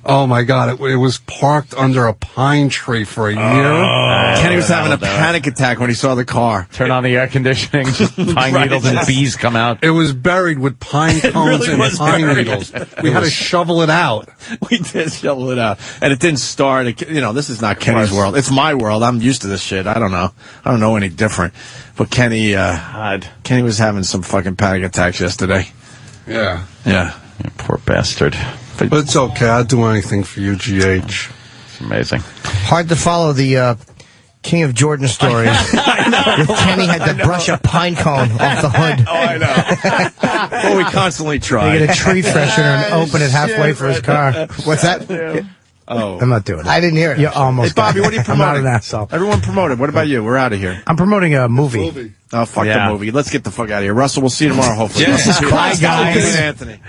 Oh my God! It was parked under a pine tree for a year. Kenny was having a panic attack when he saw the car. Turn on the air conditioning, just pine needles and bees come out. It was buried with pine cones and pine needles. We had to shovel it out. We did shovel it out, and it didn't start. This is not Kenny's world. It's my world. I'm used to this shit. I don't know. I don't know any different. But Kenny was having some fucking panic attacks yesterday. Yeah. Yeah. You poor bastard. But it's okay. I'll do anything for you, GH. It's amazing. Hard to follow the King of Jordan story. Kenny had to brush a pine cone off the hood. Oh, I know. Well, we constantly try. They get a tree freshener and open it halfway for his car. What's that? Yeah. Oh. I'm not doing it. I didn't hear it. You almost. Hey, Bobby, what are you promoting? I'm not an asshole. Everyone promoted. What about you? We're out of here. I'm promoting a movie. Oh, fuck the movie. Let's get the fuck out of here. Russell, we'll see you tomorrow, hopefully. Bye, guys. Anthony.